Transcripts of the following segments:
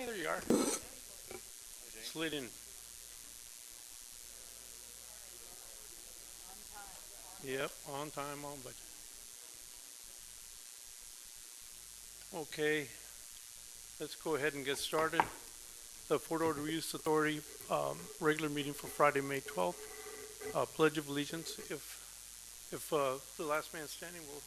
There you are. Slid in. Yep, on time, on budget. Okay, let's go ahead and get started. The Fort Ord Reuse Authority regular meeting for Friday, May 12th. Pledge of Allegiance. If the last man standing will.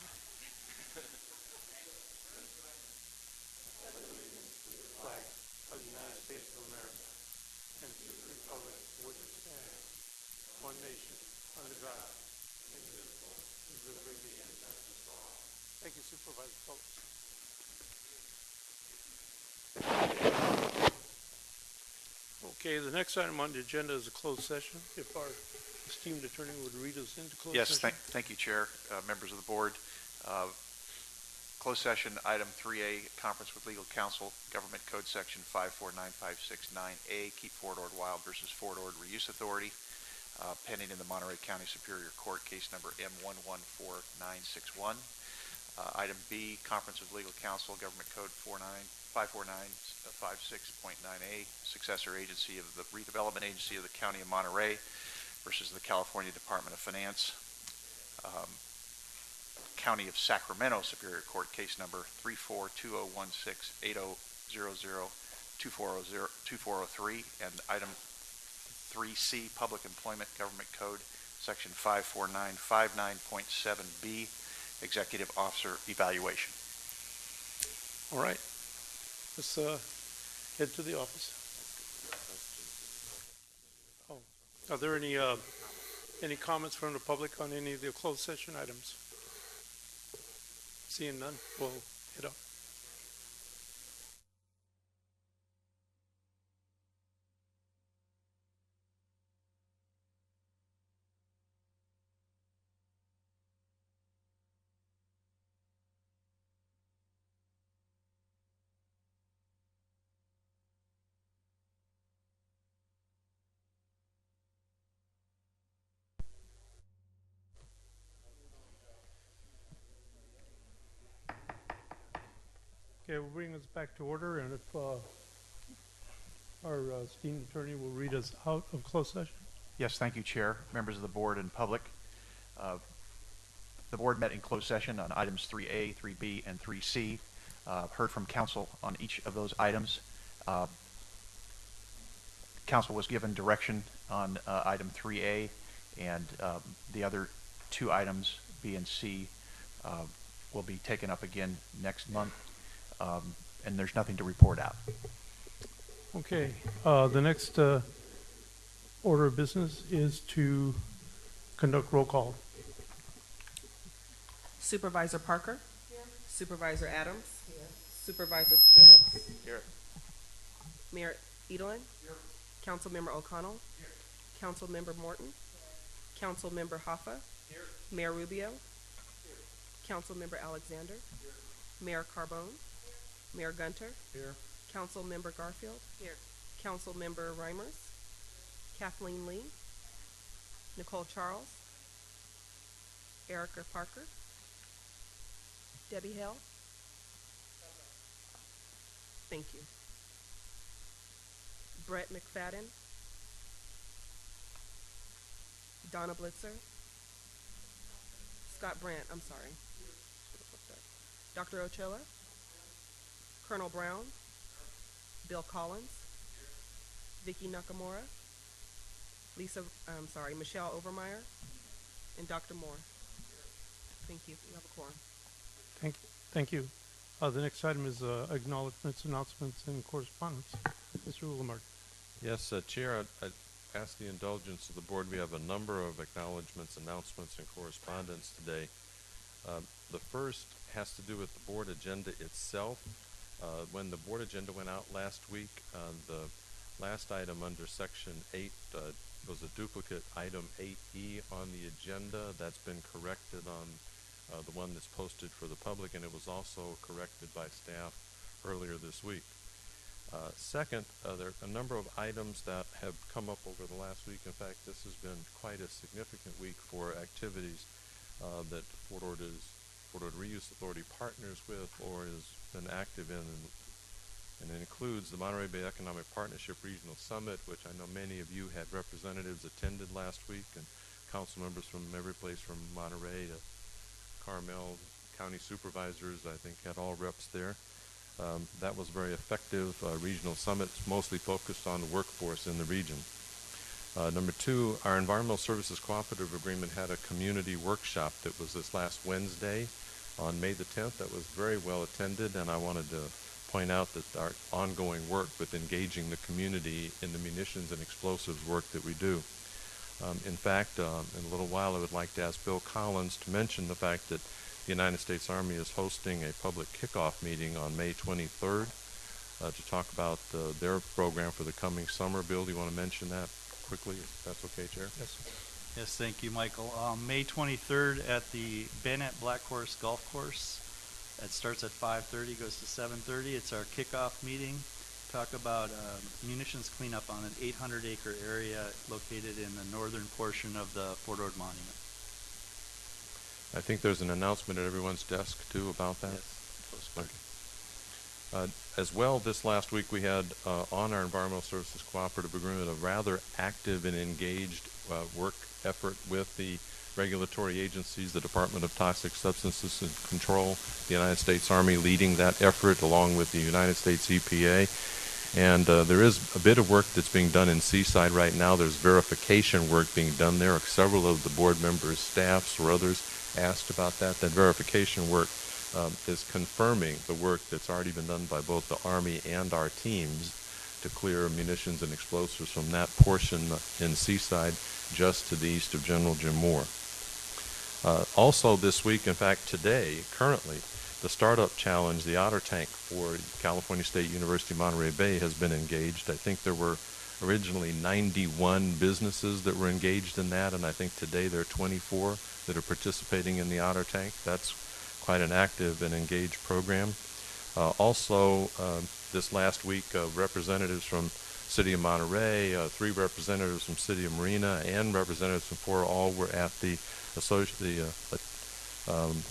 Flag of the United States of America and to the republic for which it stands, one nation, under God, indivisible, with liberty and justice for all. Thank you, Supervisor Phillips. Okay, the next item on the agenda is a closed session. If our esteemed attorney would read us into closed Yes, session. thank you, Chair, members of the board. Closed session, item 3A, conference with legal counsel, Government Code Section 5495669A, Keep Fort Ord Wild versus Fort Ord Reuse Authority, pending in the Monterey County Superior Court, case number M114961. Item B, conference with legal counsel, Government Code 54956.9A, successor agency of the redevelopment agency of the County of Monterey versus the California Department of Finance. County of Sacramento Superior Court, case number 34201680002403, and item 3C, Public Employment Government Code, section 54959.7B, Executive Officer Evaluation. All right, let's head to the office. Oh, are there any comments from the public on any of the closed session items? Seeing none, we'll head up. Okay, we'll bring us back to order, and if our esteemed attorney will read us out of closed session. Yes, thank you, Chair, members of the board and public. The board met in closed session on items 3A, 3B, and 3C. Heard from counsel on each of those items. Counsel was given direction on item 3A, and the other two items, B and C, will be taken up again next month. And there's nothing to report out. Okay, the next order of business is to conduct roll call. Supervisor Parker? Here. Supervisor Adams? Here. Supervisor Phillips? Here. Mayor Edelin? Here. Councilmember O'Connell? Here. Councilmember Morton? Here. Councilmember Hoffa? Here. Mayor Rubio? Here. Councilmember Alexander? Here. Mayor Carbone? Mayor Gunter? Here. Councilmember Garfield? Here. Councilmember Reimers? Kathleen Lee? Nicole Charles? Erica Parker? Debbie Hale? Thank you. Brett McFadden? Donna Blitzer? Scott Brandt, I'm sorry. Dr. Ochoa? Colonel Brown? Bill Collins? Vicki Nakamura? Michelle Overmeyer? And Dr. Moore. Thank you. You have a quorum. Thank you. The next item is acknowledgments, announcements, and correspondence. Mr. Ulamart. Yes, Chair, I ask the indulgence of the board. We have a number of acknowledgments, announcements, and correspondence today. The first has to do with the board agenda itself. When the board agenda went out last week, the last item under section 8 was a duplicate item 8E on the agenda. That's been corrected on the one that's posted for the public, and it was also corrected by staff earlier this week. Second, there are a number of items that have come up over the last week. In fact, this has been quite a significant week for activities that Fort Ord Reuse Authority partners with or has been active in and it includes the Monterey Bay Economic Partnership Regional Summit, which I know many of you had representatives attended last week, and council members from every place from Monterey to Carmel, county supervisors, I think, had all reps there. That was a very effective regional summit, mostly focused on the workforce in the region. Number two, our Environmental Services Cooperative Agreement had a community workshop that was this last Wednesday on May the 10th. That was very well attended, and I wanted to point out that our ongoing work with engaging the community in the munitions and explosives work that we do. In fact, in a little while I would like to ask Bill Collins to mention the fact that the United States Army is hosting a public kickoff meeting on May 23rd to talk about their program for the coming summer. Bill, do you want to mention that quickly, if that's okay, Chair? Yes. Yes, thank you, Michael. May 23rd at the Bennett Black Horse Golf Course. It starts at 5:30, goes to 7:30. It's our kickoff meeting. Talk about munitions cleanup on an 800-acre area located in the northern portion of the Fort Ord Monument. I think there's an announcement at everyone's desk, too, about that. Yes. Okay. As well, this last week we had on our Environmental Services Cooperative Agreement a rather active and engaged work effort with the regulatory agencies, the Department of Toxic Substances and Control, the United States Army leading that effort along with the United States EPA. And there is a bit of work that's being done in Seaside right now. There's verification work being done there. Several of the board members, staffs, or others asked about that. That verification work is confirming the work that's already been done by both the Army and our teams to clear munitions and explosives from that portion in Seaside just to the east of General Jim Moore. Also this week, in fact today, currently, the Startup Challenge, the Otter Tank for California State University Monterey Bay has been engaged. I think there were originally 91 businesses that were engaged in that, and I think today there are 24 that are participating in the Otter Tank. That's quite an active and engaged program. Also, this last week, representatives from City of Monterey, 3 representatives from City of Marina, and representatives from FORA all were at the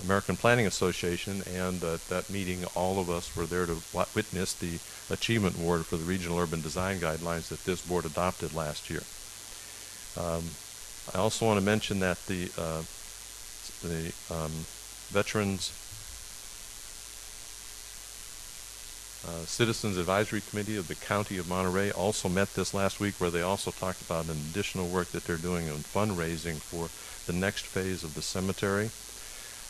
American Planning Association, and at that meeting all of us were there to witness the Achievement Award for the Regional Urban Design Guidelines that this board adopted last year. I also want to mention that the Veterans Citizens Advisory Committee of the County of Monterey also met this last week, where they also talked about an additional work that they're doing on fundraising for the next phase of the cemetery.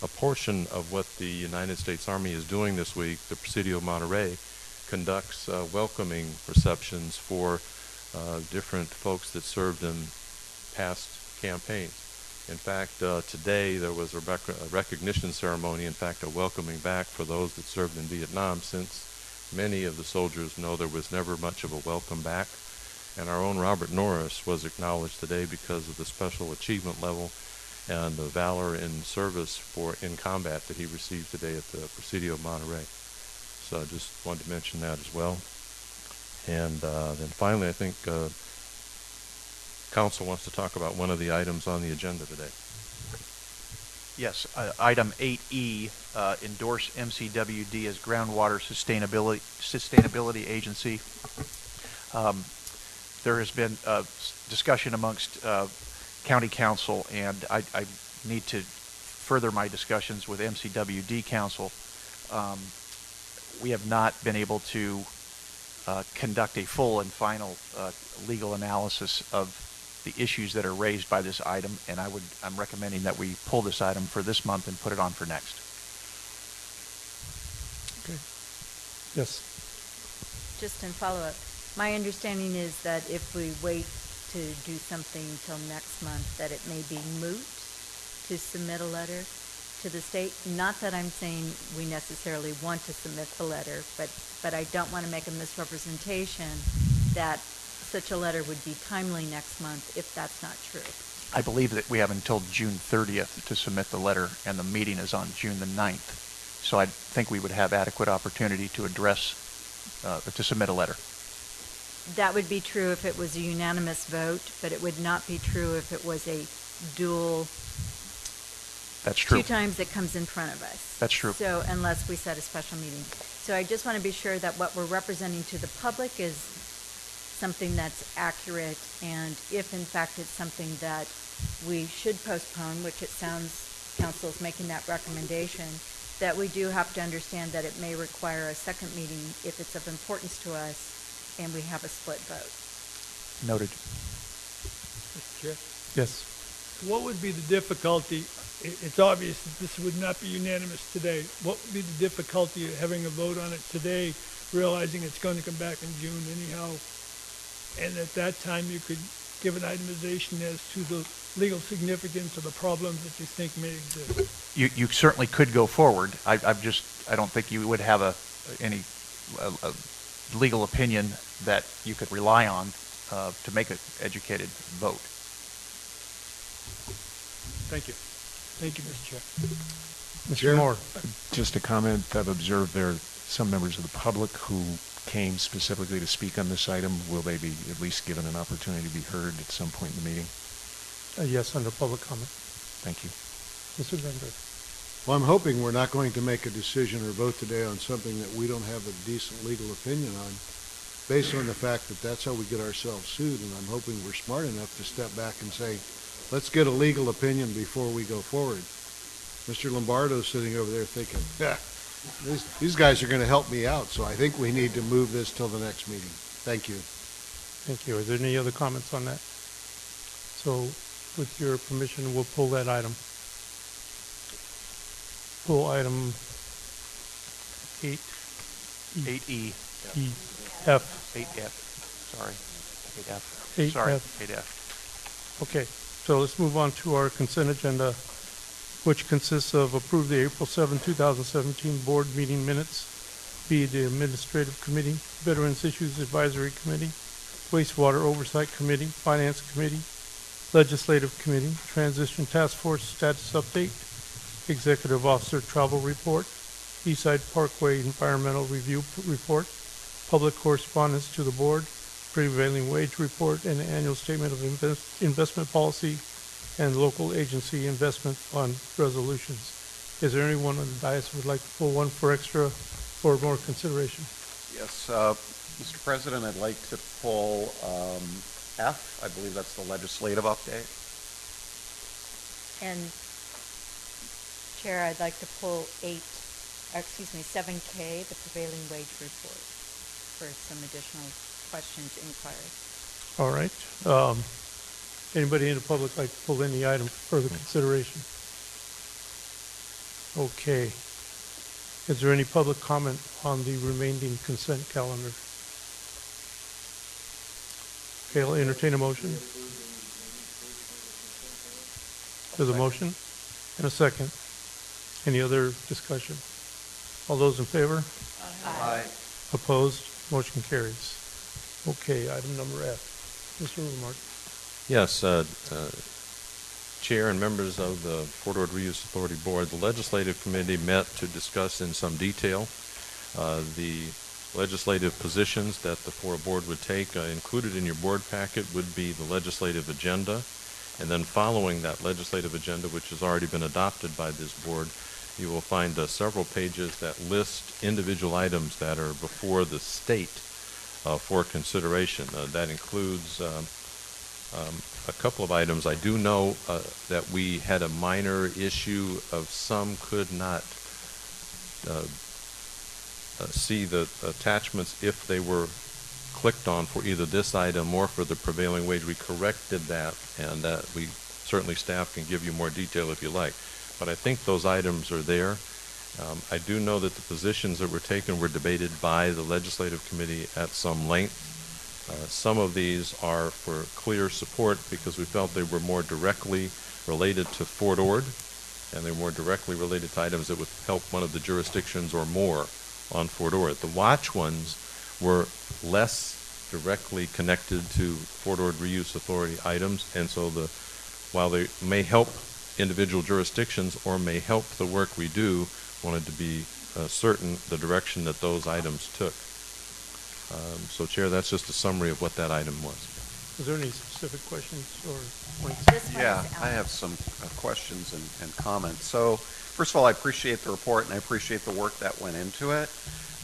A portion of what the United States Army is doing this week, the Presidio of Monterey, conducts welcoming receptions for different folks that served in past campaigns. In fact, today there was a recognition ceremony, in fact, a welcoming back for those that served in Vietnam, since many of the soldiers know there was never much of a welcome back. And our own Robert Norris was acknowledged today because of the special achievement level and the valor in service in combat that he received today at the Presidio of Monterey. So I just wanted to mention that as well. And then finally, I think Council wants to talk about one of the items on the agenda today. Yes, item 8E, endorse MCWD as Groundwater Sustainability Agency. There has been discussion amongst County Council, and I need to further my discussions with MCWD Council. We have not been able to conduct a full and final legal analysis of the issues that are raised by this item, and I'm recommending that we pull this item for this month and put it on for next. Okay. Yes. Just in follow-up, my understanding is that if we wait to do something till next month, that it may be moot to submit a letter to the state. Not that I'm saying we necessarily want to submit the letter, but I don't want to make a misrepresentation that such a letter would be timely next month if that's not true. I believe that we have until June 30th to submit the letter, and the meeting is on June the 9th. So I think we would have adequate opportunity to address, to submit a letter. That would be true if it was a unanimous vote, but it would not be true if it was a dual. That's true. 2 times it comes in front of us. That's true. So unless we set a special meeting. So I just want to be sure that what we're representing to the public is something that's accurate, and if in fact it's something that we should postpone, which it sounds council's making that recommendation, that we do have to understand that it may require a second meeting if it's of importance to us and we have a split vote. Noted. Mr. Chair, Yes. what would be the difficulty? It's obvious that this would not be unanimous today. What would be the difficulty of having a vote on it today, realizing it's going to come back in June anyhow? And at that time, you could give an itemization as to the legal significance of the problems that you think may exist. You certainly could go forward. I don't think you would have any legal opinion that you could rely on to make an educated vote. Thank you. Thank you, Mr. Chair. Mr. Moore? Just a comment. I've observed there are some members of the public who came specifically to speak on this item. Will they be at least given an opportunity to be heard at some point in the meeting? Yes, under public comment. Thank you. Mr. Greenberg? Well, I'm hoping we're not going to make a decision or vote today on something that we don't have a decent legal opinion on, based on the fact that that's how we get ourselves sued, and I'm hoping we're smart enough to step back and say, let's get a legal opinion before we go forward. Mr. Lombardo's sitting over there thinking, yeah, these guys are going to help me out, so I think we need to move this till the next meeting. Thank you. Thank you. Are there any other comments on that? So, with your permission, we'll pull that item. Pull item 8. 8E. F. 8F. Sorry. 8F. 8F. Sorry. 8F. Okay, so let's move on to our consent agenda, which consists of approve the April 7, 2017 board meeting minutes, be the Administrative Committee, Veterans Issues Advisory Committee, Wastewater Oversight Committee, Finance Committee, Legislative Committee, Transition Task Force Status Update, Executive Officer Travel Report, Eastside Parkway Environmental Review Report, Public Correspondence to the Board, Prevailing Wage Report, and Annual Statement of Investment Policy and Local Agency Investment Fund Resolutions. Is there anyone on the dais who would like to pull one for more consideration? Yes, Mr. President, I'd like to pull F. I believe that's the legislative update. And Chair, I'd like to pull 7K, the prevailing wage report, for some additional questions, inquiries. All right. Anybody in the public like to pull any item for further consideration? Okay. Is there any public comment on the remaining consent calendar? Okay, I'll entertain a motion. There's a motion and a second. Any other discussion? All those in favor? Aye. Opposed? Motion carries. Okay, item number F. Mr. Rumark. Yes, Chair and members of the Port Order Reuse Authority Board, the Legislative Committee met to discuss in some detail the legislative positions that the FORA Board would take. Included in your board packet would be the legislative agenda, and then following that legislative agenda, which has already been adopted by this board, you will find several pages that list individual items that are before the state for consideration. That includes a couple of items. I do know that we had a minor issue of some could not see the attachments if they were clicked on for either this item or for the prevailing wage. We corrected that, and we certainly staff can give you more detail if you like. But I think those items are there. I do know that the positions that were taken were debated by the Legislative Committee at some length. Some of these are for clear support because we felt they were more directly related to Fort Ord, and they're more directly related to items that would help one of the jurisdictions or more on Fort Ord. The watch ones were less directly connected to Fort Ord Reuse Authority items, and so while they may help individual jurisdictions or may help the work we do, wanted to be certain the direction that those items took. So, Chair, that's just a summary of what that item was. Is there any specific questions or points? This one Yeah, is I have some questions and comments. So, first of all, I appreciate the report and I appreciate the work that went into it.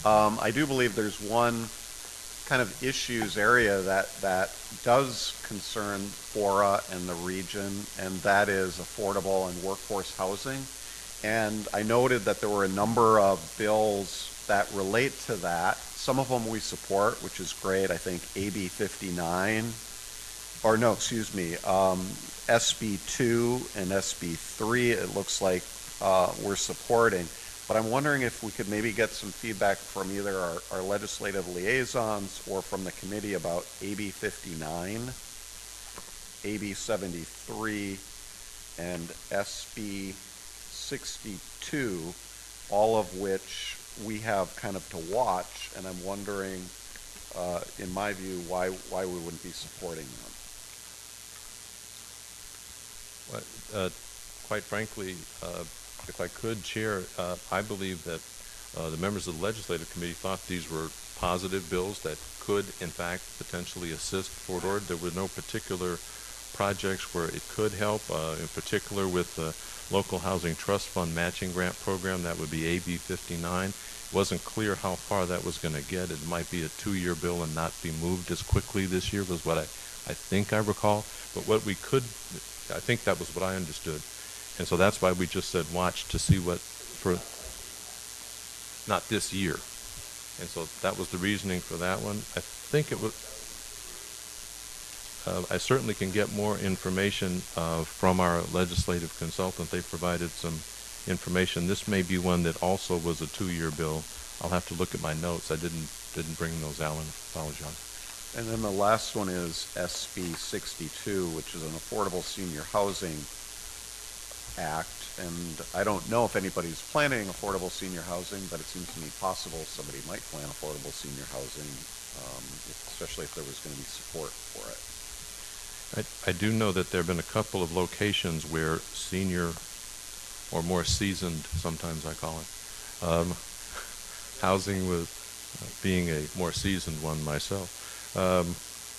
I do believe there's one kind of issues area that does concern FORA and the region, and that is affordable and workforce housing. And I noted that there were a number of bills that relate to that. Some of them we support, which is great. I think AB 59, or no, excuse me, SB 2 and SB 3, it looks like we're supporting. But I'm wondering if we could maybe get some feedback from either our legislative liaisons or from the committee about AB 59, AB 73, and SB 62, all of which we have kind of to watch, and I'm wondering, in my view, why we wouldn't be supporting them. Well, quite frankly, if I could, Chair, I believe that the members of the Legislative Committee thought these were positive bills that could, in fact, potentially assist Fort Ord. There were no particular projects where it could help, in particular with the Local Housing Trust Fund Matching Grant Program. That would be AB 59. It wasn't clear how far that was going to get. It might be a 2-year bill and not be moved as quickly this year was what I think I recall. But what we could, I think that was what I understood. And so that's why we just said watch to see what, for, not this year. And so that was the reasoning for that one. I think it was, I certainly can get more information from our legislative consultant. They provided some information. This may be one that also was a 2-year bill. I'll have to look at my notes. I didn't bring those, Alan. Apologize. And then the last one is SB 62, which is an Affordable Senior Housing Act. And I don't know if anybody's planning affordable senior housing, but it seems to me possible somebody might plan affordable senior housing, especially if there was going to be support for it. I do know that there have been a couple of locations where senior, or more seasoned, sometimes I call it, housing with being a more seasoned one myself,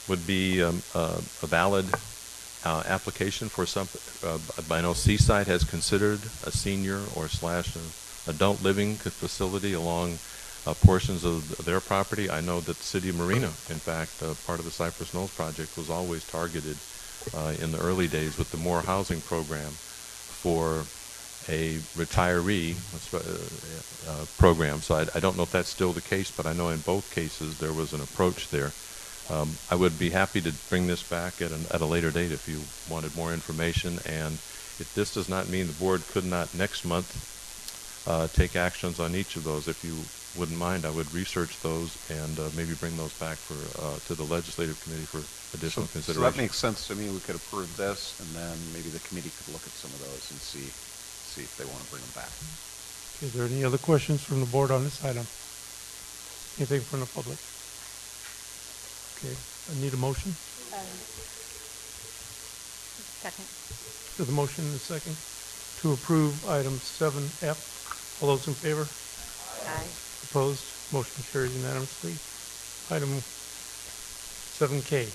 would be a valid application for some. I know Seaside has considered a senior or / adult living facility along portions of their property. I know that the city of Marina, in fact, part of the Cypress Knolls project was always targeted in the early days with the More Housing program for a retiree program. So I don't know if that's still the case, but I know in both cases there was an approach there. I would be happy to bring this back at a later date if you wanted more information. And if this does not mean the board could not next month take actions on each of those, if you wouldn't mind, I would research those and maybe bring those back to the legislative committee for additional consideration. So that makes sense to me. We could approve this, and then maybe the committee could look at some of those and see if they want to bring them back. Is there any other questions from the board on this item? Anything from the public? Okay, I need a motion. Second. To the motion and a second to approve item 7F. All those in favor? Aye. Opposed? Motion carries unanimously. Item 7K.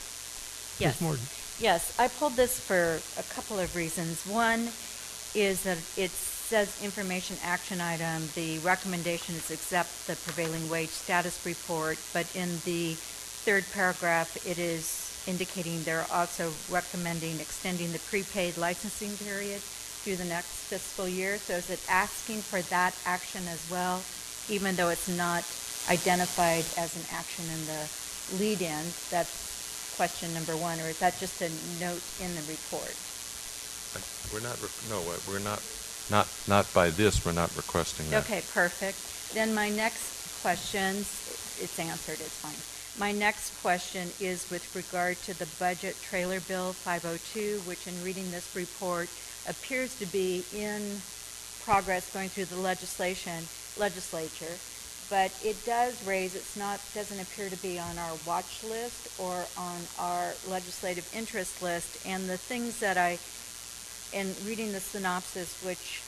Yes. Ms. Morton. Yes, I pulled this for a couple of reasons. One is that it says information action item. The recommendation is accept the prevailing wage status report, but in the third paragraph, it is indicating they're also recommending extending the prepaid licensing period through the next fiscal year. So is it asking for that action as well, even though it's not identified as an action in the lead-in? That's question number one, or is that just a note in the report? Not by this, we're not requesting that. Okay, perfect. Then my next question, it's answered, it's fine. My next question is with regard to the budget trailer bill 502, which in reading this report appears to be in progress going through the legislature, but it does raise, doesn't appear to be on our watch list or on our legislative interest list. And the things that in reading the synopsis, which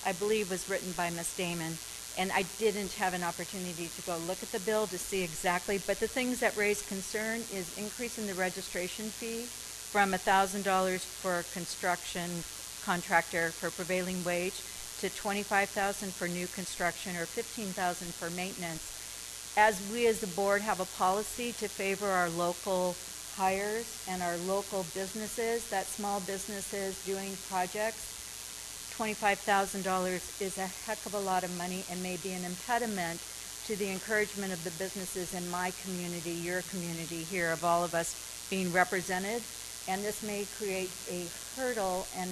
I believe was written by Ms. Damon, and I didn't have an opportunity to go look at the bill to see exactly, but the things that raise concern is increasing the registration fee from $1,000 for a construction contractor for prevailing wage to $25,000 for new construction or $15,000 for maintenance. as we as the board have a policy to favor our local hires and our local businesses, that small businesses doing projects, $25,000 is a heck of a lot of money and may be an impediment to the encouragement of the businesses in my community, your community here, of all of us being represented. And this may create a hurdle and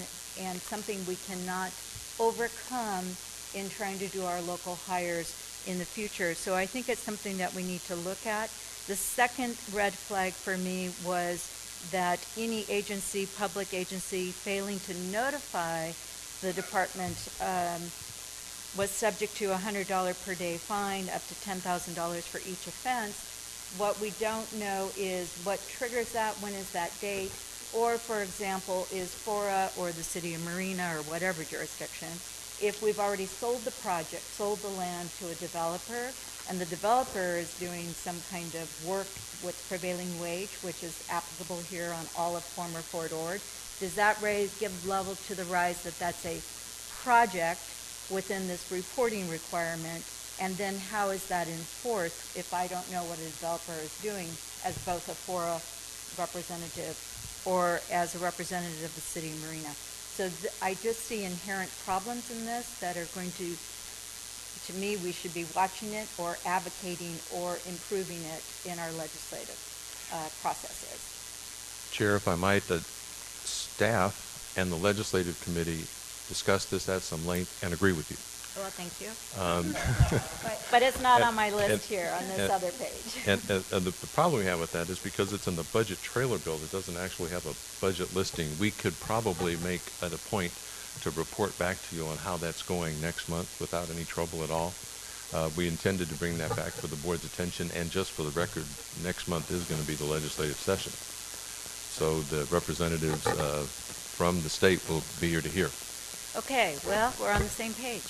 something we cannot overcome in trying to do our local hires in the future. So I think it's something that we need to look at. The second red flag for me was that any agency, public agency, failing to notify the department was subject to a $100 per day fine, up to $10,000 for each offense. What we don't know is what triggers that, when is that date, or, for example, is FORA or the city of Marina or whatever jurisdiction, if we've already sold the project, sold the land to a developer, and the developer is doing some kind of work with prevailing wage, which is applicable here on all of former Fort Ord, does that give level to the rise that that's a project within this reporting requirement? And then how is that enforced if I don't know what a developer is doing as both a FORA representative or as a representative of the city of Marina? So I just see inherent problems in this that are going to me, we should be watching it or advocating or improving it in our legislative processes. Chair, if I might, the staff and the legislative committee discussed this at some length and agree with you. Well, thank you. But it's not on my list and- here on this other page. And the problem we have with that is because it's in the budget trailer bill, it doesn't actually have a budget listing. We could probably make it a point to report back to you on how that's going next month without any trouble at all. We intended to bring that back for the board's attention, and just for the record, next month is going to be the legislative session. So the representatives from the state will be here to hear. Okay, well, we're on the same page.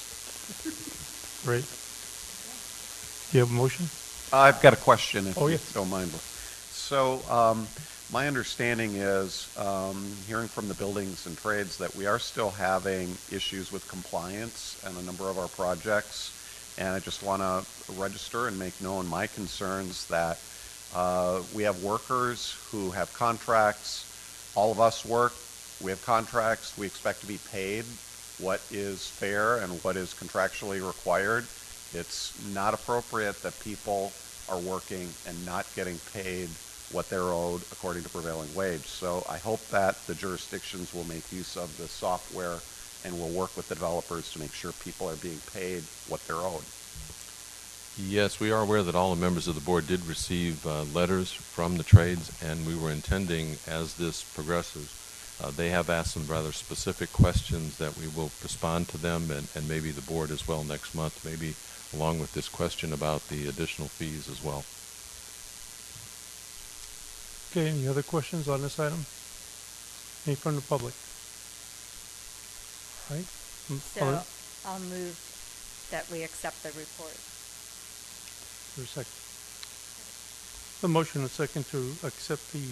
Great. Do you have a motion? I've got a question, if Oh, you yes. don't mind. So, my understanding is, hearing from the buildings and trades, that we are still having issues with compliance on a number of our projects. And I just want to register and make known my concerns that we have workers who have contracts. All of us work. We have contracts. We expect to be paid what is fair and what is contractually required. It's not appropriate that people are working and not getting paid what they're owed according to prevailing wage. So I hope that the jurisdictions will make use of the software and will work with the developers to make sure people are being paid what they're owed. Yes, we are aware that all the members of the board did receive letters from the trades, and we were intending, as this progresses, they have asked some rather specific questions that we will respond to them, and maybe the board as well next month, maybe along with this question about the additional fees as well. Okay, any other questions on this item? Any from the public? All right. So I'll move that we accept the report. For a second. The motion and second to accept the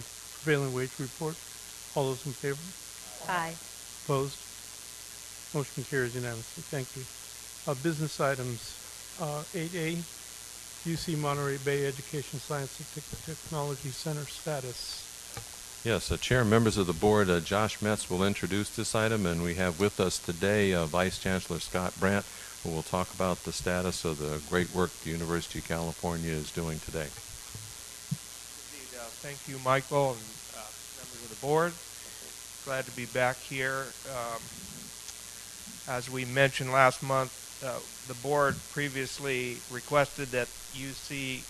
prevailing wage report. All those in favor? Aye. Opposed? Motion carries unanimously. Thank you. Business items, 8A, UC Monterey Bay Education Science and Technology Center status. Yes, Chair and members of the board, Josh Metz will introduce this item, and we have with us today Vice Chancellor Scott Brandt, who will talk about the status of the great work the University of California is doing today. Indeed, thank you, Michael, and members of the board. Glad to be back here. As we mentioned last month, the board previously requested that UC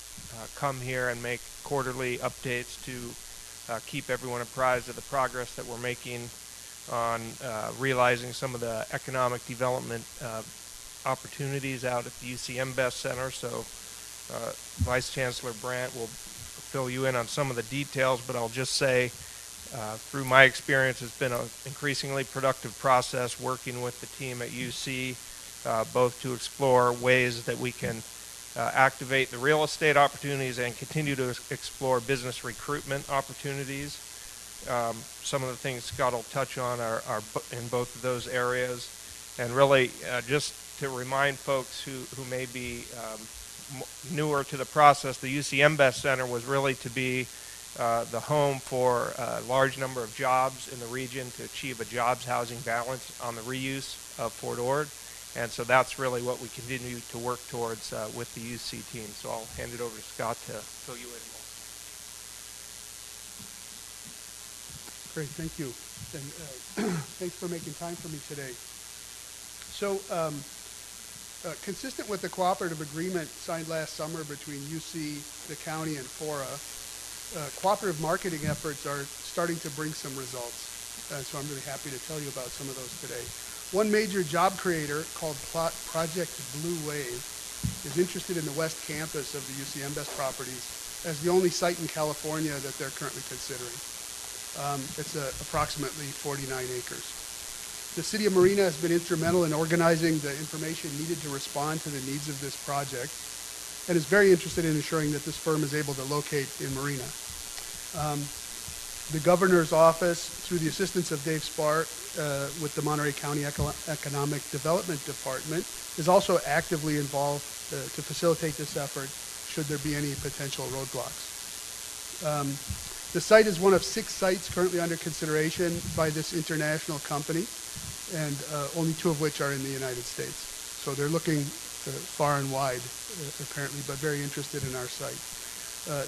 come here and make quarterly updates to keep everyone apprised of the progress that we're making on realizing some of the economic development opportunities out at the UC Best Center. So Vice Chancellor Brandt will fill you in on some of the details, but I'll just say through my experience, it's been an increasingly productive process working with the team at UC, both to explore ways that we can activate the real estate opportunities and continue to explore business recruitment opportunities. Some of the things Scott will touch on are in both of those areas. And really, just to remind folks who may be newer to the process, the UC Best Center was really to be the home for a large number of jobs in the region to achieve a jobs housing balance on the reuse of Fort Ord. And so that's really what we continue to work towards with the UC team. So I'll hand it over to Scott to fill you in more. Great, thank you. And thanks for making time for me today. So consistent with the cooperative agreement signed last summer between UC, the county, and FORA, cooperative marketing efforts are starting to bring some results. So I'm really happy to tell you about some of those today. One major job creator called Project Blue Wave is interested in the West Campus of the UC Best properties as the only site in California that they're currently considering. It's approximately 49 acres. The City of Marina has been instrumental in organizing the information needed to respond to the needs of this project and is very interested in ensuring that this firm is able to locate in Marina. The Governor's Office, through the assistance of Dave Spar with the Monterey County Economic Development Department, is also actively involved to facilitate this effort should there be any potential roadblocks. The site is one of 6 sites currently under consideration by this international company, and only 2 of which are in the United States. So they're looking far and wide, apparently, but very interested in our site.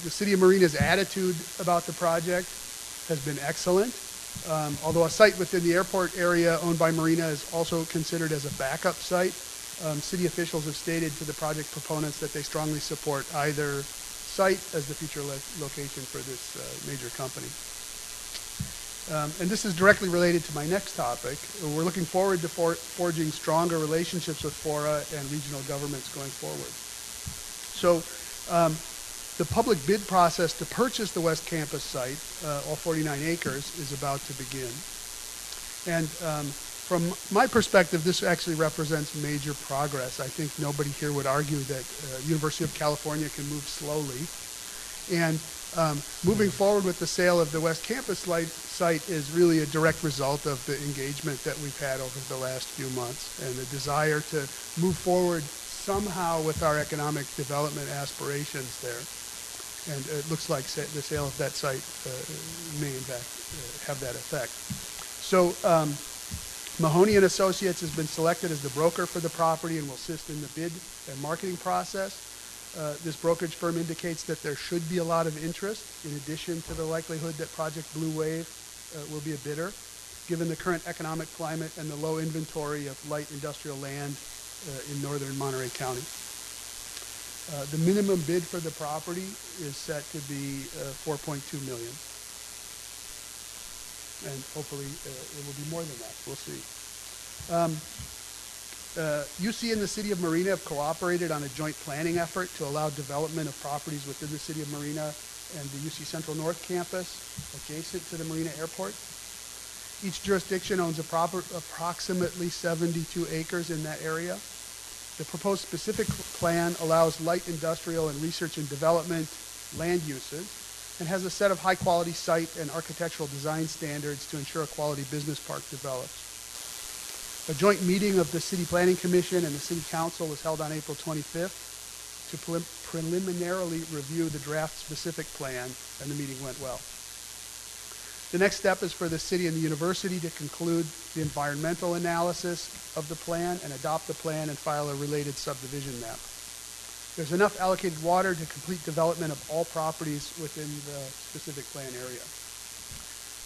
The City of Marina's attitude about the project has been excellent. Although a site within the airport area owned by Marina is also considered as a backup site, city officials have stated to the project proponents that they strongly support either site as the future location for this major company. And this is directly related to my next topic. We're looking forward to forging stronger relationships with FORA and regional governments going forward. So the public bid process to purchase the West Campus site, all 49 acres, is about to begin. And from my perspective, this actually represents major progress. I think nobody here would argue that University of California can move slowly. And moving forward with the sale of the West Campus site is really a direct result of the engagement that we've had over the last few months and the desire to move forward somehow with our economic development aspirations there. And it looks like the sale of that site may in fact have that effect. So Mahoney and Associates has been selected as the broker for the property and will assist in the bid and marketing process. This brokerage firm indicates that there should be a lot of interest in addition to the likelihood that Project Blue Wave will be a bidder, given the current economic climate and the low inventory of light industrial land in northern Monterey County. The minimum bid for the property is set to be $4.2 million. And hopefully it will be more than that. We'll see. UC and the City of Marina have cooperated on a joint planning effort to allow development of properties within the City of Marina and the UC Central North campus adjacent to the Marina Airport. Each jurisdiction owns approximately 72 acres in that area. The proposed specific plan allows light industrial and research and development land uses and has a set of high-quality site and architectural design standards to ensure a quality business park develops. A joint meeting of the City Planning Commission and the City Council was held on April 25th to preliminarily review the draft specific plan, and the meeting went well. The next step is for the city and the university to conclude the environmental analysis of the plan and adopt the plan and file a related subdivision map. There's enough allocated water to complete development of all properties within the specific plan area.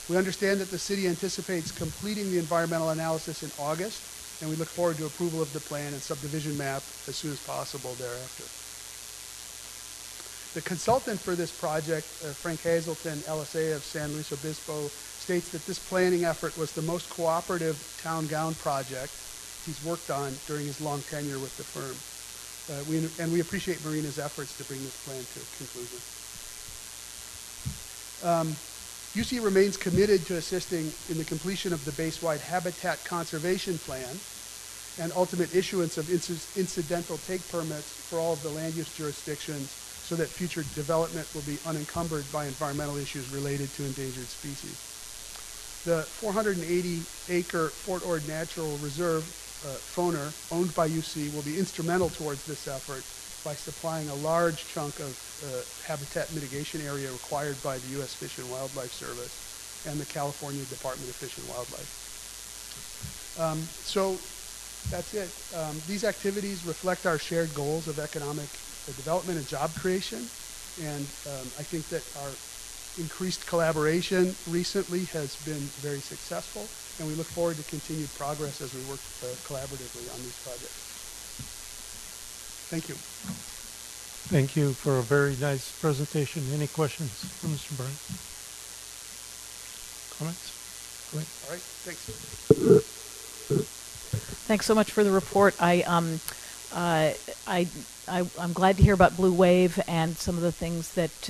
We understand that the city anticipates completing the environmental analysis in August, and we look forward to approval of the plan and subdivision map as soon as possible thereafter. The consultant for this project, Frank Hazelton, LSA of San Luis Obispo, states that this planning effort was the most cooperative town-gown project he's worked on during his long tenure with the firm. We appreciate Marina's efforts to bring this plan to conclusion. UC remains committed to assisting in the completion of the base-wide habitat conservation plan and ultimate issuance of incidental take permits for all of the land use jurisdictions so that future development will be unencumbered by environmental issues related to endangered species. The 480-acre Fort Ord Natural Reserve, FONR, owned by UC, will be instrumental towards this effort by supplying a large chunk of habitat mitigation area required by the U.S. Fish and Wildlife Service and the California Department of Fish and Wildlife. So that's it. These activities reflect our shared goals of economic development and job creation. And I think that our increased collaboration recently has been very successful, and we look forward to continued progress as we work collaboratively on these projects. Thank you. Thank you for a very nice presentation. Any questions for Mr. Bryant? Comments? Go ahead. All right, thanks. Thanks so much for the report. I'm glad to hear about Blue Wave and some of the things that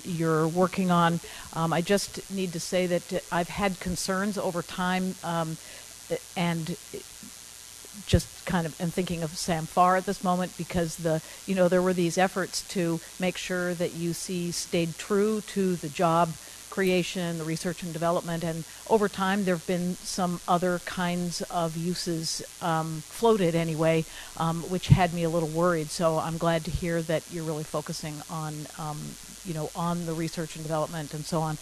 you're working on. I just need to say that I've had concerns over time, and just kind of am thinking of Sam Farr at this moment, because there were these efforts to make sure that UC stayed true to the job creation, the research and development, and over time there have been some other kinds of uses floated anyway, which had me a little worried. So I'm glad to hear that you're really focusing on on the research and development and so on.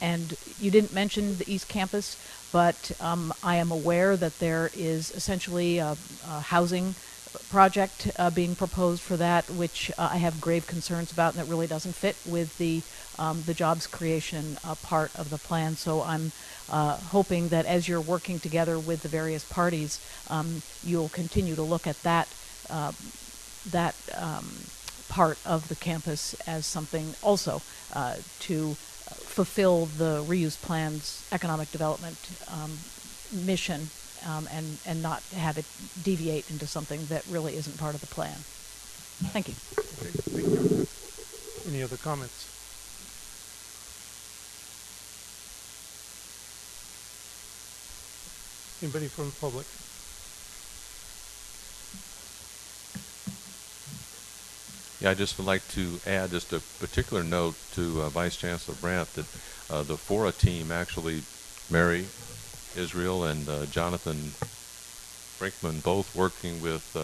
And you didn't mention the East Campus, but I am aware that there is essentially a housing project being proposed for that, which I have grave concerns about, and that really doesn't fit with the jobs creation part of the plan. So I'm hoping that as you're working together with the various parties, you'll continue to look at that part of the campus as something also to fulfill the reuse plan's economic development mission, and not have it deviate into something that really isn't part of the plan. Thank you. Okay, thank you. Any other comments? Anybody from the public? Yeah, I just would like to add just a particular note to Vice Chancellor Brandt that the FORA team, actually, Mary Israel and Jonathan Brinkman, both working with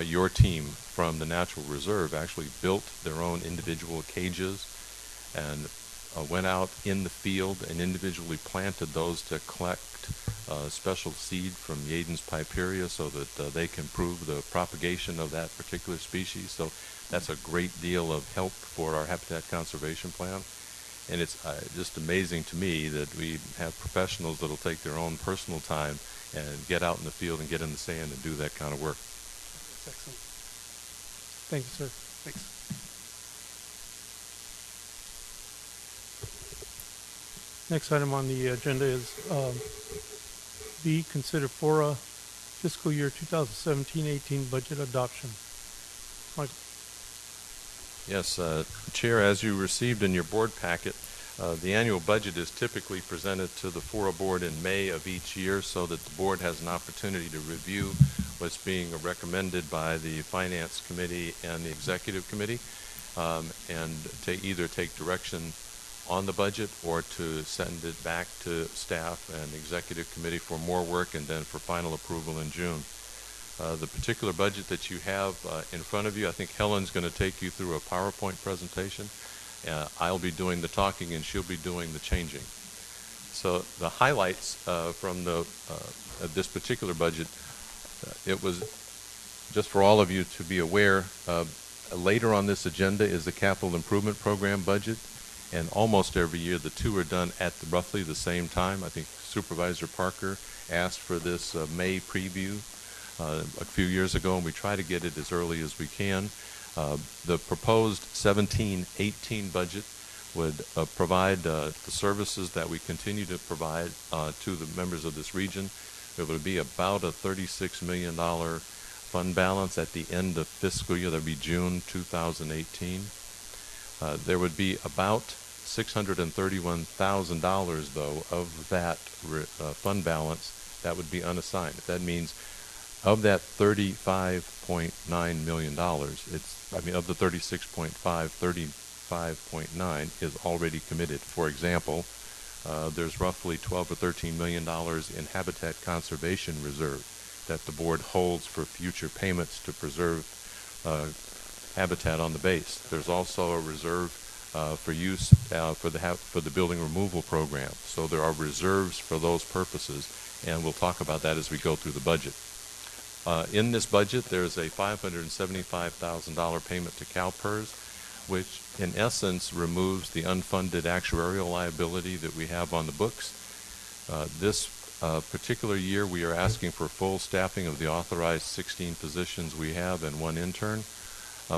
your team from the Natural Reserve, actually built their own individual cages and went out in the field and individually planted those to collect special seed from Yaden's piperia so that they can prove the propagation of that particular species. So that's a great deal of help for our habitat conservation plan. And it's just amazing to me that we have professionals that will take their own personal time and get out in the field and get in the sand and do that kind of work. That's excellent. Thank you, sir. Thanks. Next item on the agenda is B, consider FORA fiscal year 2017-18 budget adoption. Michael. Yes, Chair, as you received in your board packet, the annual budget is typically presented to the FORA board in May of each year so that the board has an opportunity to review what's being recommended by the Finance Committee and the Executive Committee, and to either take direction on the budget or to send it back to staff and Executive Committee for more work and then for final approval in June. The particular budget that you have in front of you, I think Helen's going to take you through a PowerPoint presentation. I'll be doing the talking and she'll be doing the changing. So the highlights from this particular budget, it was just for all of you to be aware, later on this agenda is the Capital Improvement Program budget, and almost every year the two are done at roughly the same time. I think Supervisor Parker asked for this May preview a few years ago, and we try to get it as early as we can. The proposed 17-18 budget would provide the services that we continue to provide to the members of this region. There would be about a $36 million fund balance at the end of fiscal year. That would be June 2018. There would be about $631,000, though, of that fund balance that would be unassigned. That means of that $35.9 million, of the 36.5, 35.9 is already committed. For example, there's roughly $12 or $13 million in habitat conservation reserve that the board holds for future payments to preserve habitat on the base. There's also a reserve for use for the building removal program. So there are reserves for those purposes, and we'll talk about that as we go through the budget. In this budget, there's a $575,000 payment to CalPERS, which in essence removes the unfunded actuarial liability that we have on the books. This particular year, we are asking for full staffing of the authorized 16 positions we have and 1 intern,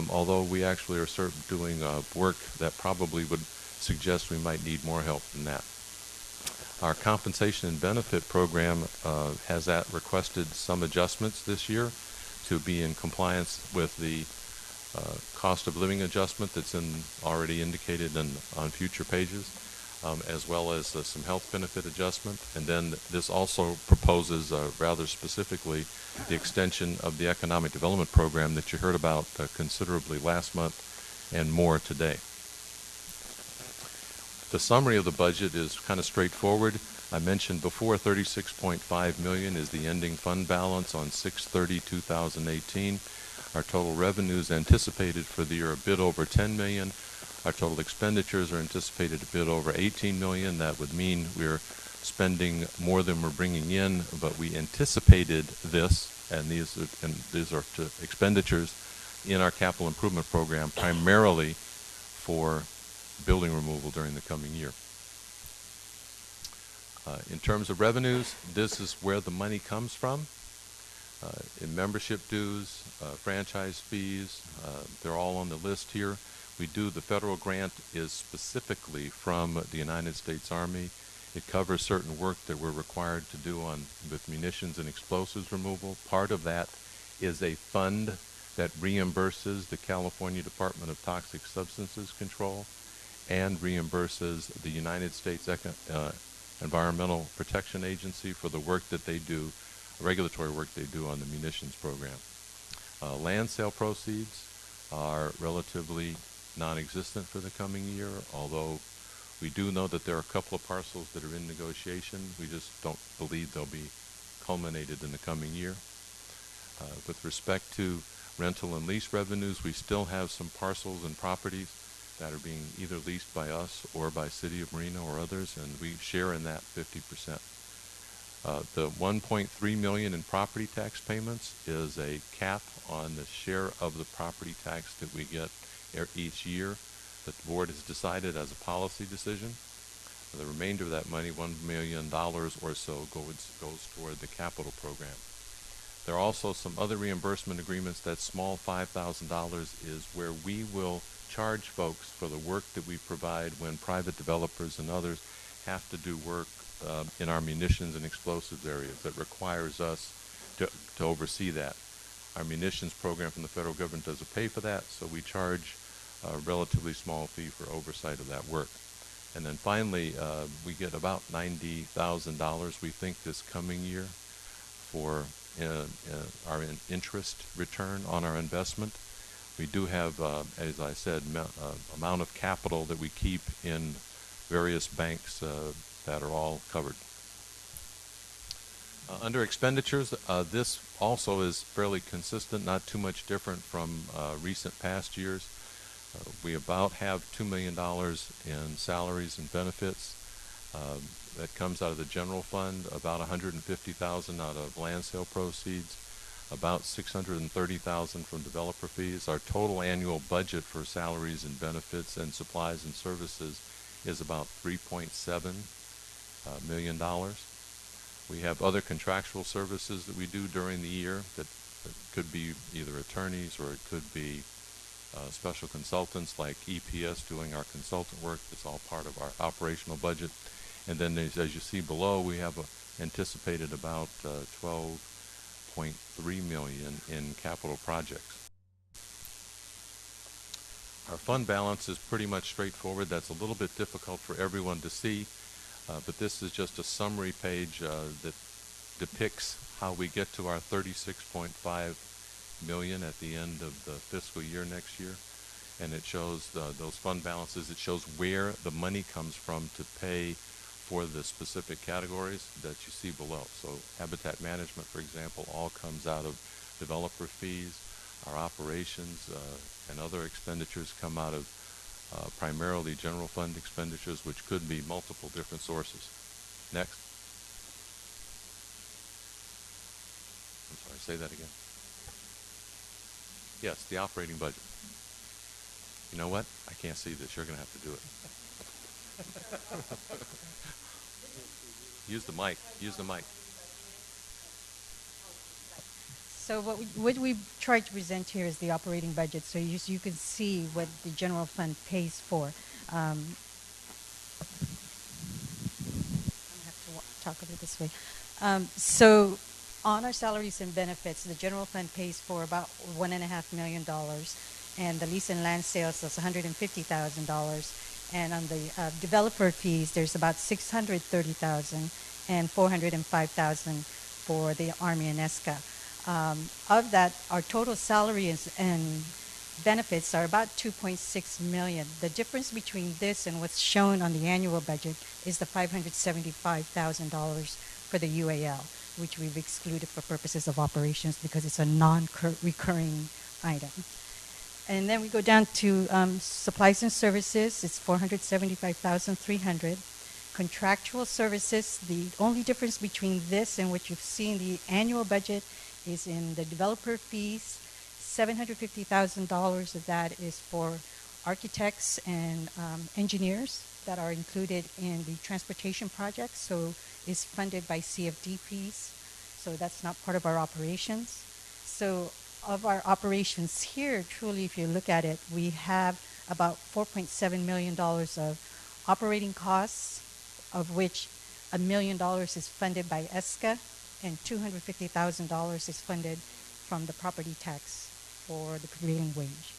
although we actually are doing work that probably would suggest we might need more help than that. Our compensation and benefit program has requested some adjustments this year to be in compliance with the cost of living adjustment that's already indicated on future pages, as well as some health benefit adjustment. And then this also proposes rather specifically the extension of the economic development program that you heard about considerably last month and more today. The summary of the budget is kind of straightforward. I mentioned before, $36.5 million is the ending fund balance on 6/30/2018. Our total revenues anticipated for the year are a bit over $10 million. Our total expenditures are anticipated a bit over $18 million. That would mean we're spending more than we're bringing in, but we anticipated this, and these are expenditures in our capital improvement program, primarily for building removal during the coming year. In terms of revenues, this is where the money comes from. In membership dues, franchise fees, they're all on the list here. The federal grant is specifically from the United States Army. It covers certain work that we're required to do with munitions and explosives removal. Part of that is a fund that reimburses the California Department of Toxic Substances Control and reimburses the United States Environmental Protection Agency for the work that they do, regulatory work they do on the munitions program. Land sale proceeds are relatively non-existent for the coming year, although we do know that there are a couple of parcels that are in negotiation. We just don't believe they'll be culminated in the coming year. With respect to rental and lease revenues, we still have some parcels and properties that are being either leased by us or by City of Marina or others, and we share in that 50%. The $1.3 million in property tax payments is a cap on the share of the property tax that we get each year that the board has decided as a policy decision. The remainder of that money, $1 million or so, goes toward the capital program. There are also some other reimbursement agreements. That small $5,000 is where we will charge folks for the work that we provide when private developers and others have to do work in our munitions and explosives areas that requires us to oversee that. Our munitions program from the federal government doesn't pay for that, so we charge a relatively small fee for oversight of that work. And then finally, we get about $90,000, we think, this coming year for our interest return on our investment. We do have, as I said, amount of capital that we keep in various banks that are all covered. Under expenditures, this also is fairly consistent, not too much different from recent past years. We about have $2 million in salaries and benefits. That comes out of the general fund, about $150,000 out of land sale proceeds, about $630,000 from developer fees. Our total annual budget for salaries and benefits and supplies and services is about $3.7 million. We have other contractual services that we do during the year that could be either attorneys or it could be special consultants like EPS doing our consultant work. That's all part of our operational budget. And then as you see below, we have anticipated about $12.3 million in capital projects. Our fund balance is pretty much straightforward. That's a little bit difficult for everyone to see, but this is just a summary page that depicts how we get to our $36.5 million at the end of the fiscal year next year. And it shows those fund balances. It shows where the money comes from to pay for the specific categories that you see below. So habitat management, for example, all comes out of developer fees. our operations and other expenditures come out of primarily general fund expenditures, which could be multiple different sources. Next. I'm sorry, say that again. Yes, the operating budget. You know what? I can't see this. You're going to have to do it. Use the mic. Use the mic. So what we tried to present here is the operating budget, so you can see what the general fund pays for. I'm gonna have to talk over this way. So on our salaries and benefits, the general fund pays for about $1.5 million, and the lease and land sales is $150,000. And on the developer fees, there's about $630,000 and $405,000 for the Army and ESCA. Of that, our total salaries and benefits are about $2.6 million. The difference between this and what's shown on the annual budget is the $575,000 for the UAL, which we've excluded for purposes of operations because it's a non-recurring item. And then we go down to supplies and services. It's $475,300. Contractual services, the only difference between this and what you've seen the annual budget is in the developer fees. $750,000 of that is for architects and engineers that are included in the transportation project, so is funded by CFDPs, so that's not part of our operations. So of our operations here, truly, if you look at it, we have about $4.7 million of operating costs, of which $1 million is funded by ESCA, and $250,000 is funded from the property tax for the prevailing wage.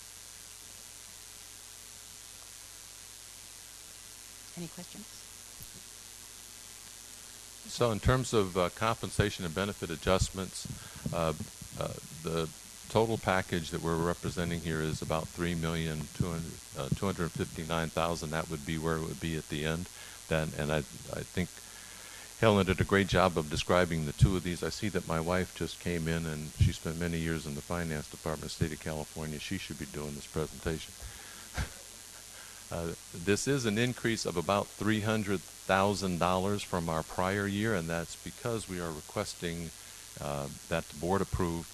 Any questions? So in terms of compensation and benefit adjustments, the total package that we're representing here is about $3,259,000. That would be where it would be at the end. And I think Helen did a great job of describing the two of these. I see that my wife just came in, and she spent many years in the finance department of the state of California. She should be doing this presentation. This is an increase of about $300,000 from our prior year, and that's because we are requesting that the board approve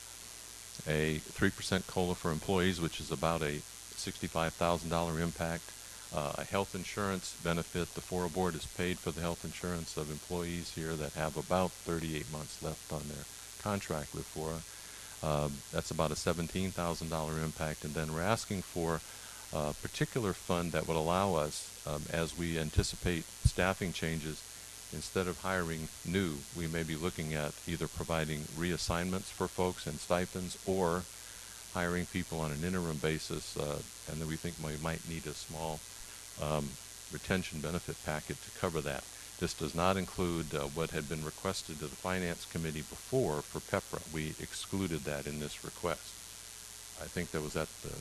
a 3% COLA for employees, which is about a $65,000 impact. A health insurance benefit. The FORA board is paid for the health insurance of employees here that have about 38 months left on their contract with FORA. That's about a $17,000 impact. And then we're asking for a particular fund that would allow us, as we anticipate staffing changes, instead of hiring new, we may be looking at either providing reassignments for folks and stipends, or hiring people on an interim basis, and then we think we might need a small retention benefit packet to cover that. This does not include what had been requested to the Finance Committee before for PEPRA. We excluded that in this request. I think that was at the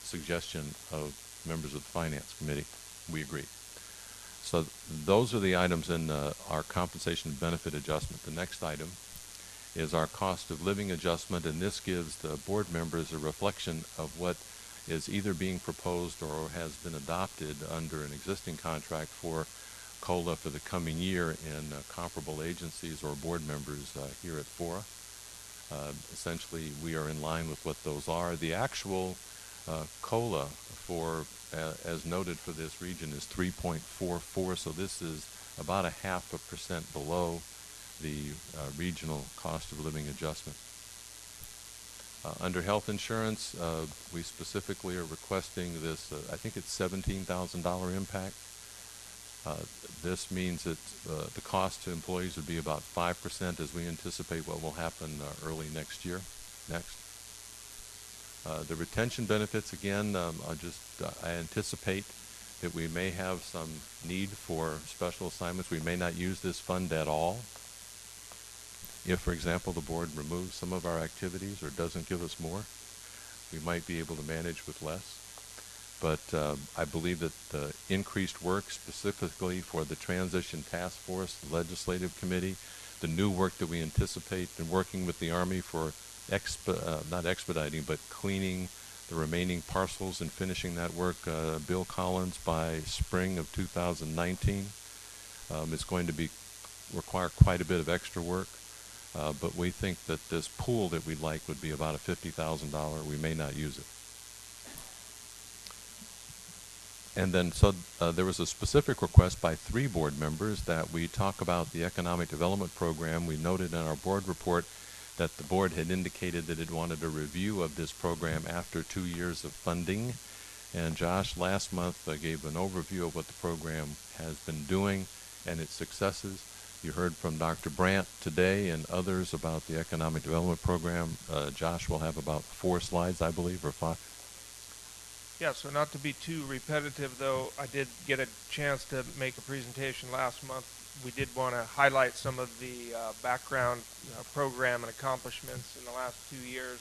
suggestion of members of the Finance Committee. We agreed. So those are the items in our compensation and benefit adjustment. The next item is our cost of living adjustment, and this gives the board members a reflection of what is either being proposed or has been adopted under an existing contract for COLA for the coming year in comparable agencies or board members here at FORA. Essentially, we are in line with what those are. The actual COLA for, as noted for this region, is 3.44, so this is about 0.5% below the regional cost of living adjustment. Under health insurance, we specifically are requesting this, I think it's $17,000 impact. This means that the cost to employees would be about 5% as we anticipate what will happen early next year. Next. The retention benefits, again, I anticipate that we may have some need for special assignments. We may not use this fund at all. If, for example, the board removes some of our activities or doesn't give us more, we might be able to manage with less. But I believe that the increased work specifically for the Transition Task Force, the Legislative Committee, the new work that we anticipate in working with the Army for not expediting, but cleaning the remaining parcels and finishing that work, Bill Collins, by spring of 2019. It's going to require quite a bit of extra work, but we think that this pool that we'd like would be about a $50,000. We may not use it. And then, so there was a specific request by 3 board members that we talk about the economic development program. We noted in our board report that the board had indicated that it wanted a review of this program after 2 years of funding. And Josh last month gave an overview of what the program has been doing and its successes. You heard from Dr. Brandt today and others about the economic development program. Josh will have about 4 slides, I believe, or 5. Yeah, so not to be too repetitive, though, I did get a chance to make a presentation last month. We did want to highlight some of the background program and accomplishments in the last 2 years.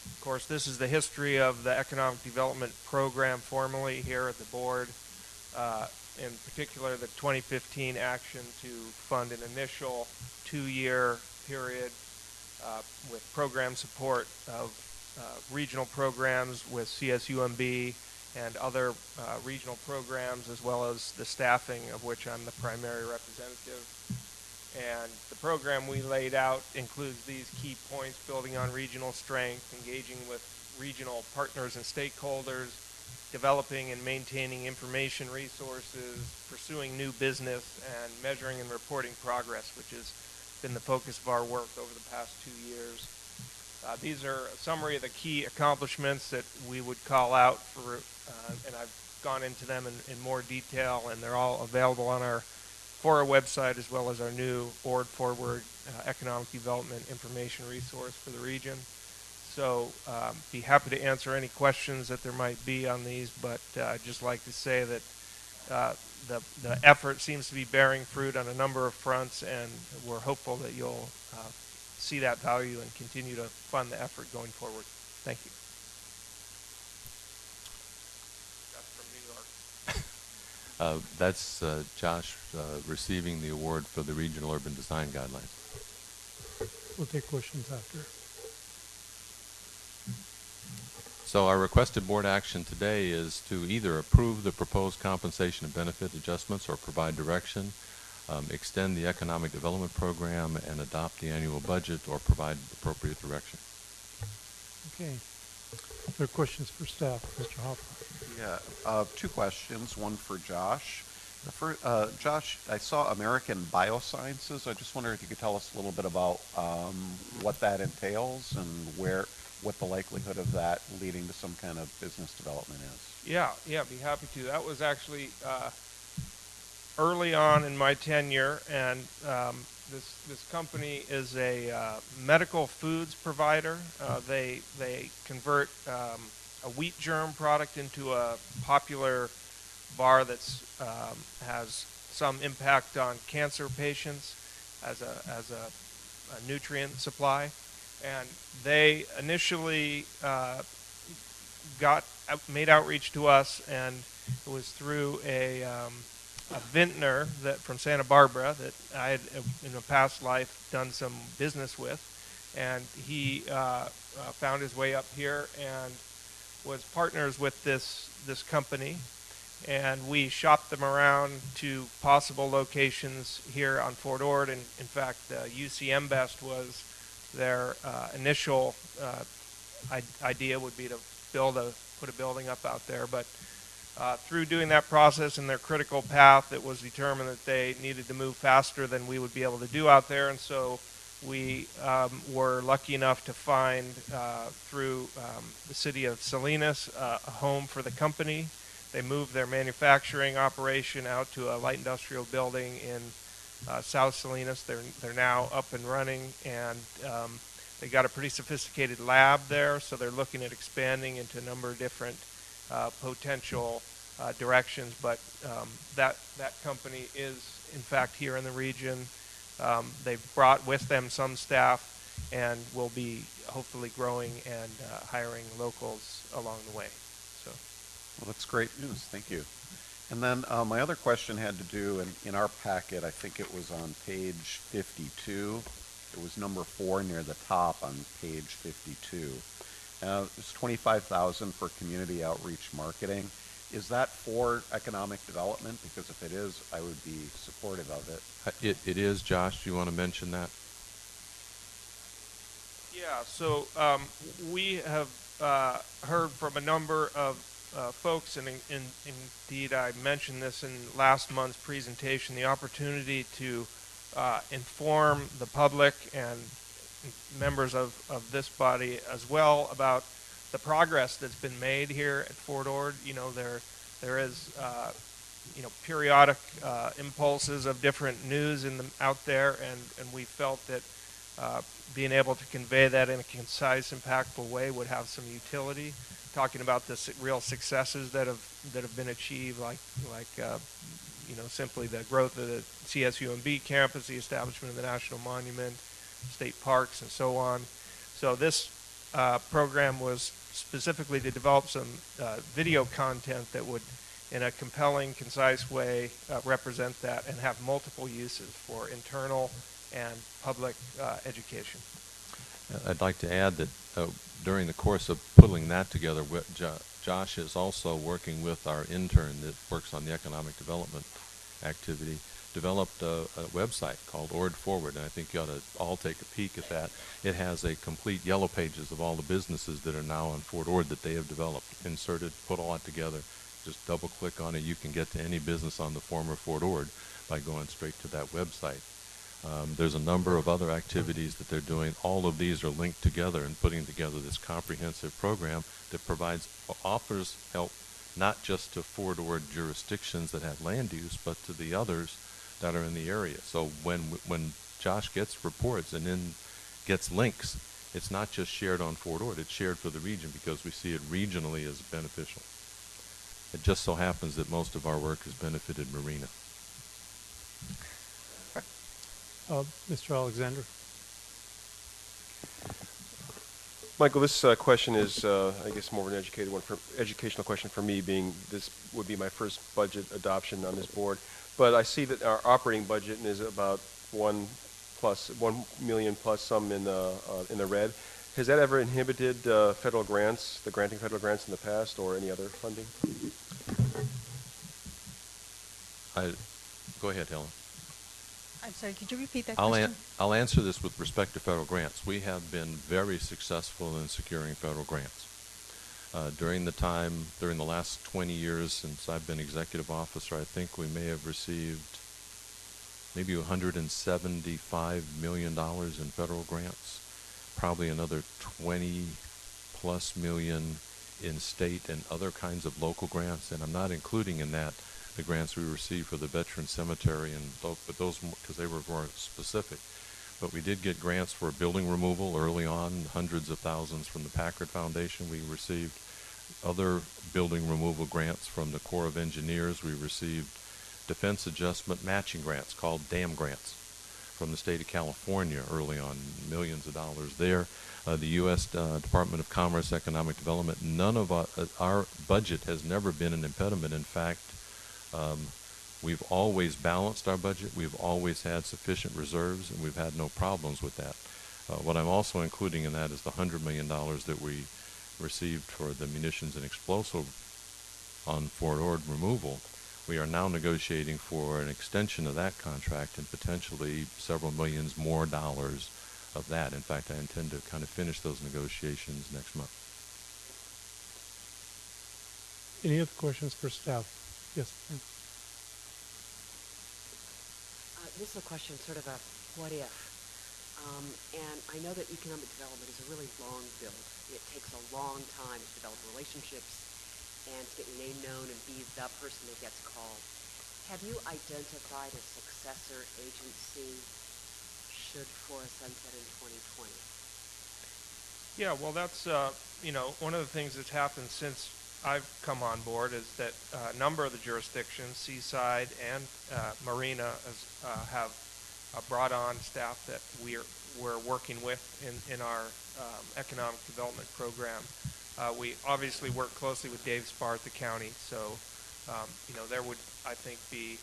Of course, this is the history of the economic development program formally here at the board. In particular, the 2015 action to fund an initial 2-year period with program support of regional programs with CSUMB and other regional programs, as well as the staffing of which I'm the primary representative. And the program we laid out includes these key points: building on regional strength, engaging with regional partners and stakeholders, developing and maintaining information resources, pursuing new business, and measuring and reporting progress, which has been the focus of our work over the past 2 years. These are a summary of the key accomplishments that we would call out for, and I've gone into them in more detail, and they're all available on our FORA website, as well as our new Board Forward Economic Development Information Resource for the region. So be happy to answer any questions that there might be on these, but I'd just like to say that the effort seems to be bearing fruit on a number of fronts, and we're hopeful that you'll see that value and continue to fund the effort going forward. Thank you. That's from New York. That's Josh receiving the award for the Regional Urban Design Guidelines. We'll take questions after. So our requested board action today is to either approve the proposed compensation and benefit adjustments or provide direction, extend the economic development program, and adopt the annual budget or provide appropriate direction. Okay. Are there questions for staff? Mr. Hoffa? Yeah, 2 questions, one for Josh. The first, Josh, I saw American Biosciences. I just wonder if you could tell us a little bit about what that entails and what the likelihood of that leading to some kind of business development is. Yeah, be happy to. That was actually early on in my tenure, and this company is a medical foods provider. They convert a wheat germ product into a popular bar that's has some impact on cancer patients as a nutrient supply. And they initially made outreach to us, and it was through a vintner from Santa Barbara that I had in a past life done some business with, and he found his way up here and was partners with this company, and we shopped them around to possible locations here on Fort Ord, and in fact UC Best was their initial idea would be to put a building up out there, but through doing that process and their critical path, it was determined that they needed to move faster than we would be able to do out there, and so we were lucky enough to find through the city of Salinas a home for the company. They moved their manufacturing operation out to a light industrial building in South Salinas. They're now up and running, and they got a pretty sophisticated lab there, so they're looking at expanding into a number of different potential directions. But that company is in fact here in the region. They've brought with them some staff and will be hopefully growing and hiring locals along the way. So, well, that's great news. Thank you. And then my other question had to do, in our packet, I think it was on page 52, It was number 4 near the top on page 52. It's 25,000 for community outreach marketing. Is that for economic development? Because if it is, I would be supportive of it. It is, Josh, do you want to mention that? Yeah, so we have heard from a number of folks, and indeed I mentioned this in last month's presentation, the opportunity to inform the public and members of this body as well about the progress that's been made here at Fort Ord. You know, there is periodic impulses of different news out there, and we felt that being able to convey that in a concise, impactful way would have some utility. Talking about the real successes that have been achieved, like simply the growth of the CSUMB campus, the establishment of the National Monument, state parks, and so on. So this program was specifically to develop some video content that would, in a compelling, concise way, represent that and have multiple uses for internal and public education. I'd like to add that during the course of putting that together, Josh is also working with our intern that works on the economic development activity, developed a website called Ord Forward, and I think you ought to all take a peek at that. It has a complete yellow pages of all the businesses that are now in Fort Ord that they have developed, inserted, put all that together. Just double click on it. You can get to any business on the former Fort Ord by going straight to that website. There's a number of other activities that they're doing. All of these are linked together and putting together this comprehensive program that offers help not just to Fort Ord jurisdictions that have land use, but to the others that are in the area. So when Josh gets reports and then gets links, it's not just shared on Fort Ord, it's shared for the region because we see it regionally as beneficial. It just so happens that most of our work has benefited Marina. Mr. Alexander. Michael, this question is, I guess, more of an educational question for me, being this would be my first budget adoption on this board. But I see that our operating budget is about 1 million plus some in the red. Has that ever inhibited federal grants, the granting federal grants in the past, or any other funding? Go ahead, Helen. I'm sorry, could you repeat that question? I'll answer this with respect to federal grants. We have been very successful in securing federal grants. During the last 20 years since I've been executive officer, I think we may have received maybe $175 million in federal grants, probably another 20 plus million in state and other kinds of local grants, and I'm not including in that the grants we received for the Veteran Cemetery, but those because they were more specific. But we did get grants for building removal early on, hundreds of thousands from the Packard Foundation. We received other building removal grants from the Corps of Engineers. We received defense adjustment matching grants called DAM grants from the state of California early on, millions of dollars there. The U.S. Department of Commerce Economic Development, none of our budget has never been an impediment. In fact, we've always balanced our budget. We've always had sufficient reserves, and we've had no problems with that. What I'm also including in that is the $100 million that we received for the munitions and explosive on Fort Ord removal. We are now negotiating for an extension of that contract and potentially several millions more dollars of that. In fact, I intend to kind of finish those negotiations next month. Any other questions for staff? Yes. This is a question, sort of a what if. And I know that economic development is a really long build. It takes a long time to develop relationships and to get your name known and be the person that gets called. Have you identified a successor agency should FORA sunset in 2020? Yeah, well, that's, one of the things that's happened since I've come on board is that a number of the jurisdictions, Seaside and Marina, have brought on staff that we're working with in our economic development program. We obviously work closely with Dave Spar at the county, so there would, I think, be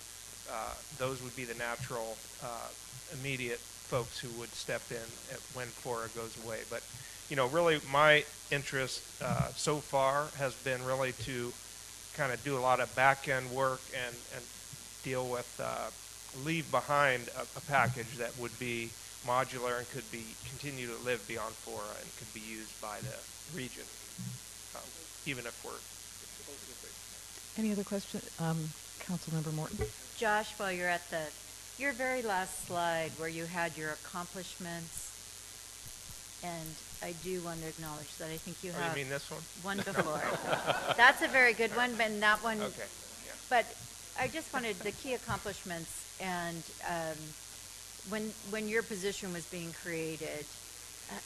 those would be the natural immediate folks who would step in when FORA goes away. But, you know, really my interest so far has been really to kind of do a lot of back-end work and deal with, leave behind a package that would be modular and could be continue to live beyond FORA and could be used by the region, even if we're. Any other questions? Councilmember Morton? Josh, while you're at your very last slide where you had your accomplishments, and I do want to acknowledge that I think you have. Oh, you mean this one? One before. That's a very good one, but that one. Okay. Yeah. But I just wanted the key accomplishments, and when your position was being created,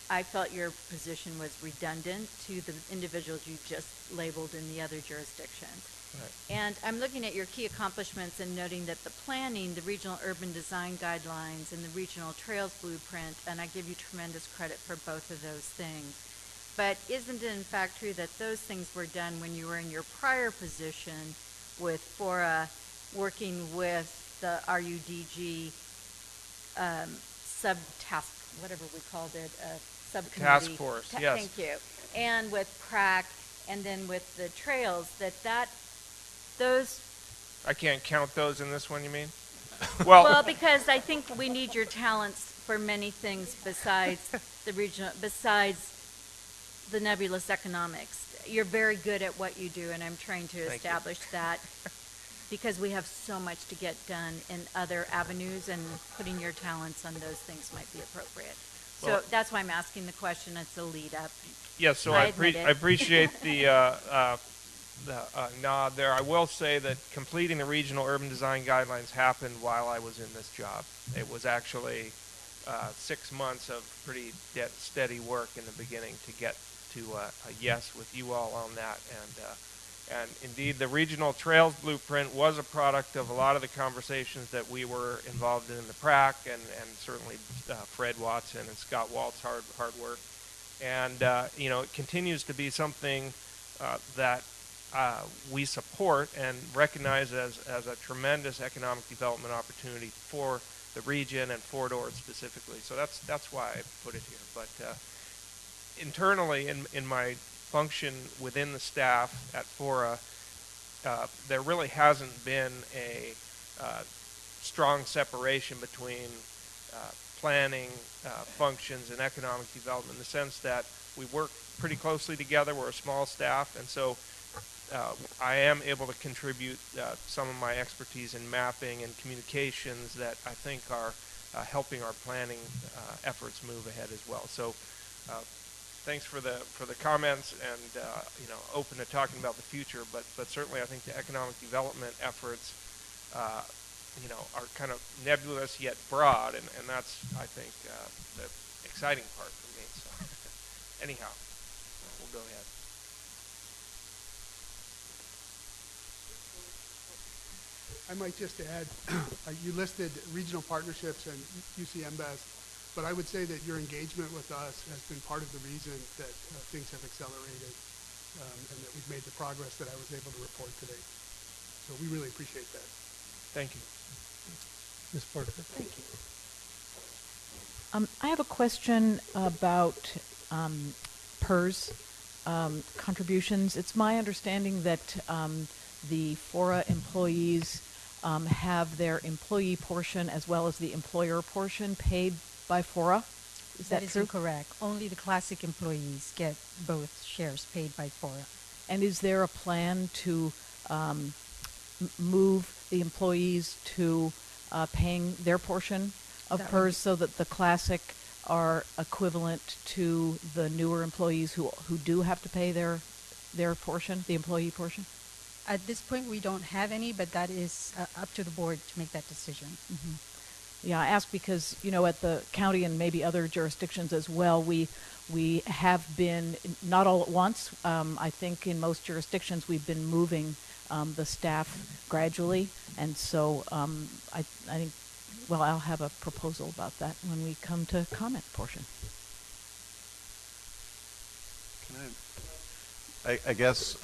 I felt your position was redundant to the individuals you just labeled in the other jurisdictions. Right. And I'm looking at your key accomplishments and noting that the planning, the regional urban design guidelines, and the regional trails blueprint, and I give you tremendous credit for both of those things. But isn't it in fact true that those things were done when you were in your prior position with FORA, working with the RUDG sub-task, whatever we called it, subcommittee. Task force, yes. Thank you. And with PRAC, and then with the trails, those. I can't count those in this one, you mean? Well, because I think we need your talents for many things besides besides the nebulous economics. You're very good at what you do, and I'm trying to establish that because we have so much to get done in other avenues, and putting your talents on those things might be appropriate. Well, so that's why I'm asking the question. It's a lead up. Yes, so I appreciate the nod there. I will say that completing the regional urban design guidelines happened while I was in this job. It was actually 6 months of pretty steady work in the beginning to get to a yes with you all on that. And indeed, the regional trails blueprint was a product of a lot of the conversations that we were involved in the PRAC, and certainly Fred Watson and Scott Walt's hard work. And, you know, it continues to be something that we support and recognize as a tremendous economic development opportunity for the region and for Dordt specifically. So that's why I put it here. But internally, in my function within the staff at FORA, there really hasn't been a strong separation between planning functions and economic development, in the sense that we work pretty closely together. We're a small staff, and so I am able to contribute some of my expertise in mapping and communications that I think are helping our planning efforts move ahead as well. So thanks for the comments, and you know, open to talking about the future. But certainly, I think the economic development efforts, you know, are kind of nebulous yet broad, and that's, I think, the exciting part for me. So anyhow, we'll go ahead. I might just add, you listed regional partnerships and UCMBES, but I would say that your engagement with us has been part of the reason that things have accelerated, and that we've made the progress that I was able to report today. So we really appreciate that. Thank you. Ms. Parker. Thank you. I have a question about PERS contributions. It's my understanding that the FORA employees have their employee portion as well as the employer portion paid by FORA. Is that true? Incorrect. Only the classic employees get both shares paid by FORA. And is there a plan to move the employees to paying their portion of PERS so that the classic are equivalent to the newer employees who do have to pay their portion, the employee portion? At this point, we don't have any, but that is up to the board to make that decision. Mm-hmm. Yeah, I ask because, you know, at the county and maybe other jurisdictions as well, we have been, not all at once, I think in most jurisdictions we've been moving the staff gradually, and so I think, well, I'll have a proposal about that when we come to comment portion. Can I? I guess,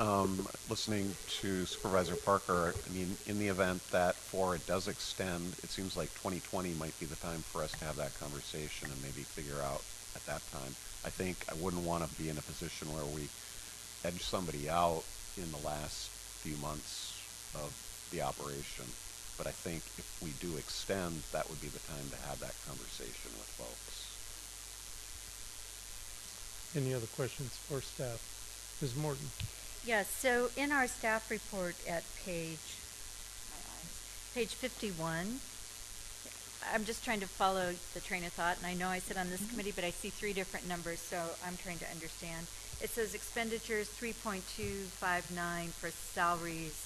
listening to Supervisor Parker, I mean, in the event that FORA does extend, it seems like 2020 might be the time for us to have that conversation and maybe figure out at that time. I think I wouldn't want to be in a position where we edge somebody out in the last few months of the operation. But I think if we do extend, that would be the time to have that conversation with folks. Any other questions for staff? Ms. Morton? Yes, so in our staff report at page 51, I'm just trying to follow the train of thought, and I know I sit on this committee, but I see three different numbers, so I'm trying to understand. It says expenditures 3.259 for salaries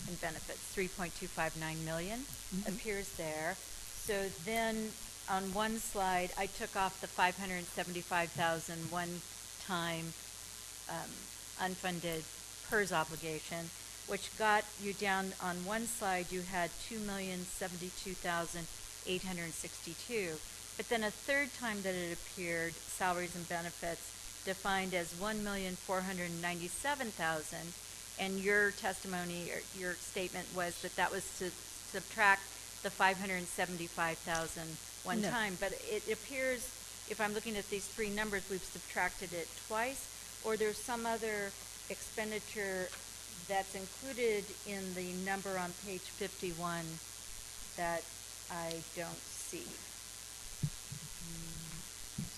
and benefits, 3.259 million appears there. So then on one slide, I took off the 575,000 one-time unfunded PERS obligation, which got you down on one slide, you had 2,072,862. But then a third time that it appeared, salaries and benefits defined as 1,497,000, and your testimony or your statement was that that was to subtract the 575,000 one No. time. But it appears, if I'm looking at these three numbers, we've subtracted it twice, or there's some other expenditure that's included in the number on page 51 that I don't see.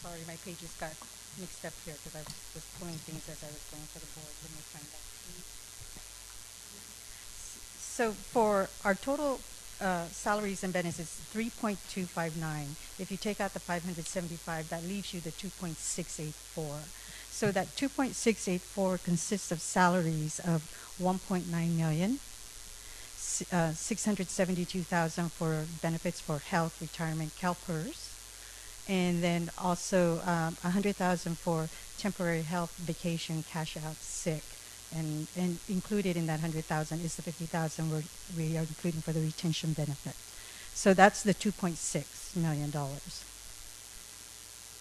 Sorry, my pages got mixed up here because I was pulling things as I was going to the board. Let me find that. So for our total salaries and benefits, 3.259. If you take out the 575, that leaves you the 2.684. So that 2.684 consists of salaries of 1.9 million, 672,000 for benefits for health, retirement, CalPERS, and then also 100,000 for temporary health, vacation, cash out, sick, and included in that 100,000 is the 50,000 we are including for the retention benefit. So that's the $2.6 million.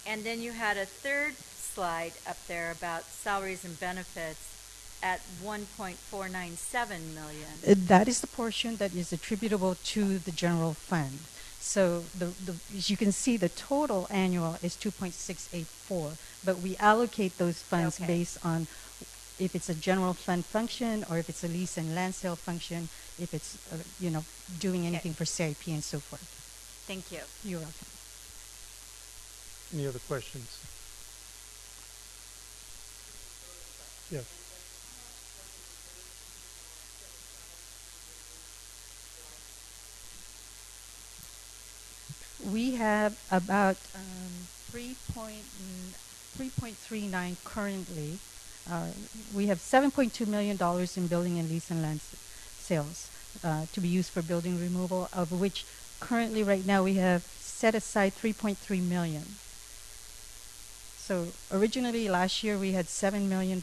And then you had a third slide up there about salaries and benefits at 1.497 million. That is the portion that is attributable to the general fund. So as you can see, the total annual is 2.684, but we allocate those funds based on if it's a general fund function or if it's a lease and land sale function, if it's, doing anything for CIP and so forth. Thank you. You're welcome. Any other questions? Yes. We have about 3.39 currently. We have $7.2 million in building and lease and land sales to be used for building removal, of which currently right now we have set aside 3.3 million. So originally last year we had $7 million,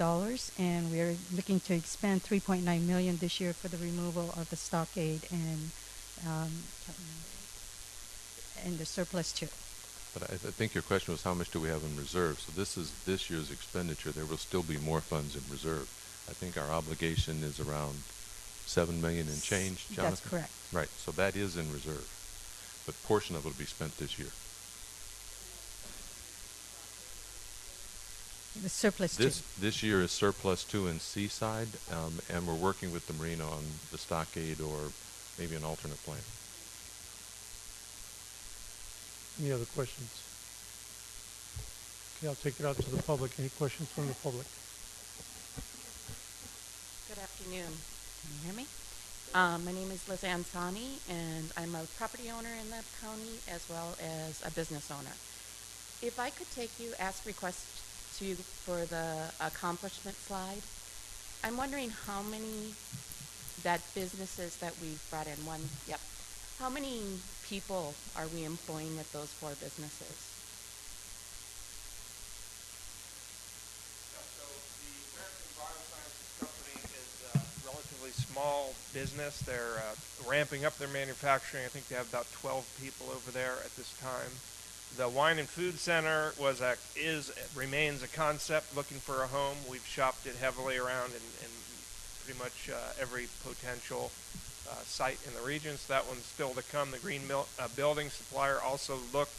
and we're looking to expand 3.9 million this year for the removal of the stockade and the surplus too. But I think your question was how much do we have in reserve? So this is this year's expenditure. There will still be more funds in reserve. I think our obligation is around 7 million and change, Jonathan? That's correct. Right, so that is in reserve. But a portion of it will be spent this year. The surplus This year is surplus 2 in Seaside, and we're working with the Marina on the stockade or maybe an alternate plan. Any other questions? Okay, I'll take it out to the public. Any questions from the public? Good afternoon. Can you hear me? My name is Liz Ansani, and I'm a property owner in the county as well as a business owner. If I could request to you for the accomplishment slide, I'm wondering how many businesses that we've brought in. How many people are we employing at those 4 businesses? So the American Biosciences Company is a relatively small business. They're ramping up their manufacturing. I think they have about 12 people over there at this time. The Wine and Food Center remains a concept, looking for a home. We've shopped it heavily around in pretty much every potential site in the region, so that one's still to come. The green building supplier also looked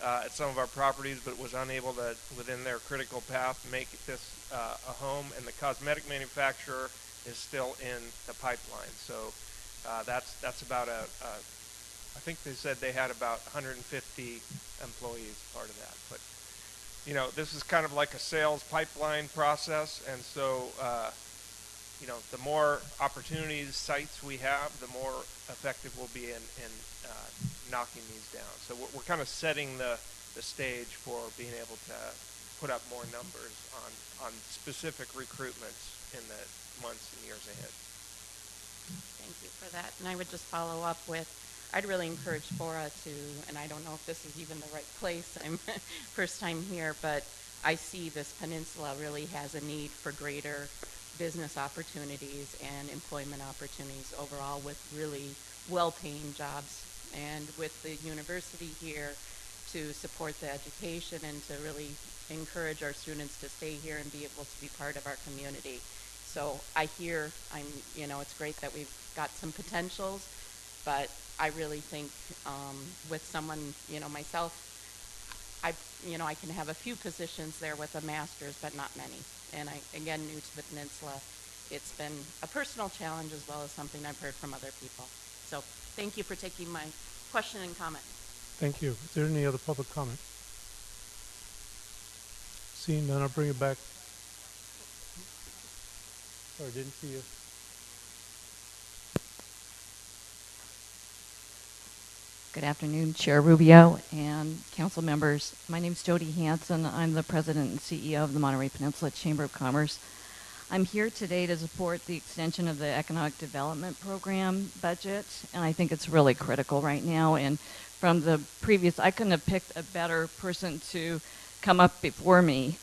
at some of our properties, but was unable to, within their critical path, make this a home. And the cosmetic manufacturer is still in the pipeline. So that's about I think they said they had about 150 employees part of that. But you know, this is kind of like a sales pipeline process, and so you know, the more opportunities, sites we have, the more effective we'll be in knocking these down. So we're kind of setting the stage for being able to put up more numbers on specific recruitments in the months and years ahead. Thank you for that. And I would just follow up with, I'd really encourage FORA to, and I don't know if this is even the right place, I'm first time here, but I see this peninsula really has a need for greater business opportunities and employment opportunities overall, with really well-paying jobs, and with the university here to support the education and to really encourage our students to stay here and be able to be part of our community. So I hear, you know, it's great that we've got some potentials, but I really think with someone, you know, myself, I can have a few positions there with a master's, but not many. And again, new to the peninsula, it's been a personal challenge as well as something I've heard from other people. So thank you for taking my question and comment. Thank you. Is there any other public comment? Seeing none, I'll bring it back. Sorry, didn't see you. Good afternoon, Chair Rubio and council members. My name is Jody Hanson. I'm the president and CEO of the Monterey Peninsula Chamber of Commerce. I'm here today to support the extension of the Economic Development Program budget, and I think it's really critical right now. And from the previous, I couldn't have picked a better person to come up before me,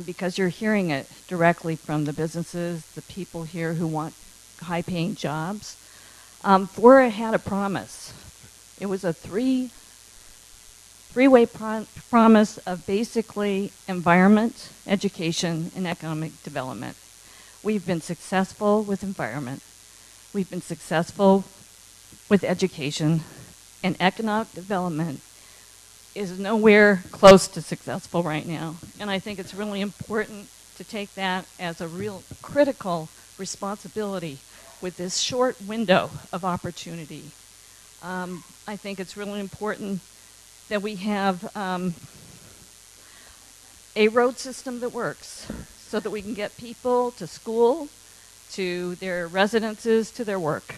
because you're hearing it directly from the businesses, the people here who want high-paying jobs. FORA had a promise. It was a three-way promise of basically environment, education, and economic development. We've been successful with environment. We've been successful with education, and economic development is nowhere close to successful right now. And I think it's really important to take that as a real critical responsibility with this short window of opportunity. I think it's really important that we have a road system that works so that we can get people to school, to their residences, to their work.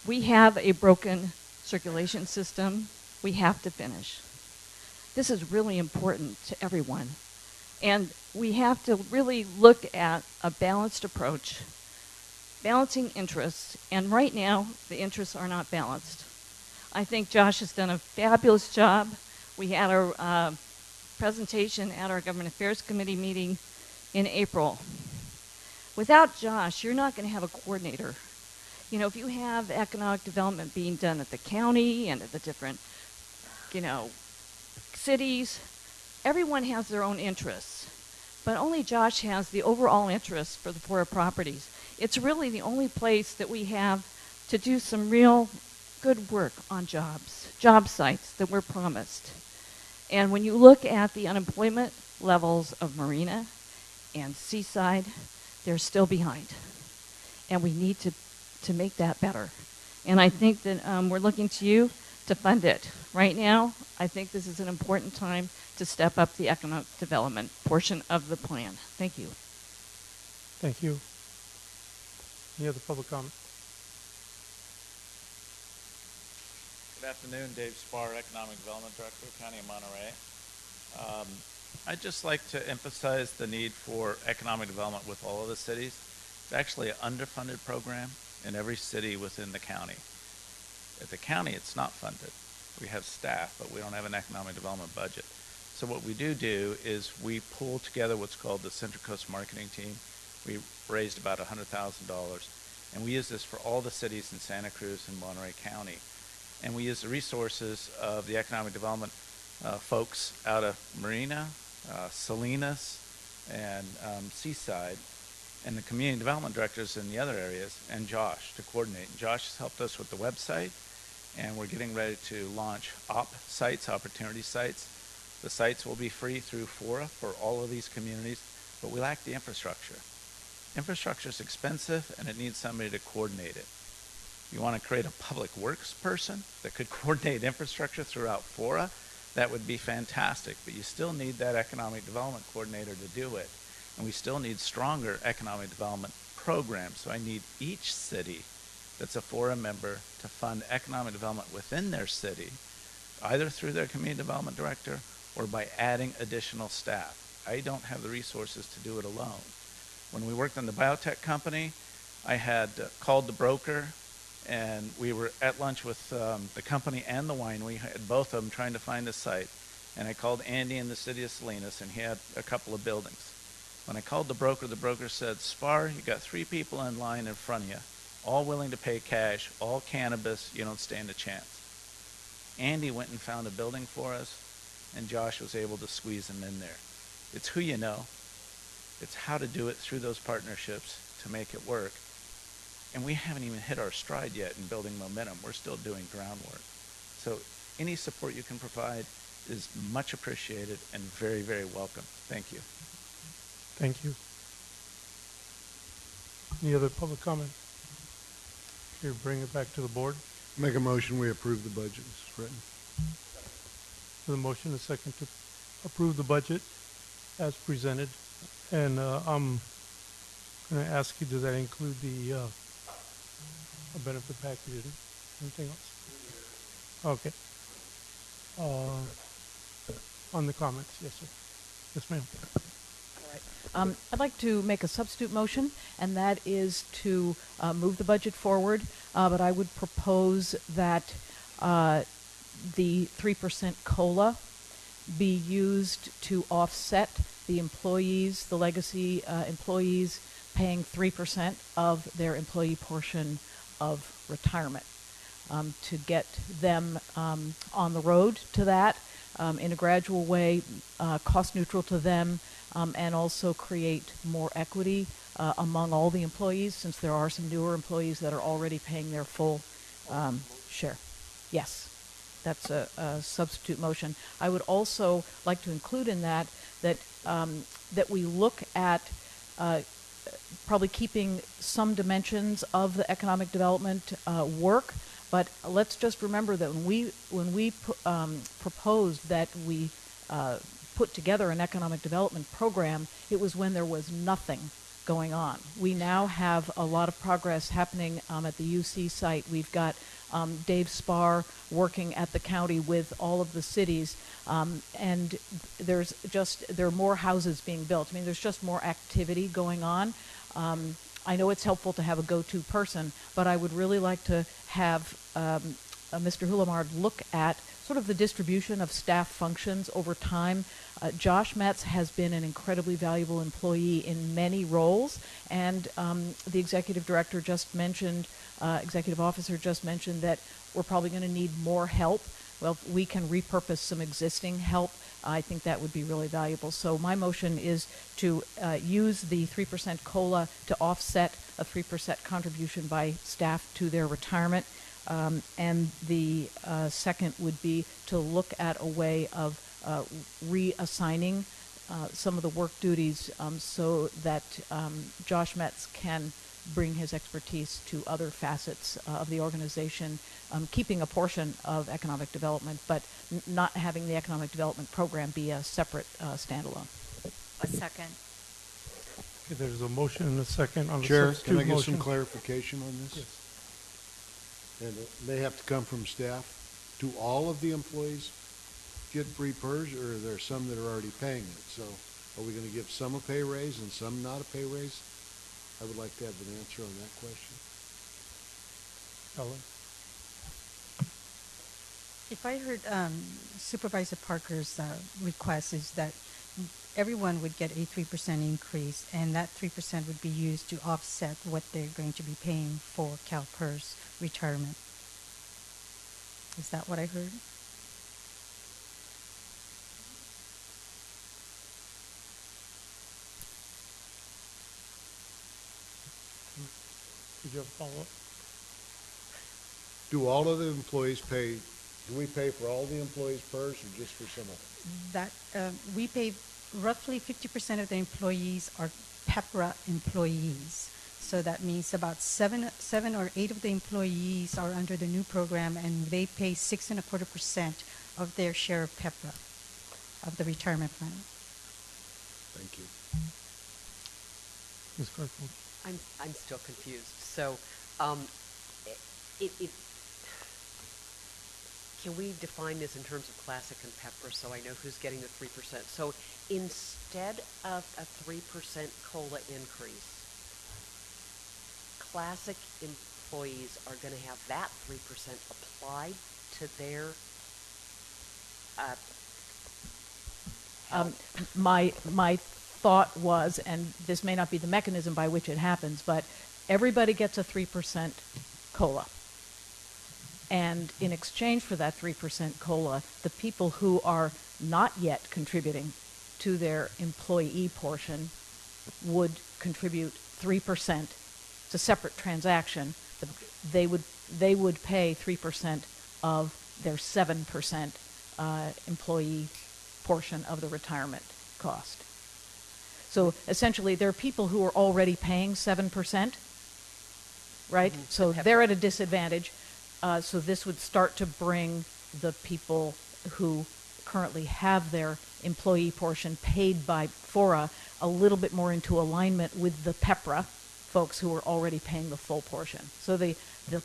We have a broken circulation system. We have to finish. This is really important to everyone. And we have to really look at a balanced approach, balancing interests, and right now, the interests are not balanced. I think Josh has done a fabulous job. We had our presentation at our Government Affairs Committee meeting in April. Without Josh, you're not going to have a coordinator. You know, if you have economic development being done at the county and at the different, you know, cities, everyone has their own interests. But only Josh has the overall interest for the FORA properties. It's really the only place that we have to do some real good work on jobs, job sites that we're promised. And when you look at the unemployment levels of Marina and Seaside, they're still behind. And we need to make that better. And I think that we're looking to you to fund it. Right now, I think this is an important time to step up the economic development portion of the plan. Thank you. Thank you. Any other public comment? Good afternoon, Dave Spar, Economic Development Director, County of Monterey. I'd just like to emphasize the need for economic development with all of the cities. It's actually an underfunded program in every city within the county. At the county, it's not funded. We have staff, but we don't have an economic development budget. So what we do is we pull together what's called the Central Coast Marketing Team. We raised about $100,000, and we use this for all the cities in Santa Cruz and Monterey County. and we use the resources of the economic development folks out of Marina, Salinas, and Seaside, and the community development directors in the other areas, and Josh to coordinate. And Josh has helped us with the website, and we're getting ready to launch sites, opportunity sites. The sites will be free through FORA for all of these communities, but we lack the infrastructure. Infrastructure is expensive, and it needs somebody to coordinate it. You want to create a public works person that could coordinate infrastructure throughout FORA, that would be fantastic, but you still need that economic development coordinator to do it. And we still need stronger economic development programs. So I need each city that's a FORA member to fund economic development within their city, either through their community development director or by adding additional staff. I don't have the resources to do it alone. When we worked on the biotech company, I had called the broker, and we were at lunch with the company and the winery, had both of them trying to find a site. And I called Andy in the city of Salinas, and he had a couple of buildings. When I called the broker said, Spar, you got 3 people in line in front of you, all willing to pay cash, all cannabis, you don't stand a chance. Andy went and found a building for us, and Josh was able to squeeze them in there. It's who you know. It's how to do it through those partnerships to make it work. And we haven't even hit our stride yet in building momentum. We're still doing groundwork. So any support you can provide is much appreciated and very, very welcome. Thank you. Thank you. Any other public comment? Here, bring it back to the board. Make a motion, we approve the budget as written. For the motion, a second to approve the budget as presented. And I'm going to ask you, does that include the benefit package? Anything else? Okay. On the comments, yes, sir. Yes, ma'am. I'd like to make a substitute motion, and that is to move the budget forward, but I would propose that the 3% COLA be used to offset the employees, the legacy employees, paying 3% of their employee portion of retirement, to get them on the road to that in a gradual way, cost neutral to them, and also create more equity among all the employees, since there are some newer employees that are already paying their full share. Yes, that's a substitute motion. I would also like to include in that that we look at probably keeping some dimensions of the economic development work, but let's just remember that when we proposed that we put together an economic development program, it was when there was nothing going on. We now have a lot of progress happening at the UC site. We've got Dave Spar working at the county with all of the cities, and there are more houses being built. I mean, there's just more activity going on. I know it's helpful to have a go-to person, but I would really like to have Mr. Hulamard look at sort of the distribution of staff functions over time. Josh Metz has been an incredibly valuable employee in many roles, and the executive director just mentioned, executive officer just mentioned that we're probably going to need more help. Well, if we can repurpose some existing help, I think that would be really valuable. So my motion is to use the 3% COLA to offset a 3% contribution by staff to their retirement. And the second would be to look at a way of reassigning some of the work duties so that Josh Metz can bring his expertise to other facets of the organization, keeping a portion of economic development, but not having the economic development program be a separate standalone. A second. Okay, there's a motion and a second on the Chair, substitute can I get motion. some clarification on this? Yes. And they have to come from staff. Do all of the employees get free PERS, or are there some that are already paying it? So are we going to give some a pay raise and some not a pay raise? I would like to have an answer on that question. Ellen? If I heard Supervisor Parker's request is that everyone would get a 3% increase, and that 3% would be used to offset what they're going to be paying for CalPERS retirement. Is that what I heard? Did you have a follow-up? Do all of the employees pay, do we pay for all the employees first or just for some of them? That, we pay roughly 50% of the employees are PEPRA employees. So that means about seven or eight of the employees are under the new program, and they pay 6.25% of their share of PEPRA, of the retirement plan. Thank you. Ms. Garfield? I'm still confused. So, can we define this in terms of classic and PEPRA so I know who's getting the 3%? So instead of a 3% COLA increase, classic employees are going to have that 3% applied to their My thought was, and this may not be the mechanism by which it happens, but everybody gets a 3% COLA. And in exchange for that 3% COLA, the people who are not yet contributing to their employee portion would contribute 3%. It's a separate transaction. They would pay 3% of their 7% employee portion of the retirement cost. So essentially, there are people who are already paying 7%, right? Mm-hmm. So they're at a disadvantage. So this would start to bring the people who currently have their employee portion paid by FORA a little bit more into alignment with the PEPRA folks who are already paying the full portion. So the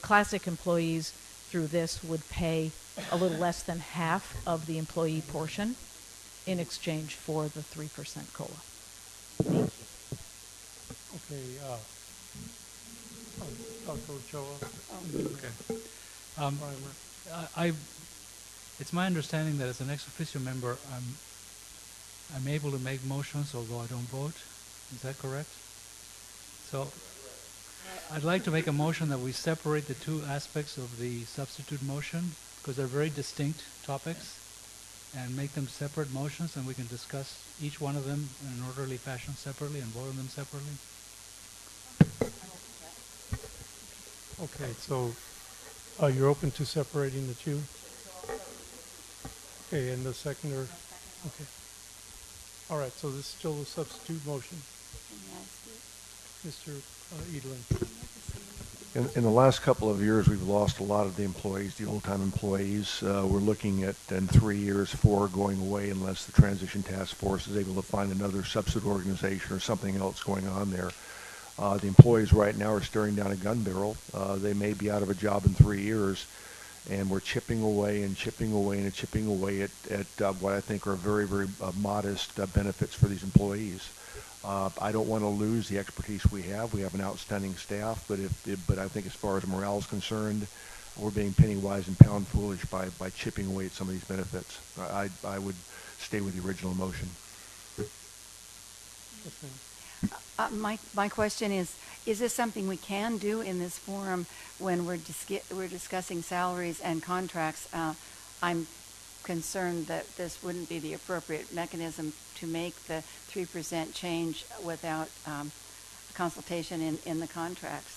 classic employees through this would pay a little less than half of the employee portion in exchange for the 3% COLA. Okay, Dr. Ochoa. Okay. It's my understanding that as an ex officio member, I'm able to make motions although I don't vote. Is that correct? So I'd like to make a motion that we separate the two aspects of the substitute motion because they're very distinct topics, and make them separate motions, and we can discuss each one of them in an orderly fashion separately and vote on them separately. Okay, so you're open to separating the two? Okay, and the seconder? Okay. All right, so this is still a substitute motion. Mr. Edlin. In the last couple of years, we've lost a lot of the employees, the old-time employees. We're looking at, in 3 years, FORA going away unless the Transition Task Force is able to find another substitute organization or something else going on there. The employees right now are staring down a gun barrel. They may be out of a job in 3 years, and we're chipping away and chipping away and chipping away at what I think are very, very modest benefits for these employees. I don't want to lose the expertise we have. We have an outstanding staff, but I think as far as morale is concerned, we're being penny wise and pound foolish by chipping away at some of these benefits. I would stay with the original motion. My question is this something we can do in this forum when we're discussing salaries and contracts? I'm concerned that this wouldn't be the appropriate mechanism to make the 3% change without consultation in the contracts.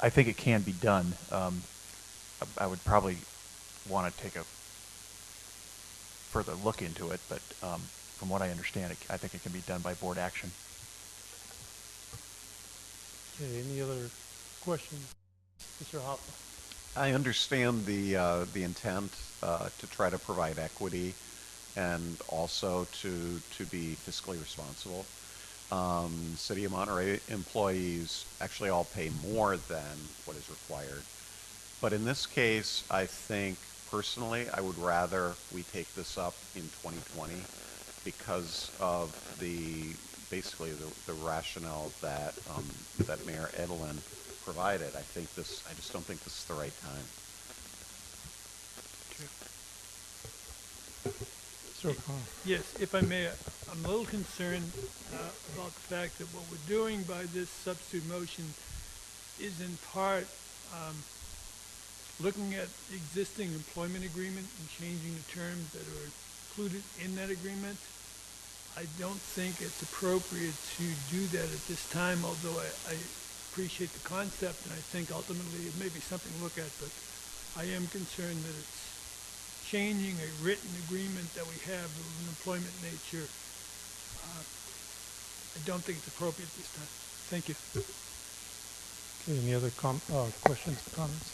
I think it can be done. I would probably want to take a further look into it, but from what I understand, I think it can be done by board action. Okay, any other questions? Mr. Hopper. I understand the intent to try to provide equity and also to be fiscally responsible. City of Monterey employees actually all pay more than what is required. But in this case, I think personally, I would rather we take this up in 2020 because of basically the rationale that that Mayor Edelin provided. I just don't think this is the right time. Mr. O'Connor. Yes, if I may, I'm a little concerned about the fact that what we're doing by this substitute motion is in part looking at the existing employment agreement and changing the terms that are included in that agreement. I don't think it's appropriate to do that at this time, although I appreciate the concept, and I think ultimately it may be something to look at, but I am concerned that it's changing a written agreement that we have of an employment nature. I don't think it's appropriate this time. Thank you. Okay, any other questions or comments?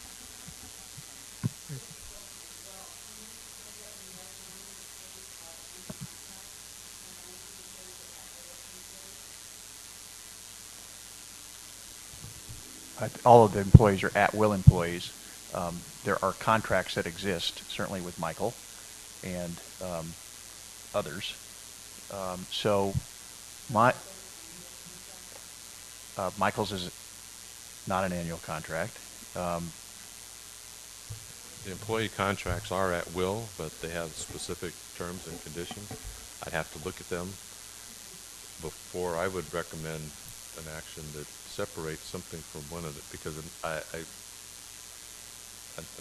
All of the employees are at-will employees. There are contracts that exist, certainly with Michael and others. So Michael's is not an annual contract. The employee contracts are at will, but they have specific terms and conditions. I'd have to look at them before I would recommend an action that separates something from one of it, because I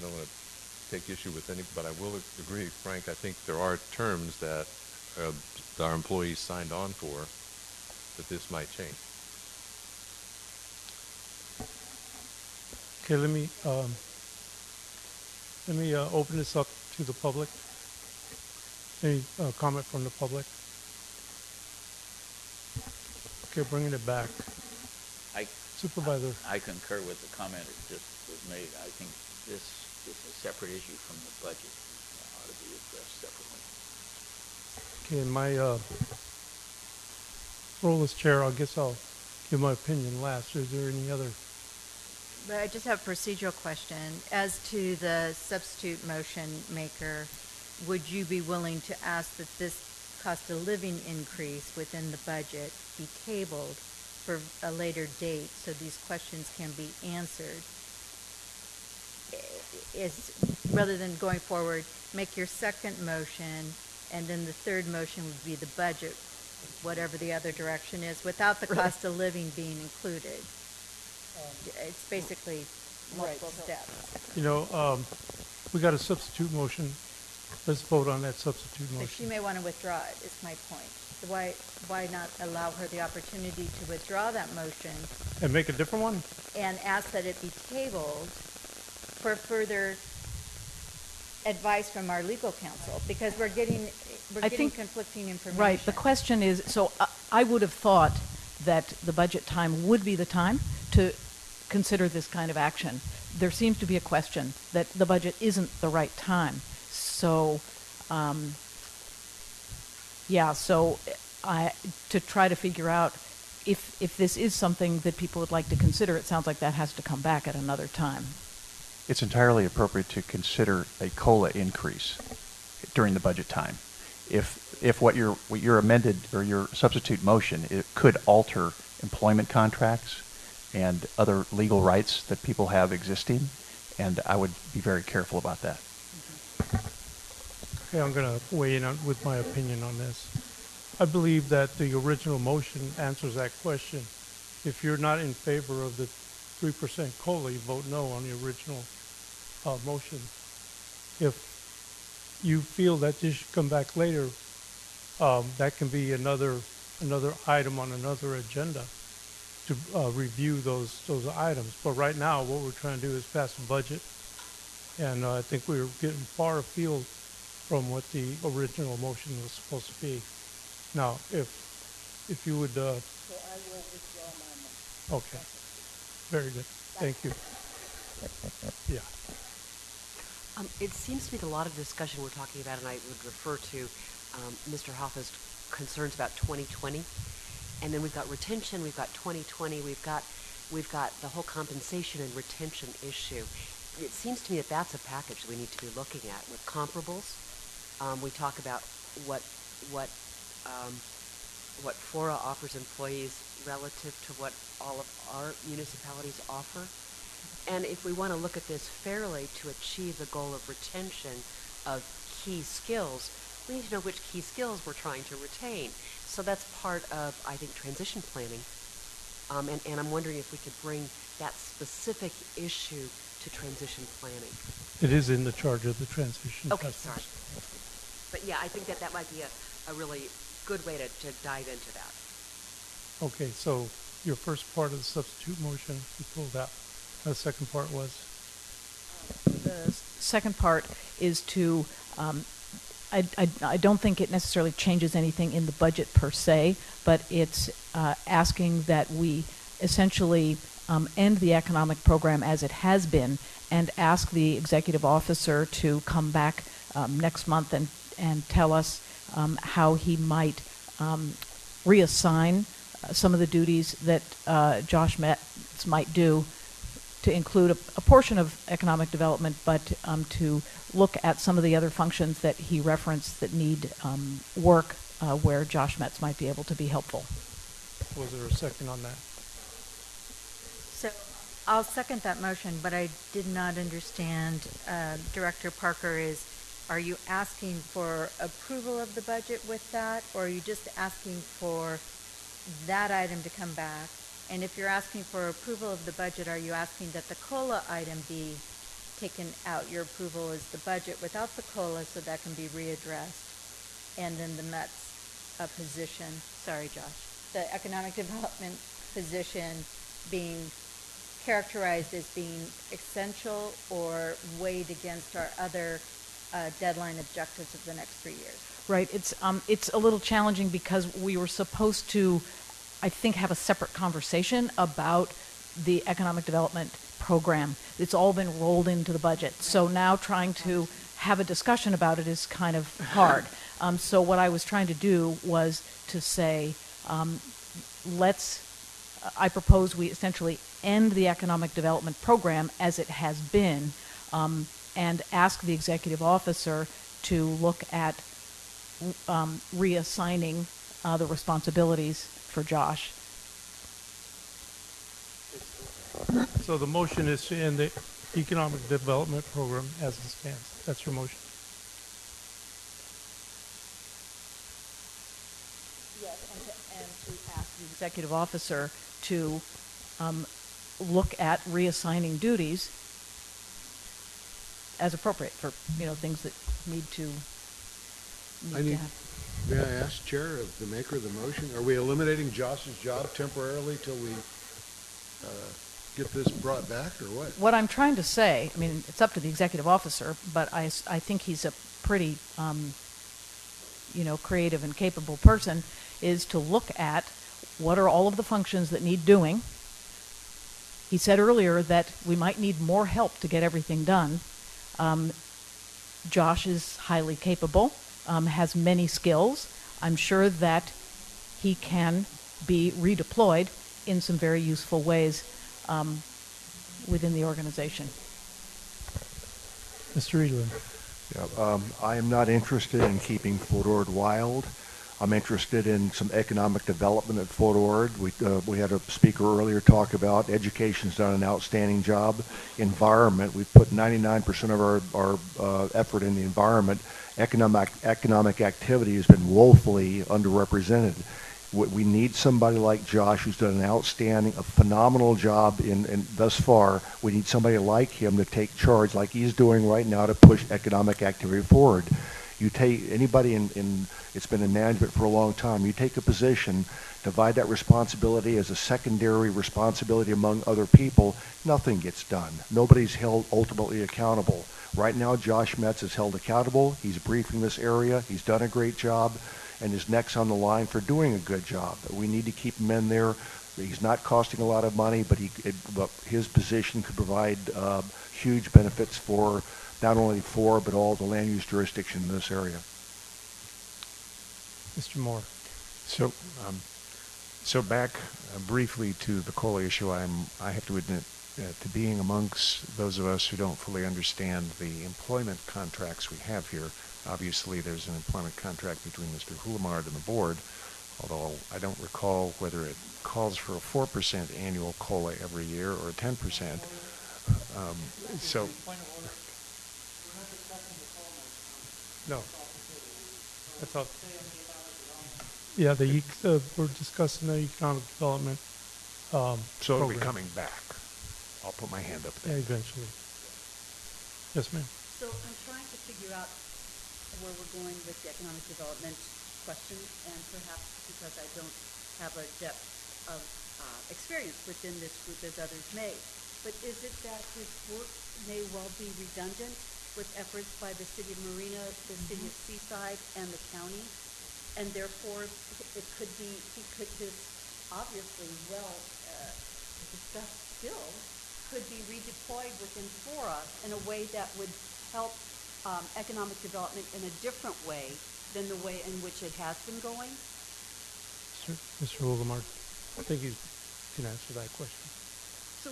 don't want to take issue with any, but I will agree, Frank, I think there are terms that our employees signed on for that this might change. Okay, let me open this up to the public. Any comment from the public? Okay, bringing it back. Supervisor. I concur with the comment that just was made. I think this is a separate issue from the budget. It ought to be addressed separately. Okay, in my role as chair, I guess I'll give my opinion last. Is there any other? But I just have a procedural question. As to the substitute motion maker, would you be willing to ask that this cost of living increase within the budget be tabled for a later date so these questions can be answered? Rather than going forward, make your second motion, and then the third motion would be the budget, whatever the other direction is, without the cost of living being included. It's basically multiple steps. You know, we got a substitute motion. Let's vote on that substitute So motion. she may want to withdraw it, is my point. So why not allow her the opportunity to withdraw that motion And make a different one? and ask that it be tabled for further advice from our legal counsel? Because we're getting conflicting information. Right, the question is, so I would have thought that the budget time would be the time to consider this kind of action. There seems to be a question that the budget isn't the right time. So, to try to figure out if this is something that people would like to consider, it sounds like that has to come back at another time. It's entirely appropriate to consider a COLA increase during the budget time. If what your amended or your substitute motion, it could alter employment contracts and other legal rights that people have existing, and I would be very careful about that. Okay, I'm going to weigh in with my opinion on this. I believe that the original motion answers that question. If you're not in favor of the 3% COLA, you vote no on the original motion. If you feel that this should come back later, that can be another item on another agenda to review those items. But right now, what we're trying to do is pass a budget, and I think we're getting far afield from what the original motion was supposed to be. Now, if you would. So I will withdraw my motion. Okay. Very good. Thank you. Yeah. It seems to me that a lot of discussion we're talking about, and I would refer to Mr. Hoffa's concerns about 2020, and then we've got retention, we've got 2020, we've got the whole compensation and retention issue. It seems to me that that's a package that we need to be looking at with comparables. We talk about what FORA offers employees relative to what all of our municipalities offer. And if we want to look at this fairly to achieve the goal of retention of key skills, we need to know which key skills we're trying to retain. So that's part of, I think, transition planning. And I'm wondering if we could bring that specific issue to transition planning. It is in the charge of the transition Okay, task sorry. force. But yeah, I think that that might be a really good way to dive into that. Okay, so your first part of the substitute motion you pulled out. The second part was? The second part is to, I don't think it necessarily changes anything in the budget per se, but it's asking that we essentially end the economic program as it has been and ask the executive officer to come back next month and tell us how he might reassign some of the duties that Josh Metz might do, to include a portion of economic development, but to look at some of the other functions that he referenced that need work where Josh Metz might be able to be helpful. Was there a second on that? So I'll second that motion, but I did not understand, Director Parker, are you asking for approval of the budget with that, or are you just asking for that item to come back? And if you're asking for approval of the budget, are you asking that the COLA item be taken out? Your approval is the budget without the COLA, so that can be readdressed. And then the METS position, sorry, Josh, the economic development position being characterized as being essential or weighed against our other deadline objectives of the next 3 years. Right. It's a little challenging because we were supposed to, I think, have a separate conversation about the economic development program. It's all been rolled into the budget. So now trying to have a discussion about it is kind of hard. So what I was trying to do was to say, I propose we essentially end the economic development program as it has been, and ask the executive officer to look at reassigning the responsibilities for Josh. So the motion is to end the economic development program as it stands. That's your motion. Yes, and to ask the executive officer to look at reassigning duties as appropriate for, things that need to happen. May I ask, Chair, of the maker of the motion, are we eliminating Josh's job temporarily till we get this brought back, or what? What I'm trying to say, it's up to the executive officer, but I think he's a pretty, creative and capable person, is to look at what are all of the functions that need doing. He said earlier that we might need more help to get everything done. Josh is highly capable, has many skills. I'm sure that he can be redeployed in some very useful ways within the organization. Mr. Edelin. Yeah, I am not interested in keeping Fort Ord wild. I'm interested in some economic development at Fort Ord. We had a speaker earlier talk about education's done an outstanding job. Environment, we've put 99% of our effort in the environment. Economic activity has been woefully underrepresented. We need somebody like Josh who's done an outstanding, a phenomenal job in thus far. We need somebody like him to take charge like he's doing right now to push economic activity forward. You take anybody it's been in management for a long time, you take a position, divide that responsibility as a secondary responsibility among other people, nothing gets done. Nobody's held ultimately accountable. Right now, Josh Metz is held accountable. He's briefing this area. He's done a great job and is next on the line for doing a good job. We need to keep him in there. He's not costing a lot of money, but his position could provide huge benefits for not only FORA, but all the land use jurisdiction in this area. Mr. Moore. So back briefly to the COLA issue, I have to admit to being amongst those of us who don't fully understand the employment contracts we have here. Obviously, there's an employment contract between Mr. Hulamard and the board, although I don't recall whether it calls for a 4% annual COLA every year or 10%. No. That's all. Yeah, we're discussing the economic development So it'll be program. coming back. I'll put my hand up Yeah, there. eventually. Yes, ma'am. So I'm trying to figure out where we're going with the economic development question, and perhaps because I don't have a depth of experience within this group as others may. But is it that his work may well be redundant with efforts by the city of Marina, the city of Seaside, and the county? And therefore, it could be, this obviously well discussed bill could be redeployed within FORA in a way that would help economic development in a different way than the way in which it has been going? Mr. Wolgamart, I think you can answer that question. So,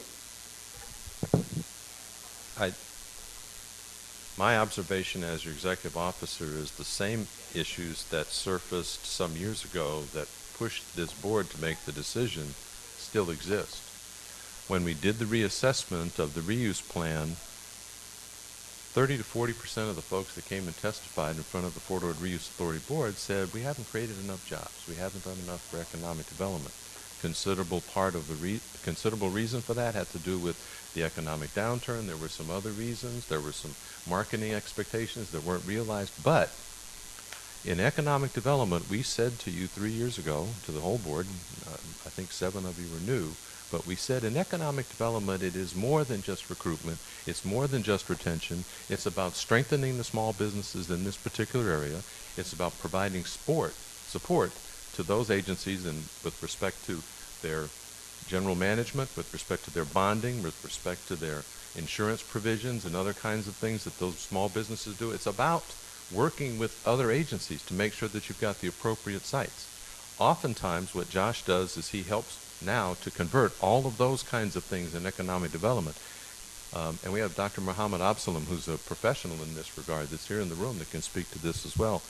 My observation as your executive officer is the same issues that surfaced some years ago that pushed this board to make the decision still exist. When we did the reassessment of the reuse plan, 30 to 40% of the folks that came and testified in front of the Fort Ord Reuse Authority Board said, we haven't created enough jobs. We haven't done enough for economic development. Considerable reason for that had to do with the economic downturn. There were some other reasons. There were some marketing expectations that weren't realized. But in economic development, we said to you 3 years ago, to the whole board, I think 7 of you were new, but we said in economic development, it is more than just recruitment. It's more than just retention. It's about strengthening the small businesses in this particular area. It's about providing support to those agencies and with respect to their general management, with respect to their bonding, with respect to their insurance provisions and other kinds of things that those small businesses do. It's about working with other agencies to make sure that you've got the appropriate sites. Oftentimes what Josh does is he helps now to convert all of those kinds of things in economic development. And we have Dr. Muhammad Absalom, who's a professional in this regard, that's here in the room that can speak to this as well.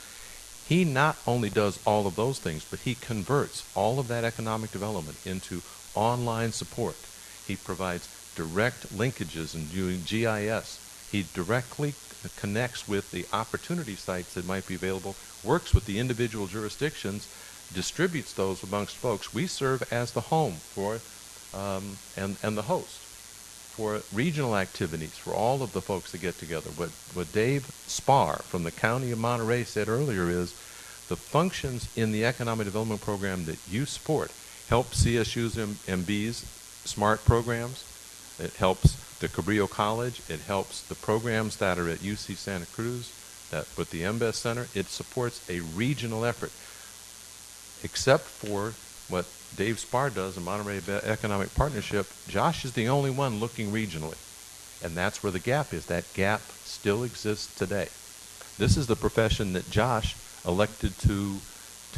He not only does all of those things, but he converts all of that economic development into online support. He provides direct linkages and doing GIS. He directly connects with the opportunity sites that might be available, works with the individual jurisdictions, distributes those amongst folks. We serve as the home for and the host for regional activities for all of the folks that get together. What Dave Spar from the County of Monterey said earlier is the functions in the economic development program that you support help CSU's MB's SMART programs. It helps the Cabrillo College. It helps the programs that are at UC Santa Cruz, that with the MBES Center. It supports a regional effort. Except for what Dave Spar does in Monterey Economic Partnership, Josh is the only one looking regionally. And that's where the gap is. That gap still exists today. This is the profession that Josh elected to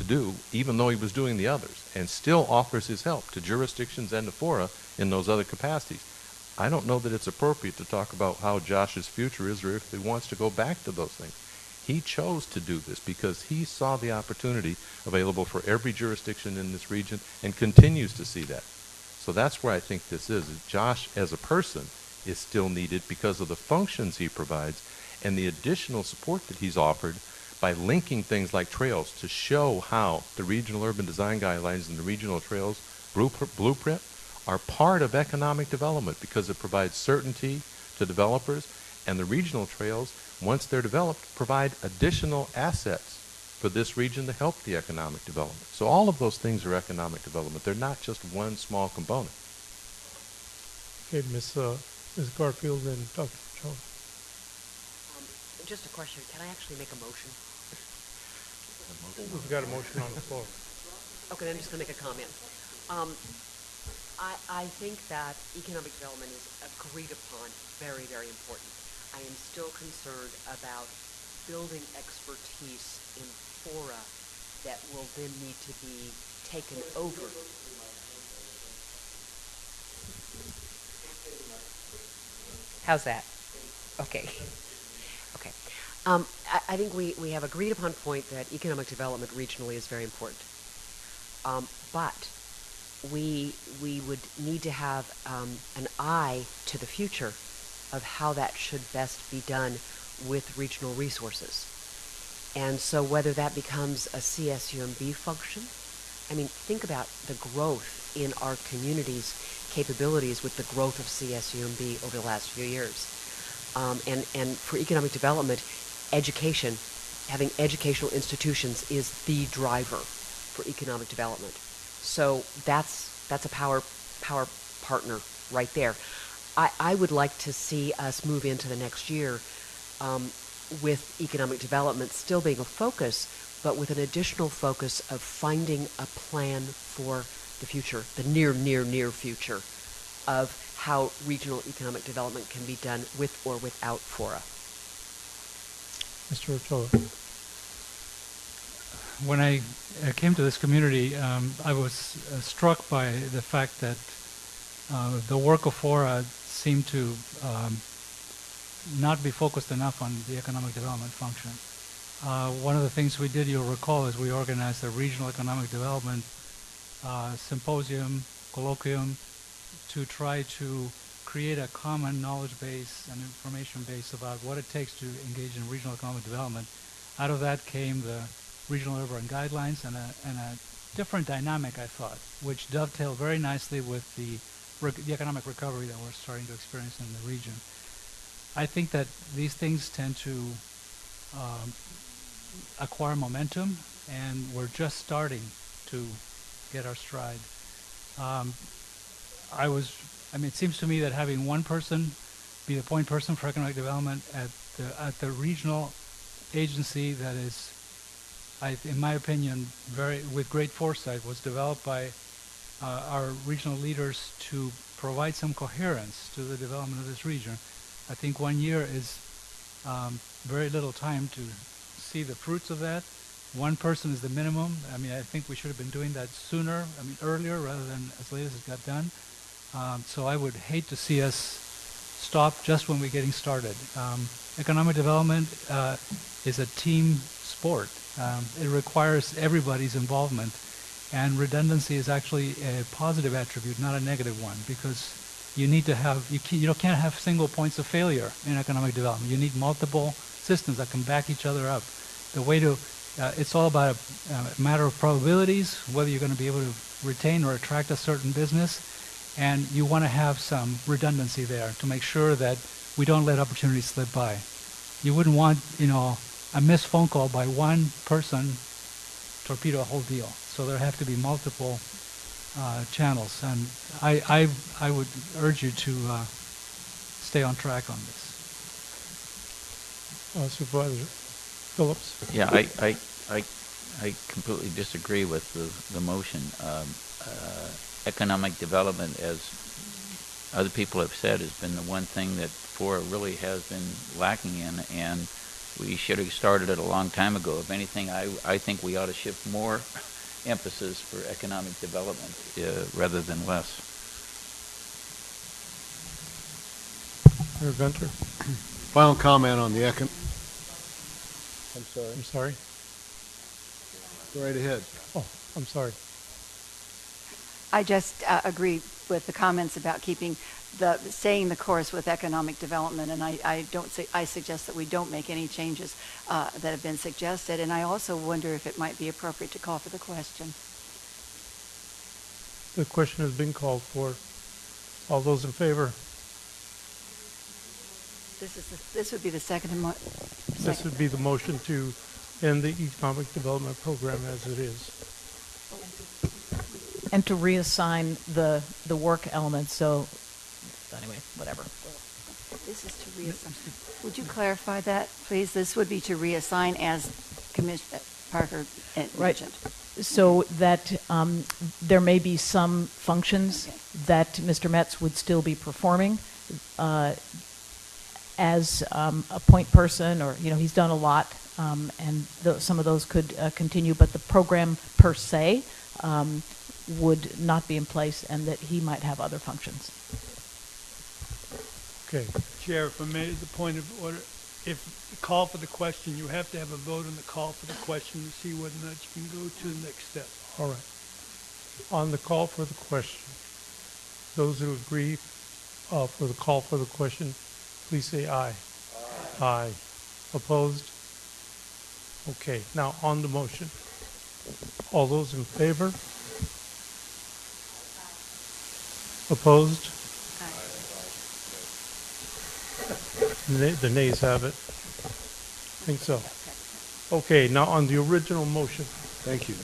do, even though he was doing the others, and still offers his help to jurisdictions and to FORA in those other capacities. I don't know that it's appropriate to talk about how Josh's future is or if he wants to go back to those things. He chose to do this because he saw the opportunity available for every jurisdiction in this region and continues to see that. So that's where I think this is. Josh, as a person, is still needed because of the functions he provides and the additional support that he's offered by linking things like trails to show how the regional urban design guidelines and the regional trails blueprint are part of economic development because it provides certainty to developers, and the regional trails, once they're developed, provide additional assets for this region to help the economic development. So all of those things are economic development. They're not just one small component. Okay, Ms. Garfield and Dr. Cho. Just a question. Can I actually make a motion? We've got a motion on the floor. Okay, I'm just going to make a comment. I think that economic development is agreed upon very, very important. I am still concerned about building expertise in FORA that will then need to be taken over. How's that? Okay. Okay. I think we have agreed upon point that economic development regionally is very important. But we would need to have an eye to the future of how that should best be done with regional resources. And so whether that becomes a CSUMB function, I mean, think about the growth in our community's capabilities with the growth of CSUMB over the last few years. And for economic development, education, having educational institutions is the driver for economic development. So that's a power partner right there. I would like to see us move into the next year with economic development still being a focus, but with an additional focus of finding a plan for the future, the near future of how regional economic development can be done with or without FORA. Mr. Ochoa. When I came to this community, I was struck by the fact that the work of FORA seemed to not be focused enough on the economic development function. One of the things we did, you'll recall, is we organized a regional economic development symposium, colloquium, to try to create a common knowledge base and information base about what it takes to engage in regional economic development. Out of that came the regional urban guidelines and a different dynamic, I thought, which dovetailed very nicely with the economic recovery that we're starting to experience in the region. I think that these things tend to acquire momentum, and we're just starting to get our stride. It seems to me that having one person be the point person for economic development at the regional agency that is, in my opinion, with great foresight, was developed by our regional leaders to provide some coherence to the development of this region. I think 1 year is very little time to see the fruits of that. One person is the minimum. I think we should have been doing that sooner, earlier rather than as late as it got done. So I would hate to see us stop just when we're getting started. Economic development is a team sport. It requires everybody's involvement, and redundancy is actually a positive attribute, not a negative one, because you need to have, you can't have single points of failure in economic development. You need multiple systems that can back each other up. The way to, it's all about a matter of probabilities, whether you're going to be able to retain or attract a certain business, and you want to have some redundancy there to make sure that we don't let opportunities slip by. You wouldn't want, a missed phone call by one person torpedo a whole deal. So there have to be multiple channels, and I would urge you to stay on track on this. Supervisor Phillips. Yeah, I completely disagree with the motion. Economic development, as other people have said, has been the one thing that FORA really has been lacking in, and we should have started it a long time ago. If anything, I think we ought to shift more emphasis for economic development rather than less. Mayor Gunter. Final comment on the I'm sorry. Go right ahead. Oh, I'm sorry. I just agree with the comments about staying the course with economic development, and I suggest that we don't make any changes that have been suggested. And I also wonder if it might be appropriate to call for the question. The question has been called for. All those in favor? This would be the second. This would be the motion to end the economic development program as it is. And to reassign the work element. So anyway, whatever. This is to reassign. Would you clarify that, please? This would be to reassign, as Commissioner Parker mentioned. So that there may be some functions that Mr. Metz would still be performing as a point person, or he's done a lot, and some of those could continue, but the program per se would not be in place, and that he might have other functions. Okay. Chair, if I may, the point of order, if you call for the question, you have to have a vote on the call for the question to see whether or not you can go to the next step. All right. On the call for the question, those who agree for the call for the question, please say aye. Aye. Opposed? Okay, now on the motion. All those in favor? Opposed? The nays have it. I think so. Okay, now on the original motion. Thank you.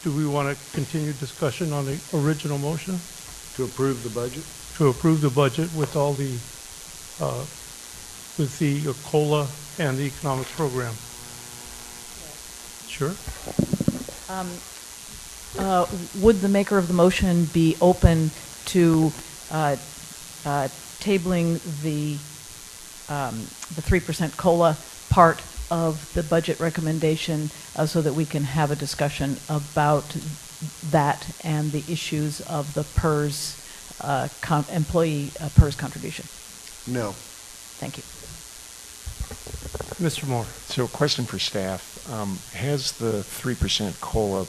Do we want to continue discussion on the original motion? To approve the budget? To approve the budget with all the, with the COLA and the economics program? Sure. Would the maker of the motion be open to tabling the 3% COLA part of the budget recommendation so that we can have a discussion about that and the issues of the PERS employee PERS contribution? No. Thank you. Mr. Moore. So, question for staff. Has the 3% COLA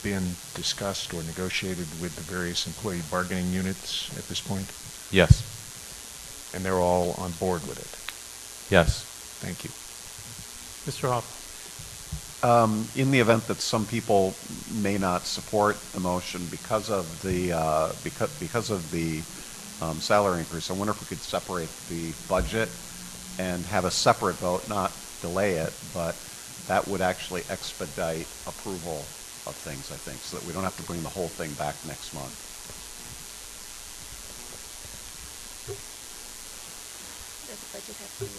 been discussed or negotiated with the various employee bargaining units at this point? Yes. And they're all on board with it? Yes. Thank you. Mr. Hoff. In the event that some people may not support the motion because of the salary increase, I wonder if we could separate the budget and have a separate vote, not delay it, but that would actually expedite approval of things, I think, so that we don't have to bring the whole thing back next month. Does the budget have to be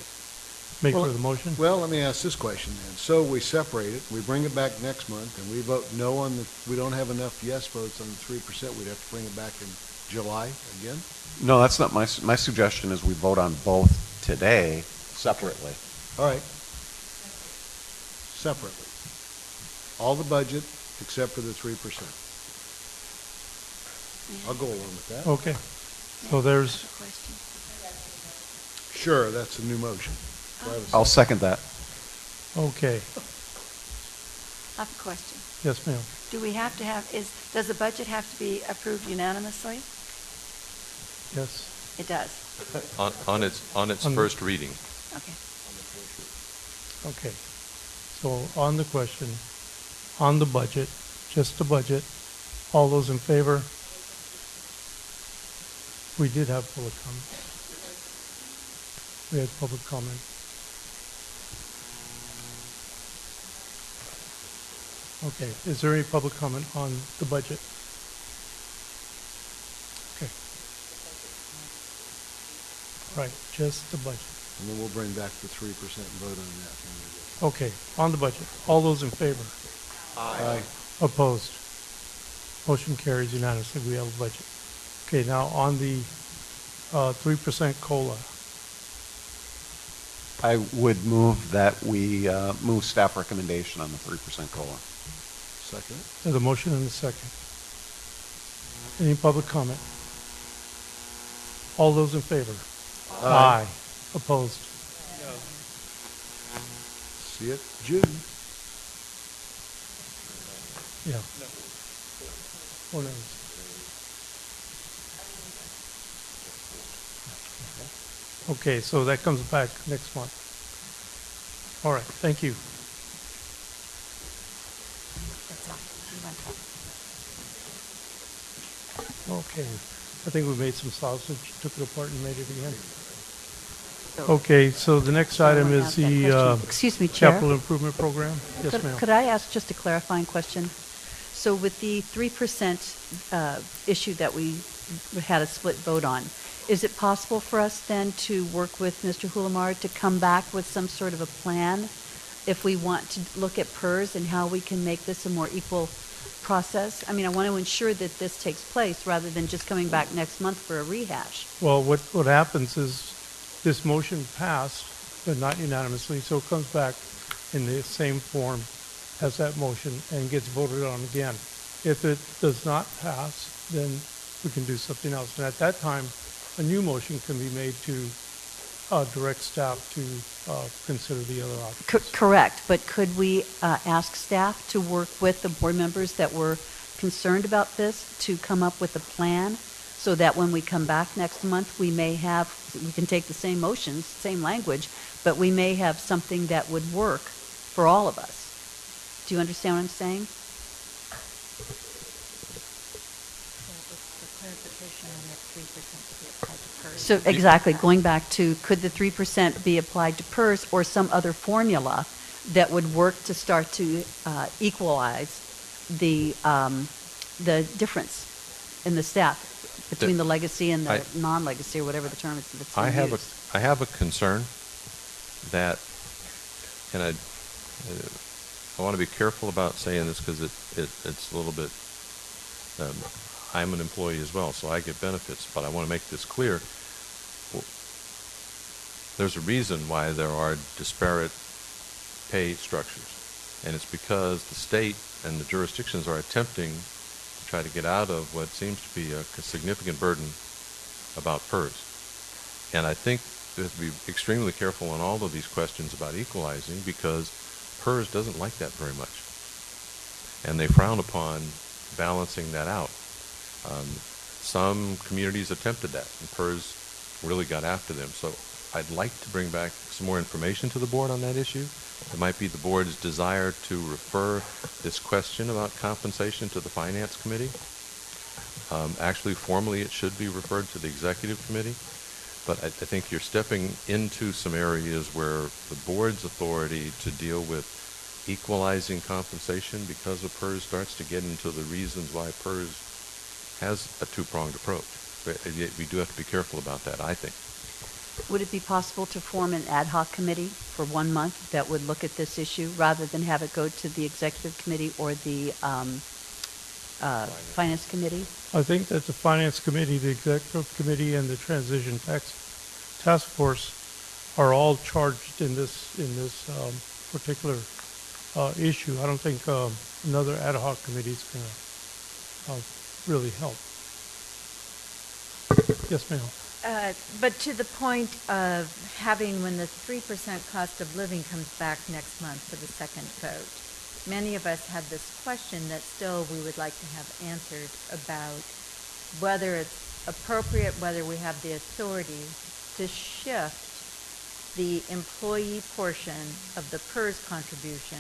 Maker of the motion? Well, let me ask this question then. So we separate it, we bring it back next month, and we vote no on the, we don't have enough yes votes on the 3%, we'd have to bring it back in July again? No, that's not my suggestion is we vote on both today separately. All right. Separately. All the budget except for the 3%. I'll go along with that. Okay. So there's, Sure, that's a new motion. Do I have a I'll second that. okay. I have a question. Yes, ma'am. Do we have to have, does the budget have to be approved unanimously? Yes. It does. On its first reading. Okay. Okay. So on the question, on the budget, just the budget, all those in favor? We did have public comment. We had public comment. Okay, is there any public comment on the budget? Okay. Right, just the budget. And then we'll bring back the 3% and vote on that. Okay, on the budget, all those in favor? Aye. Opposed? Motion carries unanimously, we have a budget. Okay, now on the 3% COLA. I would move that we move staff recommendation on the 3% COLA. Second. There's a motion and a second. Any public comment? All those in favor? Aye. Opposed? See it June. Yeah. Oh, no. Okay, so that comes back next month. All right, thank you. Okay, I think we made some sausage, took it apart and made it again. Okay, so the next item is the Excuse me, Chair. capital improvement program. Yes, ma'am. Could I ask just a clarifying question? So with the 3% issue that we had a split vote on, is it possible for us then to work with Mr. Hulamar to come back with some sort of a plan if we want to look at PERS and how we can make this a more equal process? I mean, I want to ensure that this takes place rather than just coming back next month for a rehash. Well, what happens is this motion passed, but not unanimously, so it comes back in the same form as that motion and gets voted on again. If it does not pass, then we can do something else. And at that time, a new motion can be made to direct staff to consider the other options. Correct, but could we ask staff to work with the board members that were concerned about this to come up with a plan so that when we come back next month, we can take the same motions, same language, but we may have something that would work for all of us. Do you understand what I'm saying? So exactly, going back to, could the 3% be applied to PERS or some other formula that would work to start to equalize the difference in the staff between the legacy and the non-legacy, or whatever the term is that's I been used? I have a concern that, and I want to be careful about saying this because it's a little bit, I'm an employee as well, so I get benefits, but I want to make this clear. There's a reason why there are disparate pay structures, and it's because the state and the jurisdictions are attempting to try to get out of what seems to be a significant burden about PERS. And I think we have to be extremely careful on all of these questions about equalizing, because PERS doesn't like that very much. And they frown upon balancing that out. Some communities attempted that, and PERS really got after them. So I'd like to bring back some more information to the board on that issue. It might be the board's desire to refer this question about compensation to the Finance Committee. Actually, formally, it should be referred to the Executive Committee. But I think you're stepping into some areas where the board's authority to deal with equalizing compensation because of PERS starts to get into the reasons why PERS has a two-pronged approach. We do have to be careful about that, I think. Would it be possible to form an ad hoc committee for 1 month that would look at this issue rather than have it go to the Executive Committee or the Finance Committee? I think that the Finance Committee, the Executive Committee, and the Transition Task Force are all charged in this particular issue. I don't think another ad hoc committee is going to really help. Yes, ma'am. But to the point of having, when the 3% cost of living comes back next month for the second vote, many of us have this question that still we would like to have answered about whether it's appropriate, whether we have the authority to shift the employee portion of the PERS contribution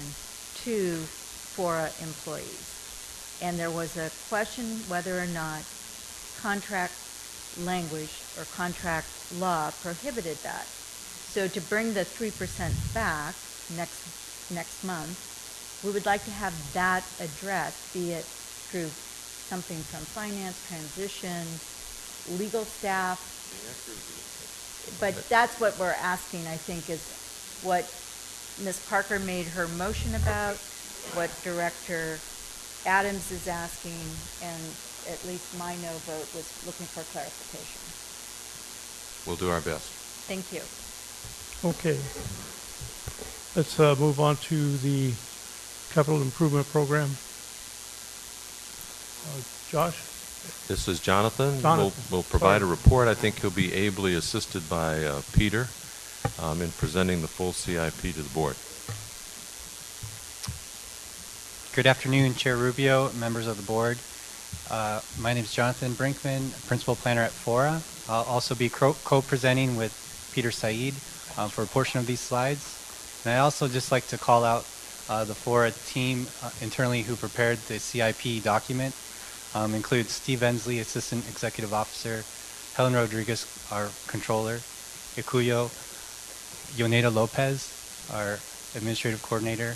to FORA employees. And there was a question whether or not contract language or contract law prohibited that. So to bring the 3% back next month, we would like to have that addressed, be it through something from finance, transition, legal staff. But that's what we're asking, I think, is what Ms. Parker made her motion about, what Director Adams is asking, and at least my no vote was looking for clarification. We'll do our best. Thank you. Okay. Let's move on to the Capital Improvement Program. Josh? This is Jonathan. Jonathan. We'll provide a report. I think he'll be ably assisted by Peter in presenting the full CIP to the board. Good afternoon, Chair Rubio, members of the board. My name is Jonathan Brinkman, Principal Planner at FORA. I'll also be co-presenting with Peter Said for a portion of these slides. And I also just like to call out the FORA team internally who prepared the CIP document. Includes Steve Ensley, Assistant Executive Officer, Helen Rodriguez, our Controller, Ikuyo, Yoneda Lopez, our Administrative Coordinator,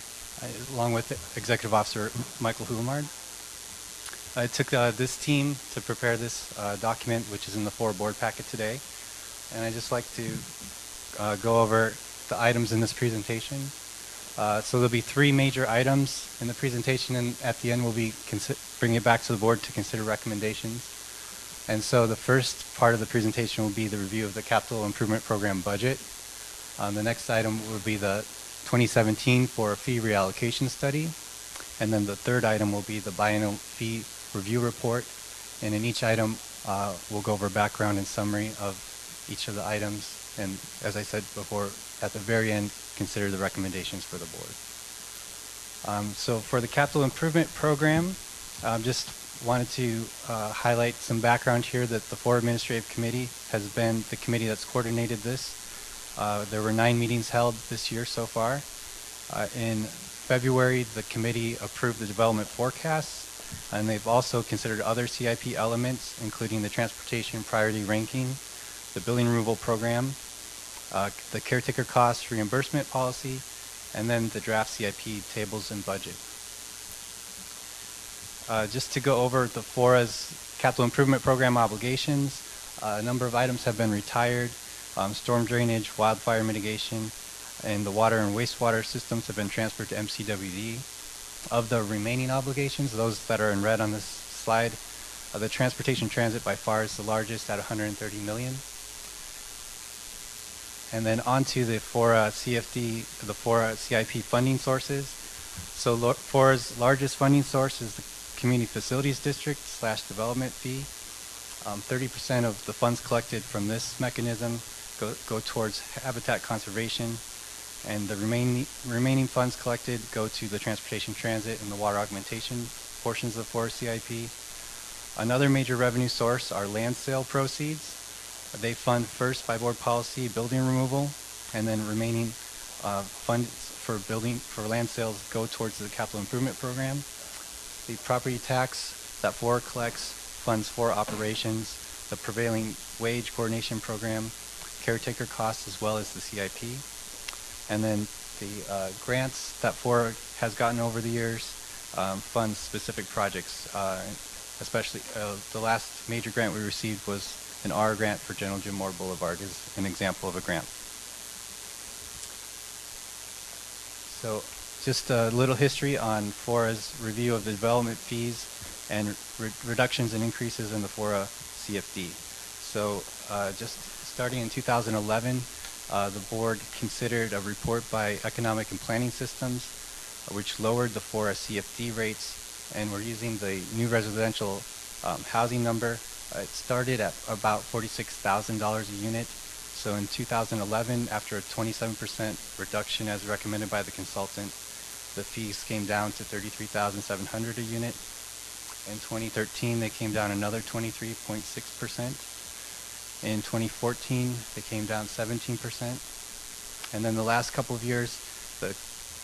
along with Executive Officer Michael Humard. I took this team to prepare this document, which is in the FORA board packet today. And I'd just like to go over the items in this presentation. So there'll be 3 major items in the presentation, and at the end we'll be bringing it back to the board to consider recommendations. And so the first part of the presentation will be the review of the Capital Improvement Program budget. The next item will be the 2017 FORA fee reallocation study. And then the third item will be the biennial fee review report. And in each item, we'll go over background and summary of each of the items. And as I said before, at the very end, consider the recommendations for the board. So for the Capital Improvement Program, just wanted to highlight some background here that the FORA Administrative Committee has been the committee that's coordinated this. There were 9 meetings held this year so far. In February, the committee approved the development forecasts, and they've also considered other CIP elements, including the transportation priority ranking, the building removal program, the caretaker cost reimbursement policy, and then the draft CIP tables and budget. Just to go over the FORA's capital improvement program obligations, a number of items have been retired. Storm drainage, wildfire mitigation, and the water and wastewater systems have been transferred to MCWD. Of the remaining obligations, those that are in red on this slide, the transportation transit by far is the largest at $130 million. And then onto the FORA CFD, the FORA CIP funding sources. So FORA's largest funding source is the Community Facilities District / development fee. 30% of the funds collected from this mechanism go towards habitat conservation, and the remaining funds collected go to the transportation transit and the water augmentation portions of FORA CIP. Another major revenue source are land sale proceeds. They fund first by board policy building removal, and then remaining funds for land sales go towards the capital improvement program. The property tax that FORA collects funds FORA operations, the prevailing wage coordination program, caretaker costs, as well as the CIP. And then the grants that FORA has gotten over the years fund specific projects, especially the last major grant we received was an R grant for General Jim Moore Boulevard is an example of a grant. So just a little history on FORA's review of the development fees and reductions and increases in the FORA CFD. So just starting in 2011, the board considered a report by Economic and Planning Systems, which lowered the FORA CFD rates, and we're using the new residential housing number. It started at about $46,000 a unit. So in 2011, after a 27% reduction as recommended by the consultant, the fees came down to $33,700 a unit. In 2013, they came down another 23.6%. In 2014, they came down 17%. And then the last couple of years, the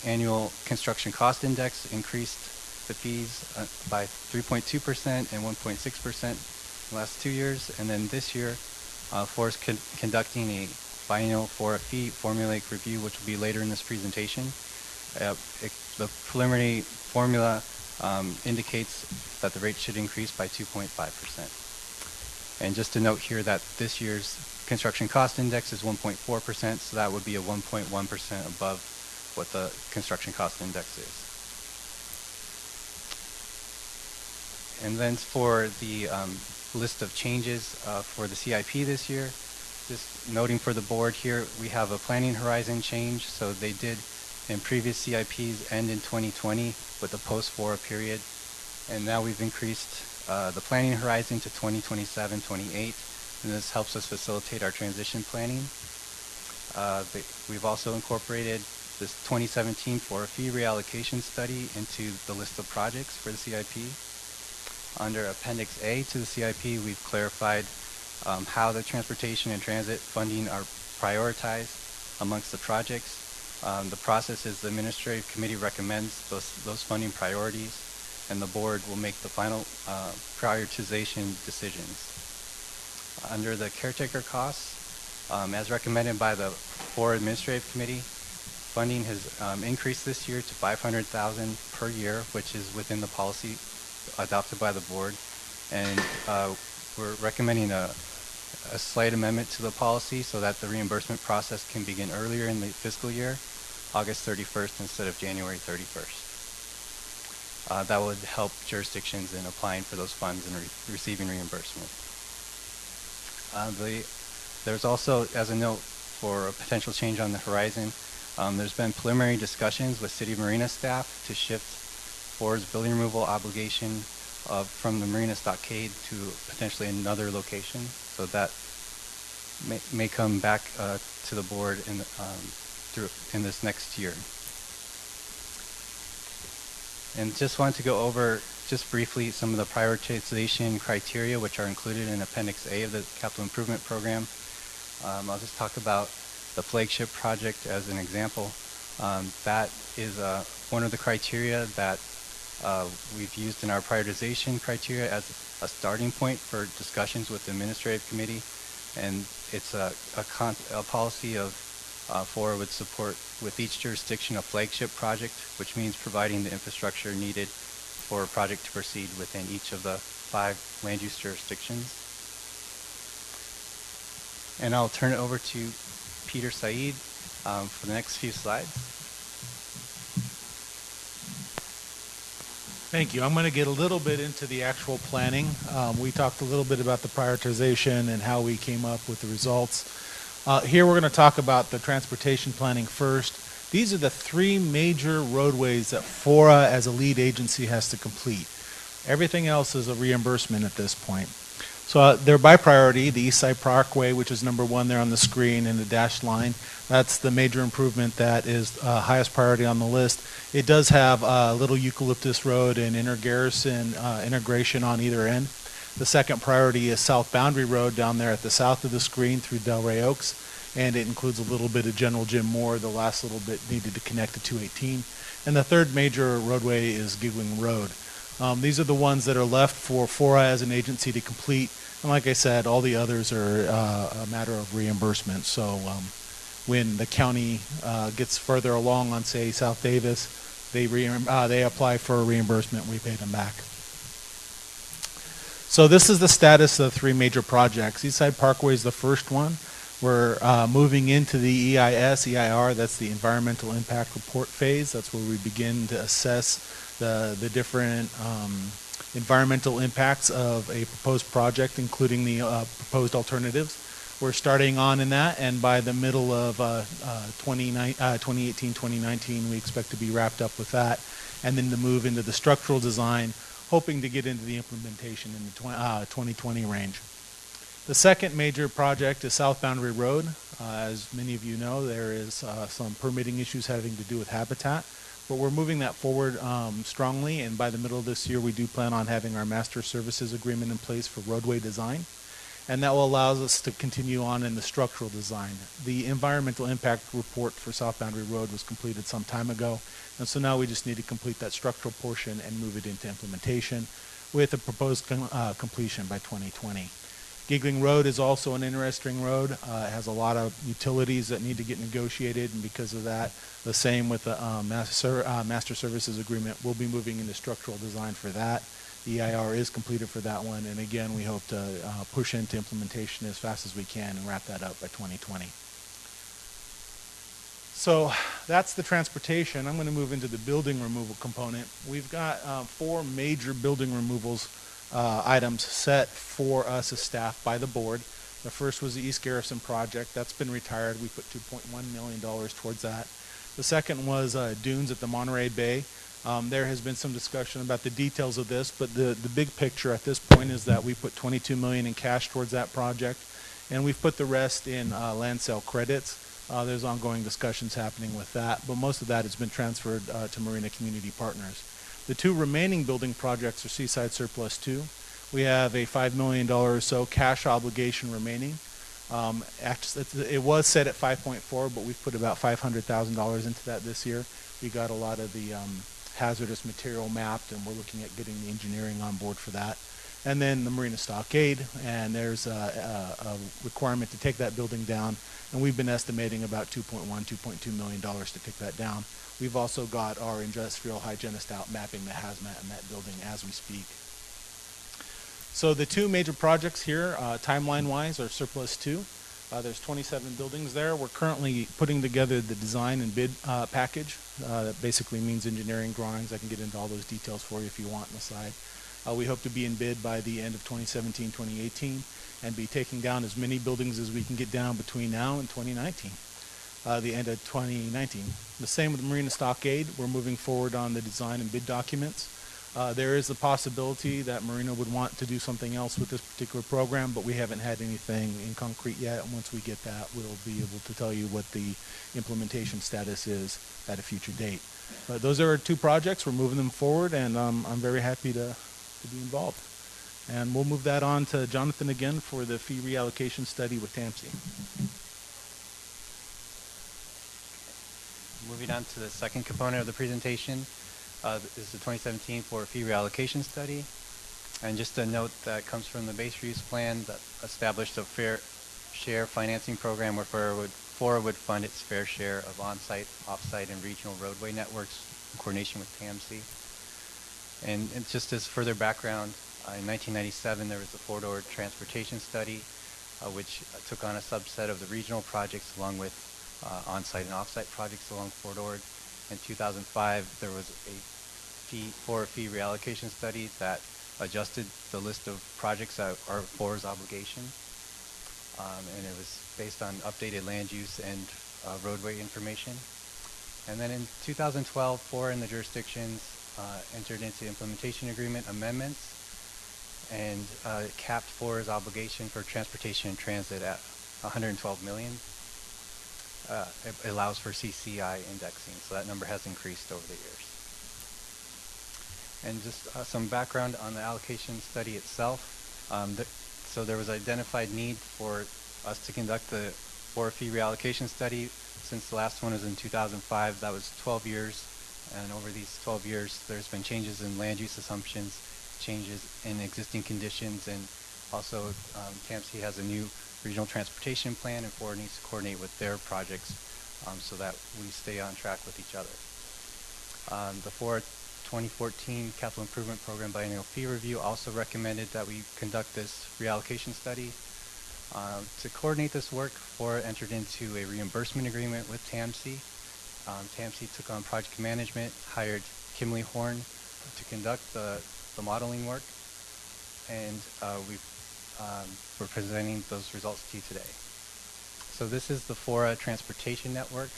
annual construction cost index increased the fees by 3.2% and 1.6% in the last 2 years. And then this year, FORA is conducting a biennial FORA fee formulaic review, which will be later in this presentation. The preliminary formula indicates that the rate should increase by 2.5%. And just to note here that this year's construction cost index is 1.4%, so that would be a 1.1% above what the construction cost index is. And then for the list of changes for the CIP this year, just noting for the board here, we have a planning horizon change. So they did in previous CIPs end in 2020 with the post-FORA period. And now we've increased the planning horizon to 2027-28, and this helps us facilitate our transition planning. We've also incorporated this 2017 FORA fee reallocation study into the list of projects for the CIP. Under Appendix A to the CIP, we've clarified how the transportation and transit funding are prioritized amongst the projects. The process is the Administrative Committee recommends those funding priorities, and the board will make the final prioritization decisions. Under the caretaker costs, as recommended by the FORA Administrative Committee, funding has increased this year to $500,000 per year, which is within the policy adopted by the board. And we're recommending a slight amendment to the policy so that the reimbursement process can begin earlier in the fiscal year, August 31st instead of January 31st. That would help jurisdictions in applying for those funds and receiving reimbursement. There's also, as a note for a potential change on the horizon, there's been preliminary discussions with City of Marina staff to shift FORA's building removal obligation from the Marina Stockade to potentially another location. So that may come back to the board in this next year. And just wanted to go over just briefly some of the prioritization criteria which are included in Appendix A of the Capital Improvement Program. I'll just talk about the flagship project as an example. That is one of the criteria that we've used in our prioritization criteria as a starting point for discussions with the administrative committee, and it's a policy of FORA would support with each jurisdiction a flagship project, which means providing the infrastructure needed for a project to proceed within each of the 5 land use jurisdictions. And I'll turn it over to Peter Said for the next few slides. Thank you. I'm going to get a little bit into the actual planning. We talked a little bit about the prioritization and how we came up with the results. Here we're going to talk about the transportation planning first. These are the 3 major roadways that FORA as a lead agency has to complete. Everything else is a reimbursement at this point. So they're by priority. The East Side Parkway, which is number 1 there on the screen in the dashed line, that's the major improvement that is highest priority on the list. It does have Little Eucalyptus Road and Inner Garrison integration on either end. The second priority is South Boundary Road down there at the south of the screen through Delray Oaks, and it includes a little bit of General Jim Moore. The last little bit needed to connect to 218. And the third major roadway is Giggling Road. These are the ones that are left for FORA as an agency to complete. And like I said, all the others are a matter of reimbursement. So when the county gets further along on, say, South Davis, they apply for a reimbursement. We pay them back. So this is the status of the 3 major projects. East Side Parkway is the first one. We're moving into the EIR, that's the Environmental Impact Report phase. That's where we begin to assess the different environmental impacts of a proposed project, including the proposed alternatives. We're starting on in that, and by the middle of 2018-2019, we expect to be wrapped up with that, and then to move into the structural design, hoping to get into the implementation in the 2020 range. The second major project is South Boundary Road. As many of you know, there is some permitting issues having to do with habitat, but we're moving that forward strongly, and by the middle of this year, we do plan on having our master services agreement in place for roadway design, and that will allow us to continue on in the structural design. The environmental impact report for South Boundary Road was completed some time ago, and so now we just need to complete that structural portion and move it into implementation with a proposed completion by 2020. Giggling Road is also an interesting road. It has a lot of utilities that need to get negotiated, and because of that, the same with the master services agreement, we'll be moving into structural design for that. The EIR is completed for that one, and again, we hope to push into implementation as fast as we can and wrap that up by 2020. So that's the transportation. I'm going to move into the building removal component. We've got 4 major building removals items set for us as staff by the board. The first was the East Garrison project. That's been retired. We put $2.1 million towards that. The second was dunes at the Monterey Bay. There has been some discussion about the details of this, but the big picture at this point is that we put $22 million in cash towards that project, and we've put the rest in land sale credits. There's ongoing discussions happening with that, but most of that has been transferred to Marina Community Partners. The 2 remaining building projects are Seaside Surplus 2. We have a $5 million or so cash obligation remaining. It was set at 5.4, but we've put about $500,000 into that this year. We got a lot of the hazardous material mapped, and we're looking at getting the engineering on board for that. And then the Marina Stockade, and there's a requirement to take that building down, and we've been estimating about $2.2 million to take that down. We've also got our industrial hygienist out mapping the hazmat in that building as we speak. So the 2 major projects here, timeline-wise, are Surplus 2. There's 27 buildings there. We're currently putting together the design and bid package. That basically means engineering drawings. I can get into all those details for you if you want on the side. We hope to be in bid by the end of 2017, 2018, and be taking down as many buildings as we can get down between now and 2019. The end of 2019. The same with Marina Stockade. We're moving forward on the design and bid documents. There is the possibility that Marina would want to do something else with this particular program, but we haven't had anything in concrete yet. And once we get that, we'll be able to tell you what the implementation status is at a future date. But those are our 2 projects. We're moving them forward, and I'm very happy to be involved. And we'll move that on to Jonathan again for the fee reallocation study with TAMSI. moving on to the second component of the presentation, is the 2017 FORA fee reallocation study. And just a note that comes from the base reuse plan that established a fair share financing program where FORA would fund its fair share of on-site, off-site, and regional roadway networks in coordination with TAMC. And just as further background, in 1997 there was the Corridor Transportation Study, which took on a subset of the regional projects along with on-site and off-site projects along Corridor. In 2005 there was a FORA fee reallocation study that adjusted the list of projects that are FORA's obligation, and it was based on updated land use and roadway information. And then in 2012, FORA and the jurisdictions entered into implementation agreement amendments and capped FORA's obligation for transportation and transit at $112 million. It allows for CCI indexing, so that number has increased over the years. And just some background on the allocation study itself. So there was identified need for us to conduct the FORA fee reallocation study. Since the last one was in 2005, that was 12 years. And over these 12 years, there's been changes in land use assumptions, changes in existing conditions, and also TAMC has a new regional transportation plan, and FORA needs to coordinate with their projects so that we stay on track with each other. The FORA 2014 Capital Improvement Program Biennial Fee Review also recommended that we conduct this reallocation study. To coordinate this work, FORA entered into a reimbursement agreement with TAMC. TAMC took on project management, hired Kimley Horn to conduct the modeling work, and we're presenting those results to you today. So this is the FORA Transportation Network.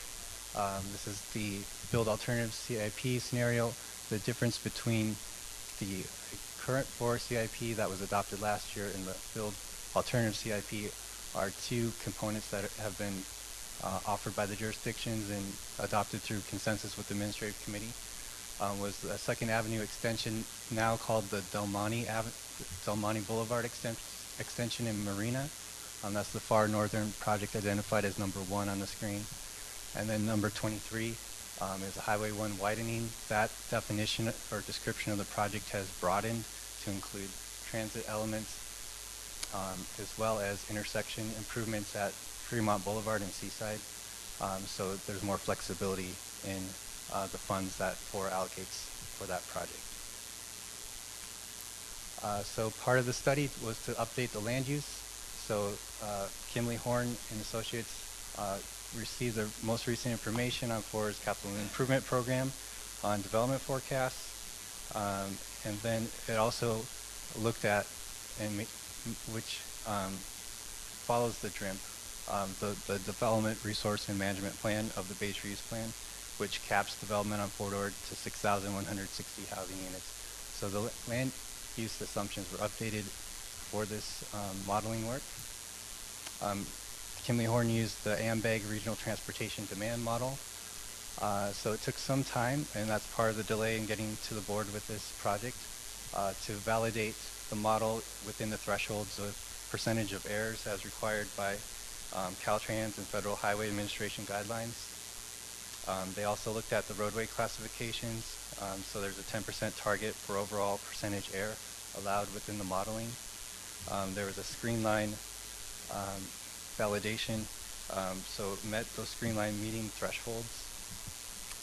This is the Build Alternative CIP scenario. The difference between the current FORA CIP that was adopted last year and the Build Alternative CIP are two components that have been offered by the jurisdictions and adopted through consensus with the Administrative Committee. Was the Second Avenue extension, now called the Del Monte Boulevard extension in Marina. That's the far northern project identified as number 1 on the screen. And then number 23 is a Highway 1 widening. That definition or description of the project has broadened to include transit elements as well as intersection improvements at Fremont Boulevard and Seaside. So there's more flexibility in the funds that FORA allocates for that project. So part of the study was to update the land use. So Kimley Horn and Associates received the most recent information on FORA's capital improvement program on development forecasts. And then it also looked at, which follows the DRIMP, the Development Resource and Management Plan of the Base Reuse Plan, which caps development on Corridor to 6,160 housing units. So the land use assumptions were updated for this modeling work. Kimley Horn used the AMBAG Regional Transportation Demand Model. So it took some time, and that's part of the delay in getting to the board with this project, to validate the model within the thresholds of percentage of errors as required by Caltrans and Federal Highway Administration guidelines. They also looked at the roadway classifications. So there's a 10% target for overall percentage error allowed within the modeling. There was a screen line validation, so it met those screen line meeting thresholds.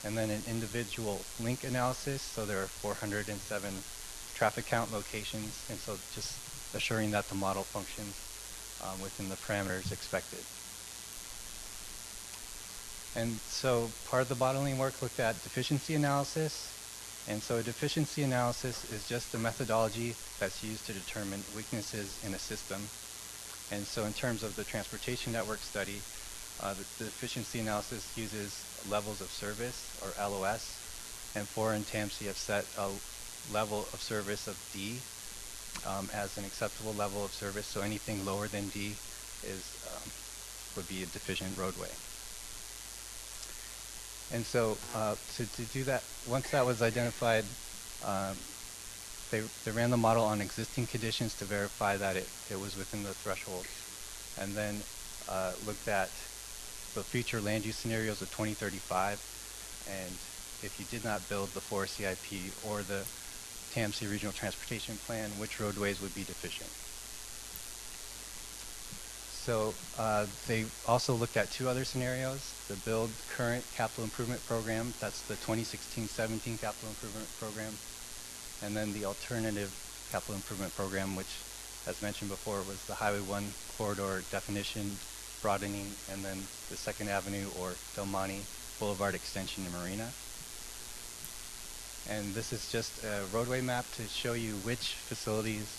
And then an individual link analysis, so there are 407 traffic count locations, and so just assuring that the model functions within the parameters expected. And so part of the modeling work looked at deficiency analysis. And so a deficiency analysis is just a methodology that's used to determine weaknesses in a system. And so in terms of the transportation network study, the deficiency analysis uses levels of service, or LOS, and FORA and TAMC have set a level of service of D as an acceptable level of service. So anything lower than D would be a deficient roadway. And so to do that, once that was identified, they ran the model on existing conditions to verify that it was within the threshold, and then looked at the future land use scenarios of 2035 and if you did not build the FORA CIP or the TAMC Regional Transportation Plan, which roadways would be deficient. So they also looked at two other scenarios: the build current capital improvement program, that's the 2016-17 capital improvement program, and then the alternative capital improvement program, which, as mentioned before, was the Highway 1 corridor definition broadening, and then the 2nd Avenue or Del Monte Boulevard extension in Marina. And this is just a roadway map to show you which facilities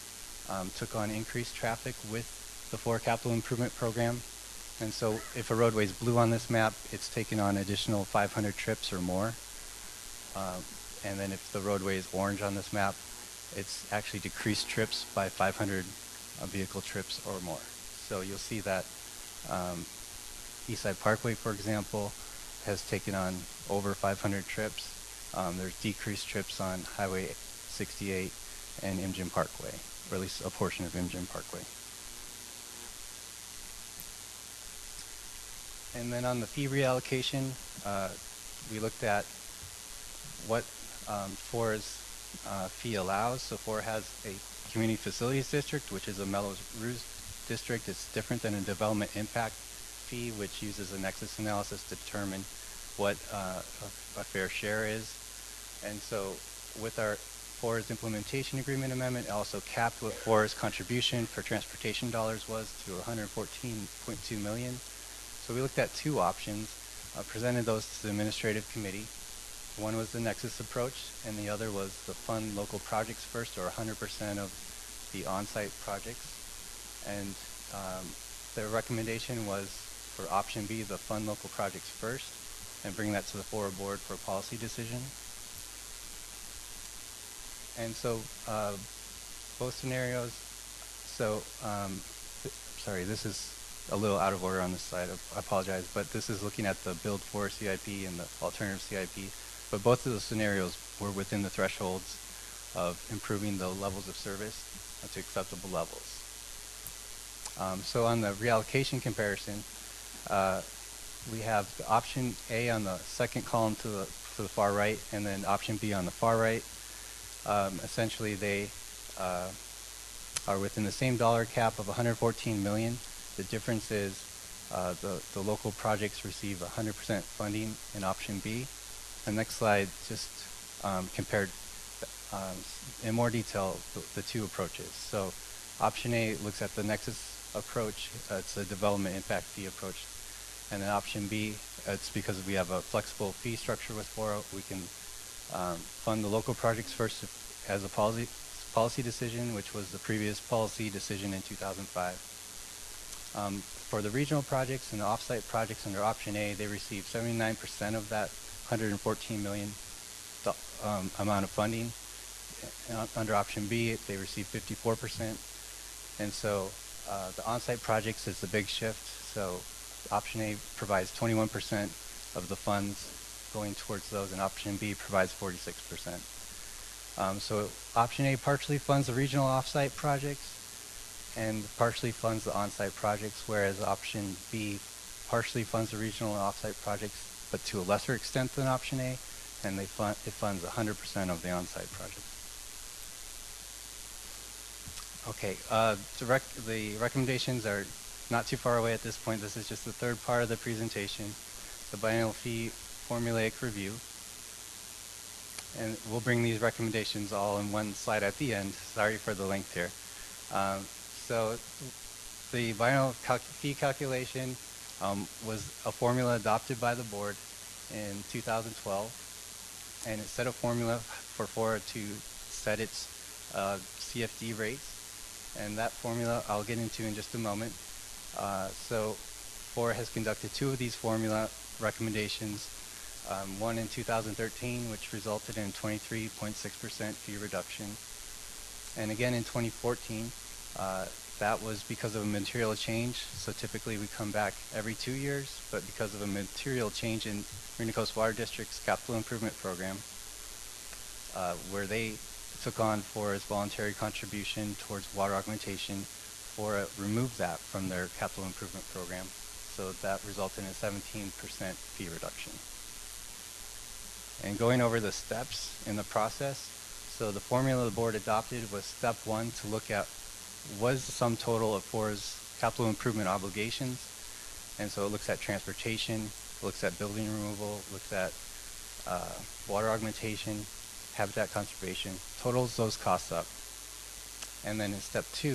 took on increased traffic with the FORA capital improvement program. And so if a roadway is blue on this map, it's taken on additional 500 trips or more. And then if the roadway is orange on this map, it's actually decreased trips by 500 vehicle trips or more. So you'll see that Eastside Parkway, for example, has taken on over 500 trips. There's decreased trips on Highway 68 and Imjin Parkway, or at least a portion of Imjin Parkway. And then on the fee reallocation, we looked at what FORA's fee allows. So FORA has a community facilities district, which is a Melrose Rouge district. It's different than a development impact fee, which uses a nexus analysis to determine what a fair share is. And so with our FORA's implementation agreement amendment, it also capped what FORA's contribution for transportation dollars was to $114.2 million. So we looked at two options, presented those to the administrative committee. One was the nexus approach, and the other was the fund local projects first, or 100% of the on-site projects. And the recommendation was for option B, the fund local projects first, and bring that to the FORA board for a policy decision. And so both scenarios, so sorry, this is a little out of order on this slide, I apologize, but this is looking at the build FORA CIP and the alternative CIP, but both of the scenarios were within the thresholds of improving the levels of service to acceptable levels. So on the reallocation comparison, we have the option A on the second column to the far right, and then option B on the far right. Essentially, they are within the same dollar cap of 114 million. The difference is the local projects receive 100% funding in option B. The next slide just compared in more detail the two approaches. So option A looks at the nexus approach. It's a development impact fee approach. And then option B, it's because we have a flexible fee structure with FORA, we can fund the local projects first as a policy decision, which was the previous policy decision in 2005. For the regional projects and the offsite projects under option A, they received 79% of that 114 million amount of funding. Under option B, they received 54%. And so the on-site projects is the big shift. So option A provides 21% of the funds going towards those, and option B provides 46%. So option A partially funds the regional off-site projects and partially funds the on-site projects, whereas option B partially funds the regional and off-site projects, but to a lesser extent than option A, and it funds 100% of the on-site project. Okay, the recommendations are not too far away at this point. This is just the third part of the presentation, the biennial fee formulaic review. And we'll bring these recommendations all in one slide at the end. Sorry for the length here. So the biennial fee calculation was a formula adopted by the board in 2012, and it set a formula for FORA to set its CFD rates, and that formula I'll get into in just a moment. So FORA has conducted two of these formula recommendations, one in 2013, which resulted in 23.6% fee reduction, and again in 2014. That was because of a material change. So typically we come back every 2 years, but because of a material change in Marina Coast Water District's capital improvement program, where they took on FORA's voluntary contribution towards water augmentation, FORA removed that from their capital improvement program. So that resulted in a 17% fee reduction. And going over the steps in the process, so the formula the board adopted was step 1 to look at what is the sum total of FORA's capital improvement obligations. And so it looks at transportation, looks at building removal, looks at water augmentation, habitat conservation, totals those costs up. And then in step 2,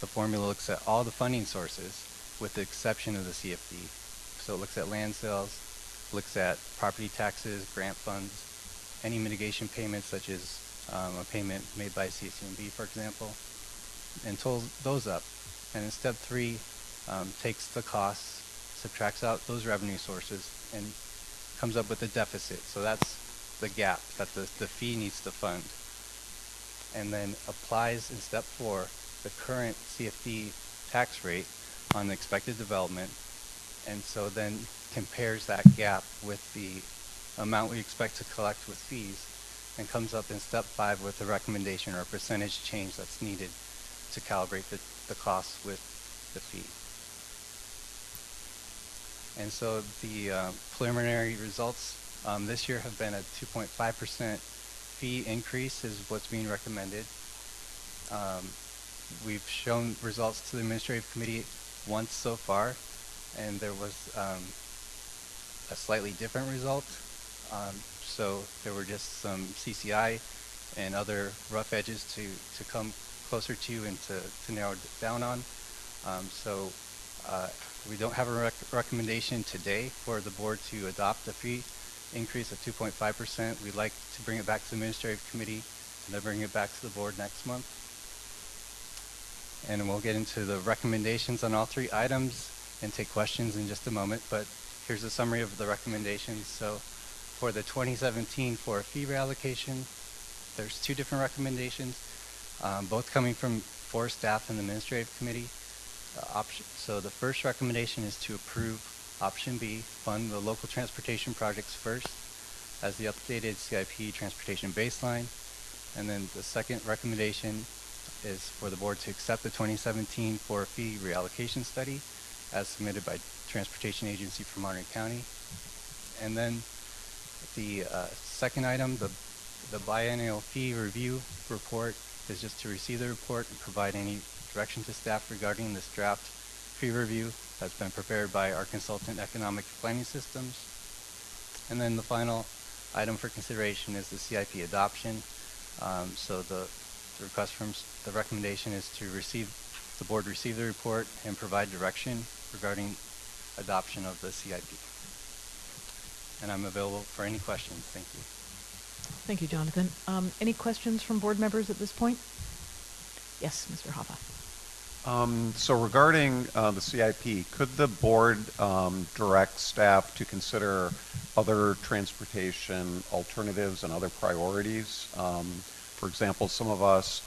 the formula looks at all the funding sources with the exception of the CFD. So it looks at land sales, looks at property taxes, grant funds, any mitigation payments such as a payment made by CCMB, for example, and totals those up. And in step 3, takes the costs, subtracts out those revenue sources, and comes up with a deficit. So that's the gap that the fee needs to fund. And then applies in step 4 the current CFD tax rate on the expected development, and so then compares that gap with the amount we expect to collect with fees, and comes up in step 5 with a recommendation or a percentage change that's needed to calibrate the costs with the fee. And so the preliminary results this year have been a 2.5% fee increase is what's being recommended. We've shown results to the administrative committee once so far, and there was a slightly different result. So there were just some CCI and other rough edges to come closer to and to narrow down on. So we don't have a recommendation today for the board to adopt a fee increase of 2.5%. We'd like to bring it back to the administrative committee and then bring it back to the board next month. And we'll get into the recommendations on all 3 items and take questions in just a moment, but here's a summary of the recommendations. So for the 2017 FORA fee reallocation, there's 2 different recommendations, both coming from FORA staff and the administrative committee. So the first recommendation is to approve option B, fund the local transportation projects first as the updated CIP transportation baseline. And then the second recommendation is for the board to accept the 2017 FORA fee reallocation study as submitted by Transportation Agency for Monterey County. And then the second item, the biennial fee review report, is just to receive the report and provide any direction to staff regarding this draft fee review that's been prepared by our consultant Economic Planning Systems. And then the final item for consideration is the CIP adoption. So the request from the recommendation is to the board receive the report and provide direction regarding adoption of the CIP. And I'm available for any questions. Thank you. Thank you, Jonathan. Any questions from board members at this point? Yes, Mr. Hoffa. So regarding the CIP, could the board direct staff to consider other transportation alternatives and other priorities? For example, some of us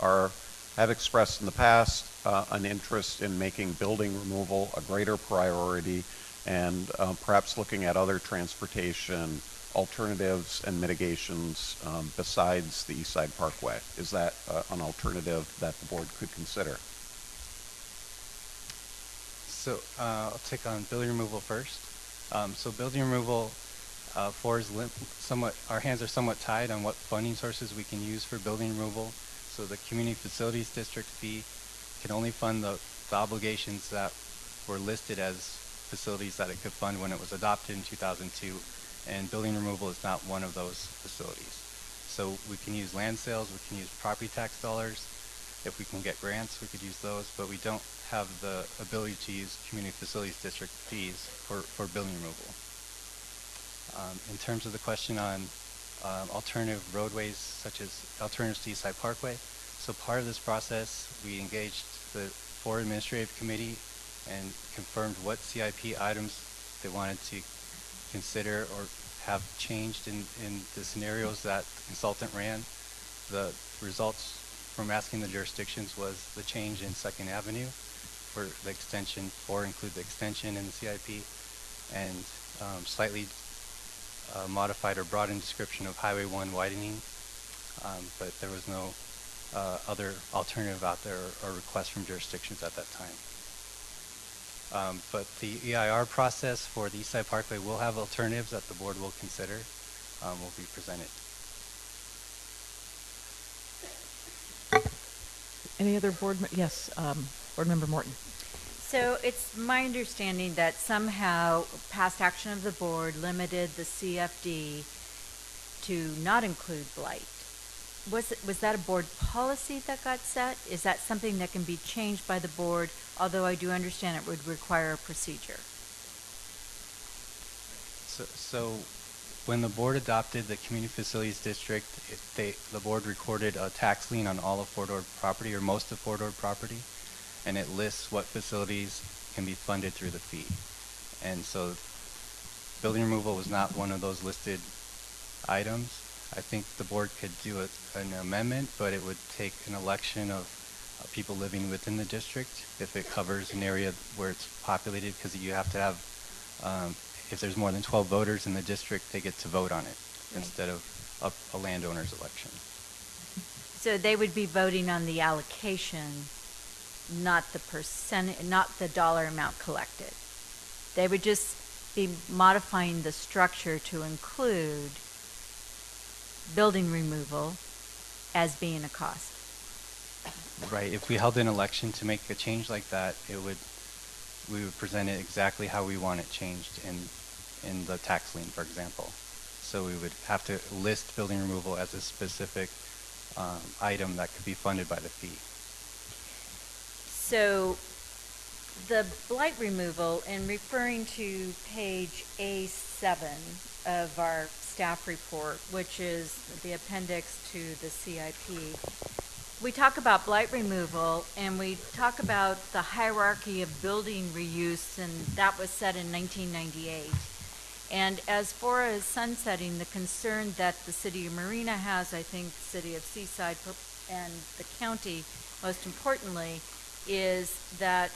have expressed in the past an interest in making building removal a greater priority, and perhaps looking at other transportation alternatives and mitigations besides the East Side Parkway. Is that an alternative that the board could consider? So I'll take on building removal first. So building removal, our hands are somewhat tied on what funding sources we can use for building removal. So the Community Facilities District fee can only fund the obligations that were listed as facilities that it could fund when it was adopted in 2002, and building removal is not one of those facilities. So we can use land sales, we can use property tax dollars. If we can get grants, we could use those, but we don't have the ability to use Community Facilities District fees for building removal. In terms of the question on alternative roadways, such as alternatives to East Side Parkway, so part of this process, we engaged the FORA Administrative Committee and confirmed what CIP items they wanted to consider or have changed in the scenarios that the consultant ran. The results from asking the jurisdictions was the change in 2nd Avenue for the extension, or include the extension in the CIP, and slightly modified or broadened description of Highway 1 widening, but there was no other alternative out there or request from jurisdictions at that time. But the EIR process for the East Side Parkway will have alternatives that the board will consider. will be presented. Any other yes, Board Member Morton. So it's my understanding that somehow past action of the board limited the CFD to not include blight. Was that a board policy that got set? Is that something that can be changed by the board, although I do understand it would require a procedure? So when the board adopted the Community Facilities District, the board recorded a tax lien on all of Fort Ord property, or most of Fort Ord property, and it lists what facilities can be funded through the fee. And so building removal was not one of those listed items. I think the board could do an amendment, but it would take an election of people living within the district if it covers an area where it's populated, because you have to have, if there's more than 12 voters in the district, they get to vote on it instead of a landowner's election. So they would be voting on the allocation, not the percent, not the dollar amount collected. They would just be modifying the structure to include building removal as being a cost. Right. If we held an election to make a change like that, we would present it exactly how we want it changed in the tax lien, for example. So we would have to list building removal as a specific item that could be funded by the fee. So the blight removal, in referring to page A7 of our staff report, which is the appendix to the CIP, we talk about blight removal and we talk about the hierarchy of building reuse, and that was set in 1998. And as FORA is sunsetting, the concern that the city of Marina has, I think the city of Seaside and the county, most importantly, is that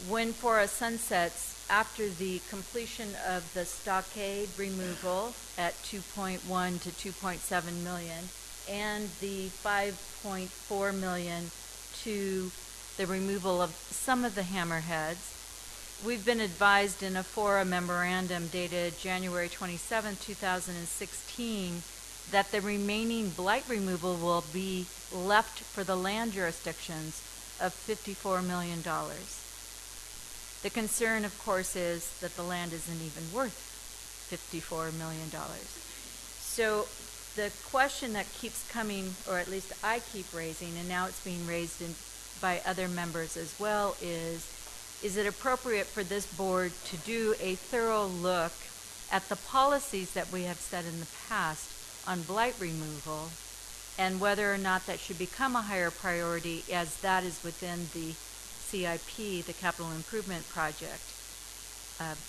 when FORA sunsets, after the completion of the stockade removal at 2.1 to 2.7 million and the 5.4 million to the removal of some of the hammerheads, we've been advised in a FORA memorandum dated January 27, 2016, that the remaining blight removal will be left for the land jurisdictions of $54 million. The concern, of course, is that the land isn't even worth $54 million. So the question that keeps coming, or at least I keep raising, and now it's being raised by other members as well, is it appropriate for this board to do a thorough look at the policies that we have set in the past on blight removal, and whether or not that should become a higher priority, as that is within the CIP, the Capital Improvement Project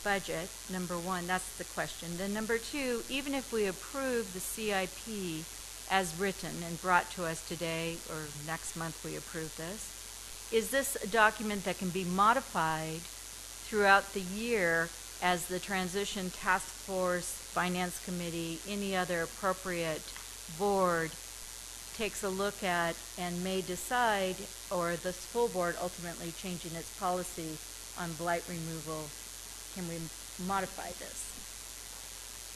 budget? Number one, that's the question. Then number two, even if we approve the CIP as written and brought to us today, or next month we approve this, is this a document that can be modified throughout the year as the Transition Task Force, Finance Committee, any other appropriate board takes a look at and may decide, or the full board ultimately changing its policy on blight removal, can we modify this?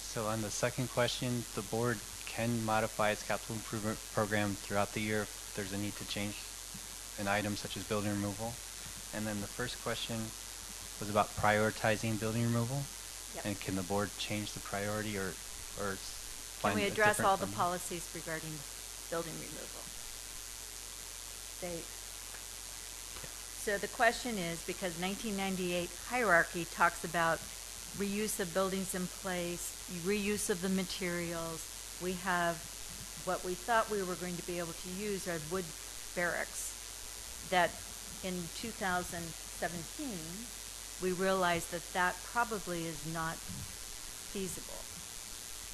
So on the second question, the board can modify its capital improvement program throughout the year if there's a need to change an item such as building removal. And then the first question was about prioritizing building removal. Yep. And can the board change the priority or Can find we a address different all the funding? policies regarding building removal? So the question is, because 1998 hierarchy talks about reuse of buildings in place, reuse of the materials. We have what we thought we were going to be able to use are wood barracks that in 2017 we realized that that probably is not feasible,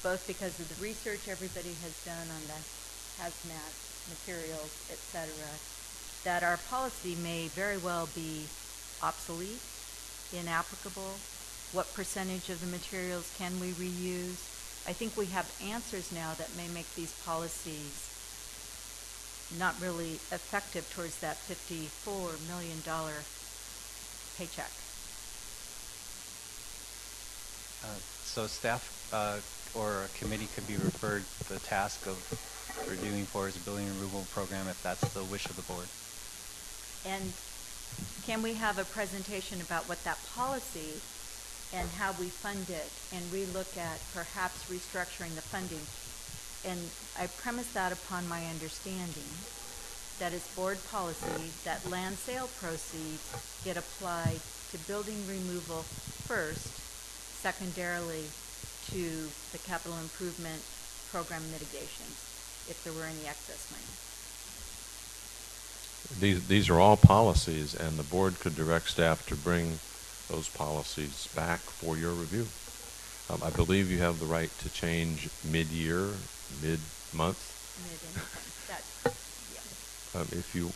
both because of the research everybody has done on the hazmat materials, etc., that our policy may very well be obsolete, inapplicable. What percentage of the materials can we reuse? I think we have answers now that may make these policies not really effective towards that $54 million paycheck. So staff or a committee could be referred the task of reviewing FORA's building removal program if that's the wish of the board. And can we have a presentation about what that policy and how we fund it, and relook at perhaps restructuring the funding? And I premise that upon my understanding that it's board policy that land sale proceeds get applied to building removal first, secondarily to the capital improvement program mitigations, if there were any excess money. These are all policies, and the board could direct staff to bring those policies back for your review. I believe you have the right to change mid-year, mid-month. If you,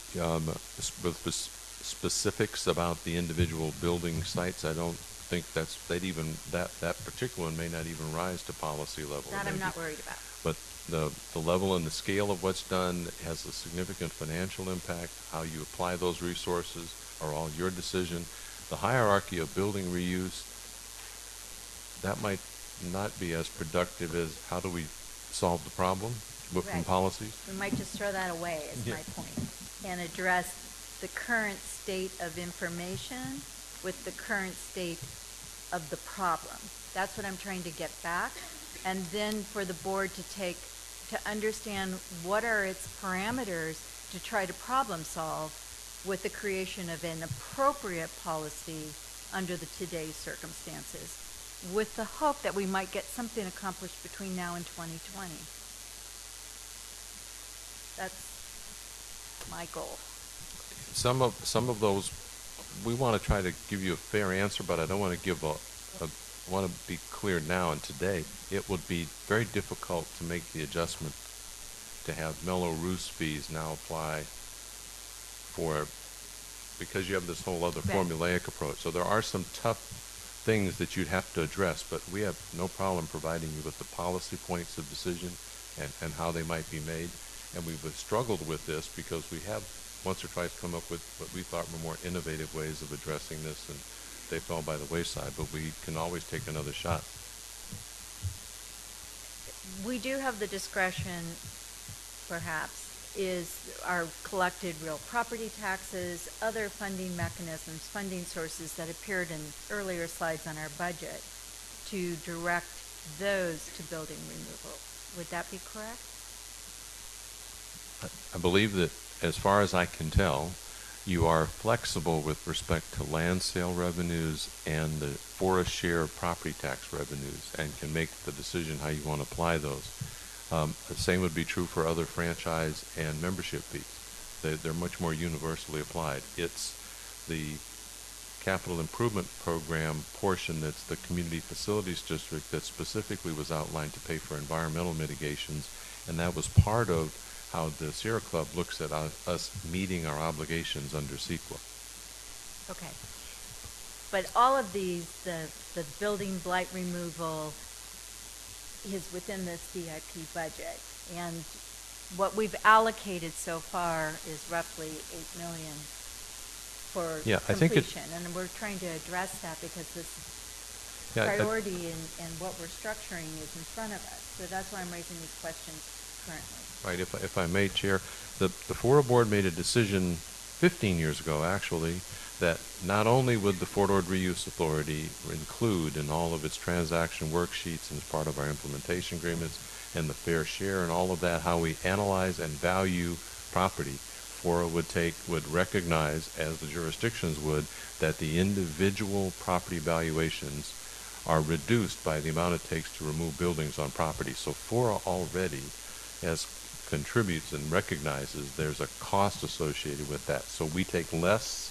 with specifics about the individual building sites, I don't think that particular one may not even rise to policy level. That I'm not worried about. But the level and the scale of what's done has a significant financial impact. How you apply those resources are all your decision. The hierarchy of building reuse, that might not be as productive as how do we solve the problem from policies. We might just throw that away, is my point, and address the current state of information with the current state of the problem. That's what I'm trying to get back. And then for the board to understand what are its parameters to try to problem solve with the creation of an appropriate policy under the today's circumstances, with the hope that we might get something accomplished between now and 2020. That's my goal. Some of those, we want to try to give you a fair answer, but I don't want to give I want to be clear now and today. It would be very difficult to make the adjustment to have mellow roost fees now apply because you have this whole other formulaic approach. So there are some tough things that you'd have to address, but we have no problem providing you with the policy points of decision and how they might be made. And we've struggled with this because we have once or twice come up with what we thought were more innovative ways of addressing this, and they fell by the wayside, but we can always take another shot. We do have the discretion, perhaps, is our collected real property taxes, other funding mechanisms, funding sources that appeared in earlier slides on our budget, to direct those to building removal. Would that be correct? I believe that, as far as I can tell, you are flexible with respect to land sale revenues and the FORA share property tax revenues, and can make the decision how you want to apply those. The same would be true for other franchise and membership fees. They're much more universally applied. It's the capital improvement program portion that's the community facilities district that specifically was outlined to pay for environmental mitigations, and that was part of how the Sierra Club looks at us meeting our obligations under CEQA. Okay. But all of these, the building blight removal is within the CIP budget. And what we've allocated so far is roughly $8 million for completion. And we're trying to address that because this priority and what we're structuring is in front of us. So that's why I'm raising these questions currently. Right, if I may, Chair, the FORA board made a decision 15 years ago, actually, that not only would the Fort Ord Reuse Authority include in all of its transaction worksheets and as part of our implementation agreements and the fair share and all of that, how we analyze and value property, FORA would recognize, as the jurisdictions would, that the individual property valuations are reduced by the amount it takes to remove buildings on property. So FORA already contributes and recognizes there's a cost associated with that. So we take less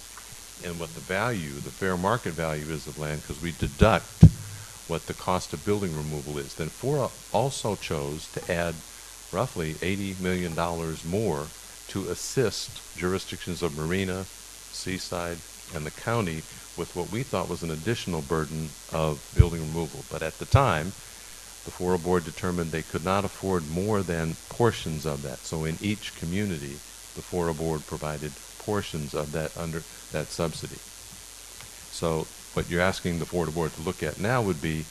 in what the fair market value is of land, because we deduct what the cost of building removal is. Then FORA also chose to add roughly $80 million more to assist jurisdictions of Marina, Seaside, and the county with what we thought was an additional burden of building removal. But at the time, the FORA board determined they could not afford more than portions of that. So in each community, the FORA board provided portions of that under that subsidy. So what you're asking the FORA board to look at now would be,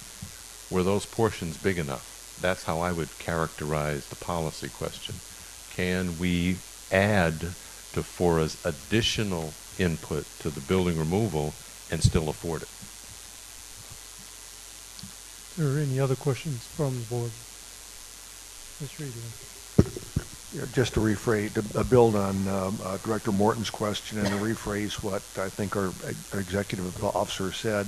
were those portions big enough? that's how I would characterize the policy question. Can we add to FORA's additional input to the building removal and still afford it? Are there any other questions from the board? Mr. Edelman. Yeah, just to rephrase, to build on Director Morton's question and to rephrase what I think our executive officer said,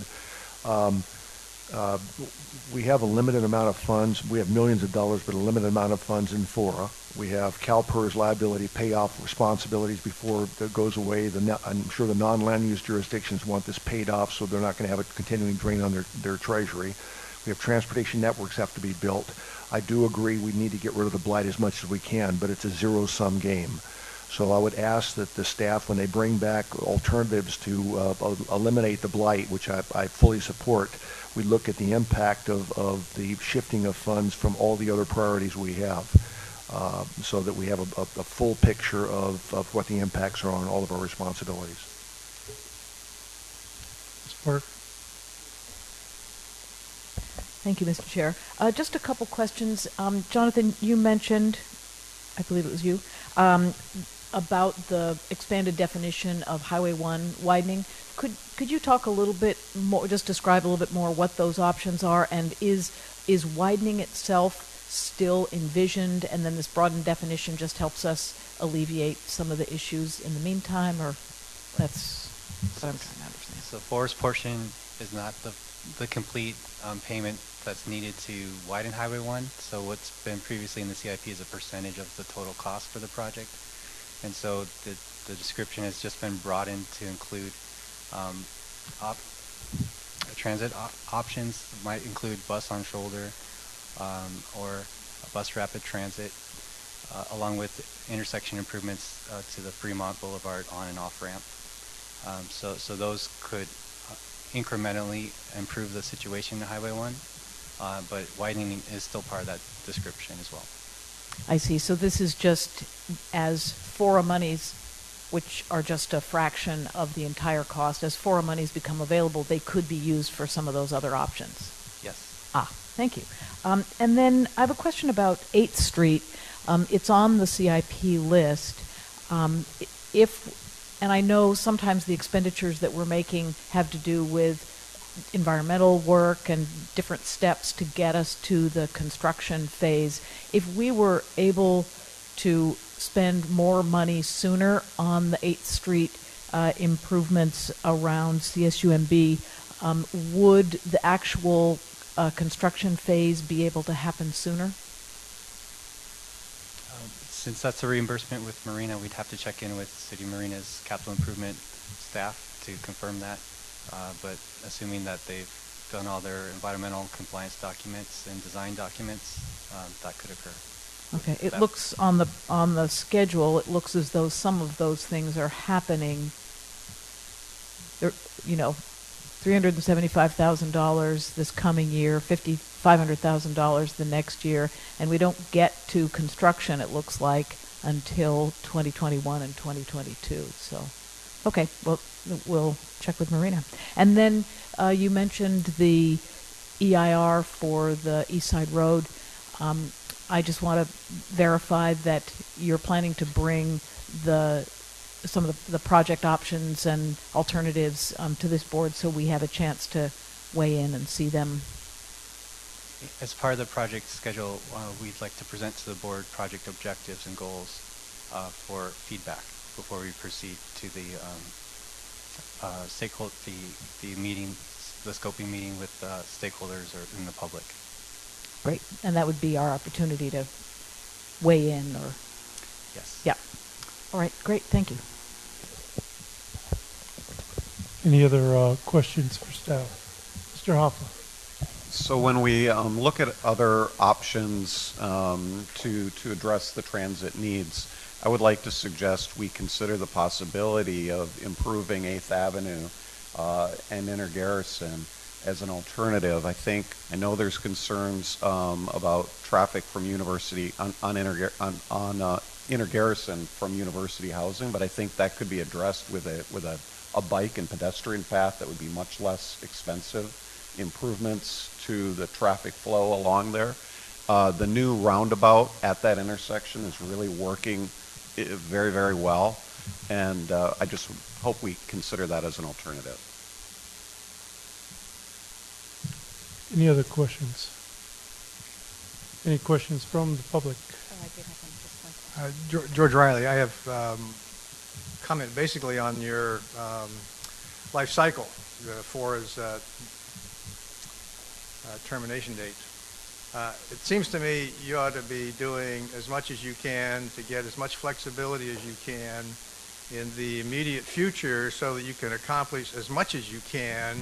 we have a limited amount of funds. We have millions of dollars, but a limited amount of funds in FORA. We have CalPERS liability payoff responsibilities before that goes away. I'm sure the non-land use jurisdictions want this paid off, so they're not going to have a continuing drain on their treasury. We have transportation networks have to be built. I do agree we need to get rid of the blight as much as we can, but it's a zero-sum game. So I would ask that the staff, when they bring back alternatives to eliminate the blight, which I fully support, we look at the impact of the shifting of funds from all the other priorities we have, so that we have a full picture of what the impacts are on all of our responsibilities. Ms. Park? Thank you, Mr. Chair. Just a couple questions. Jonathan, you mentioned, I believe it was you, about the expanded definition of Highway 1 widening. Could you talk a little bit more, just describe a little bit more what those options are, and is widening itself still envisioned, and then this broadened definition just helps us alleviate some of the issues in the meantime, or that's what I'm trying to understand. So FORA's portion is not the complete payment that's needed to widen Highway 1. So what's been previously in the CIP is a percentage of the total cost for the project. And so the description has just been broadened to include transit options. Might include bus on shoulder or a bus rapid transit, along with intersection improvements to the Fremont Boulevard on and off ramp. So those could incrementally improve the situation in Highway 1, but widening is still part of that description as well. I see. So this is just as FORA monies, which are just a fraction of the entire cost, as FORA monies become available, they could be used for some of those other options. Yes. Thank you. And then I have a question about 8th Street. It's on the CIP list. And I know sometimes the expenditures that we're making have to do with environmental work and different steps to get us to the construction phase. If we were able to spend more money sooner on the 8th Street improvements around CSUMB, would the actual construction phase be able to happen sooner? Since that's a reimbursement with Marina, we'd have to check in with City Marina's capital improvement staff to confirm that. But assuming that they've done all their environmental compliance documents and design documents, that could occur. Okay. It looks on the schedule, it looks as though some of those things are happening. There, $375,000 this coming year, $500,000 the next year, and we don't get to construction, it looks like, until 2021 and 2022. So, okay, well, we'll check with Marina. And then you mentioned the EIR for the East Side Road. I just want to verify that you're planning to bring some of the project options and alternatives to this board, so we have a chance to weigh in and see them. As part of the project schedule, we'd like to present to the board project objectives and goals for feedback before we proceed to the stakeholder, the meeting, the scoping meeting with stakeholders or in the public. Great, and that would be our opportunity to weigh in, or? Yes. Yeah. All right, great, thank you. Any other questions for staff? Mr. Hoffa. So when we look at other options to address the transit needs, I would like to suggest we consider the possibility of improving 8th Avenue and Inner Garrison as an alternative. I know there's concerns about traffic from University on Inner Garrison from University housing, but I think that could be addressed with a bike and pedestrian path that would be much less expensive, improvements to the traffic flow along there. The new roundabout at that intersection is really working very, very well, and I just hope we consider that as an alternative. Any other questions? Any questions from the public? Oh, I did have one, just one. George Riley, I have comment basically on your life cycle, FORA's termination date. It seems to me you ought to be doing as much as you can to get as much flexibility as you can in the immediate future so that you can accomplish as much as you can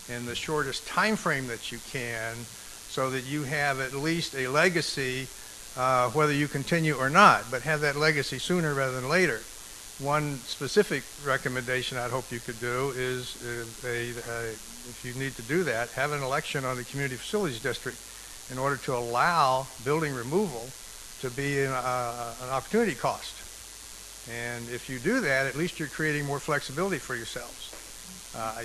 in the shortest time frame that you can, so that you have at least a legacy, whether you continue or not, but have that legacy sooner rather than later. One specific recommendation I'd hope you could do is, if you need to do that, have an election on the Community Facilities District in order to allow building removal to be an opportunity cost. And if you do that, at least you're creating more flexibility for yourselves. I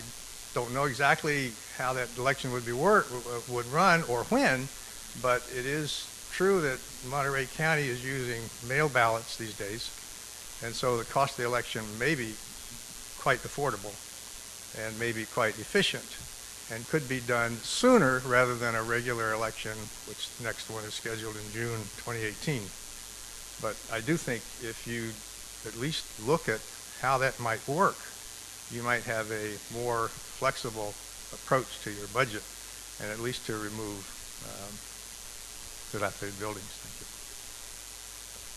don't know exactly how that election would run or when, but it is true that Monterey County is using mail ballots these days, and so the cost of the election may be quite affordable and may be quite efficient and could be done sooner rather than a regular election, which the next one is scheduled in June 2018. But I do think if you at least look at how that might work, you might have a more flexible approach to your budget, and at least to remove dilapidated buildings.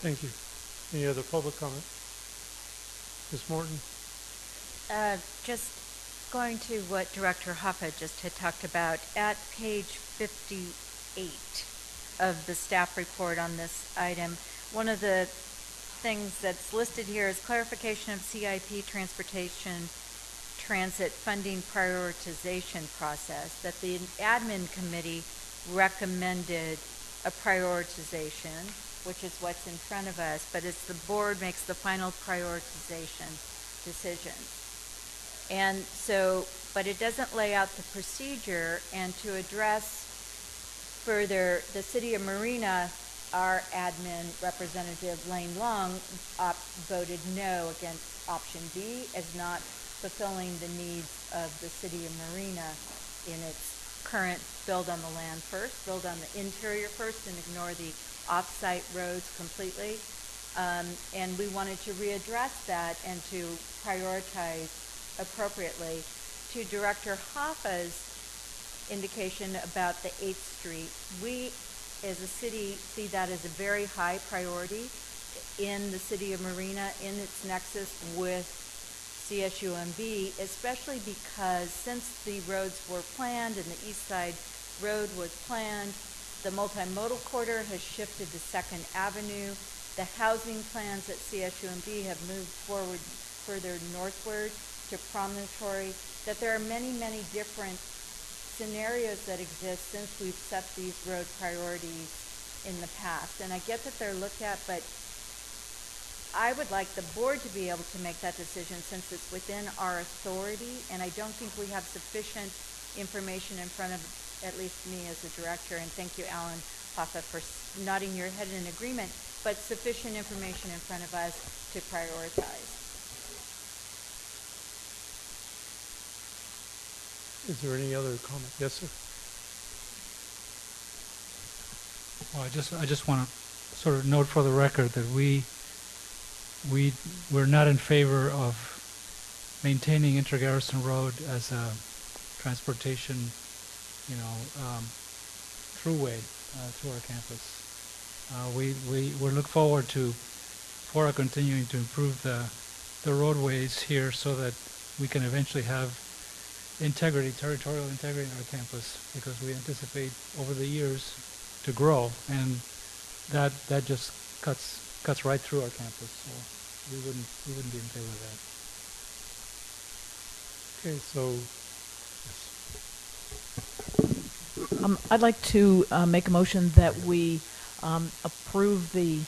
Thank you. Any other public comment? Ms. Morton? Just going to what Director Hoffa just had talked about, at page 58 of the staff report on this item, one of the things that's listed here is clarification of CIP transportation transit funding prioritization process, that the admin committee recommended a prioritization, which is what's in front of us, but it's the board makes the final prioritization decision. And so, but it doesn't lay out the procedure, and to address further, the City of Marina, our admin representative, Lane Long, voted no against option B as not fulfilling the needs of the City of Marina in its current build on the land first, build on the interior first, and ignore the off-site roads completely. And we wanted to readdress that and to prioritize appropriately. To Director Hoffa's indication about the 8th Street, we as a city see that as a very high priority in the City of Marina, in its nexus with CSUMB, especially because since the roads were planned and the East Side Road was planned, the multimodal corridor has shifted to 2nd Avenue. The housing plans at CSUMB have moved forward further northward to Promontory, that there are many, many different scenarios that exist since we've set these road priorities in the past. And I get that they're looked at, but I would like the board to be able to make that decision since it's within our authority, and I don't think we have sufficient information in front of at least me as a director, and thank you, Alan Hoffa, for nodding your head in agreement, but sufficient information in front of us to prioritize. Is there any other comment? Yes, sir. Well, I just want to sort of note for the record that we're not in favor of maintaining Inter-Garrison Road as a transportation, throughway to our campus. We look forward to FORA continuing to improve the roadways here so that we can eventually have territorial integrity in our campus, because we anticipate over the years to grow, and that just cuts right through our campus. So we wouldn't be in favor of that. Okay, so yes. I'd like to make a motion that we approve the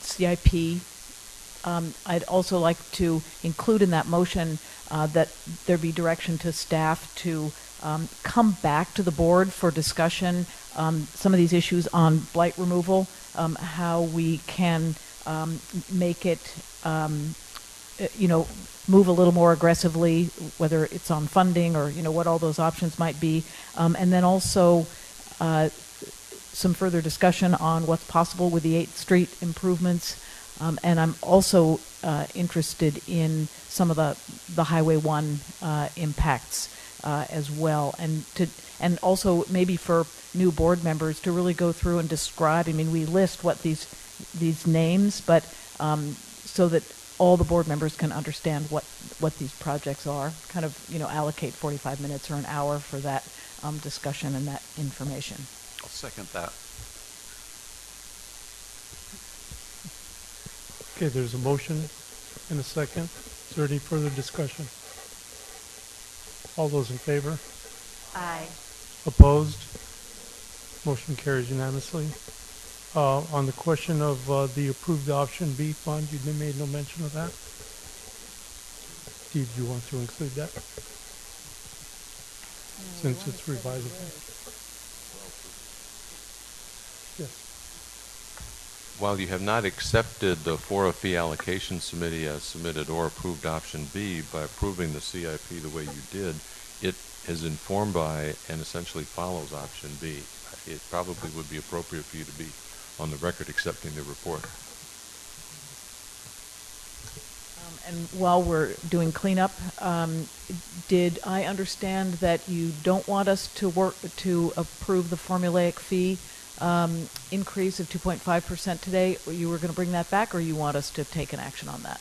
CIP. I'd also like to include in that motion that there be direction to staff to come back to the board for discussion, some of these issues on blight removal, how we can make it, move a little more aggressively, whether it's on funding or, what all those options might be. And then also some further discussion on what's possible with the 8th Street improvements. And I'm also interested in some of the Highway 1 impacts as well. And also maybe for new board members to really go through and describe, we list what these names, but so that all the board members can understand what these projects are, kind of, allocate 45 minutes or an hour for that discussion and that information. I'll second that. Okay, there's a motion and a second. Is there any further discussion? All those in favor? Aye. Opposed? Motion carries unanimously. On the question of the approved option B fund, you made no mention of that. Did you want to include that? Since it's revisable. Yes. While you have not accepted the FORA fee allocation committee as submitted or approved option B, by approving the CIP the way you did, it is informed by and essentially follows option B. It probably would be appropriate for you to be on the record accepting the report. And while we're doing cleanup, did I understand that you don't want us to approve the formulaic fee increase of 2.5% today? Or you were going to bring that back, or you want us to take an action on that?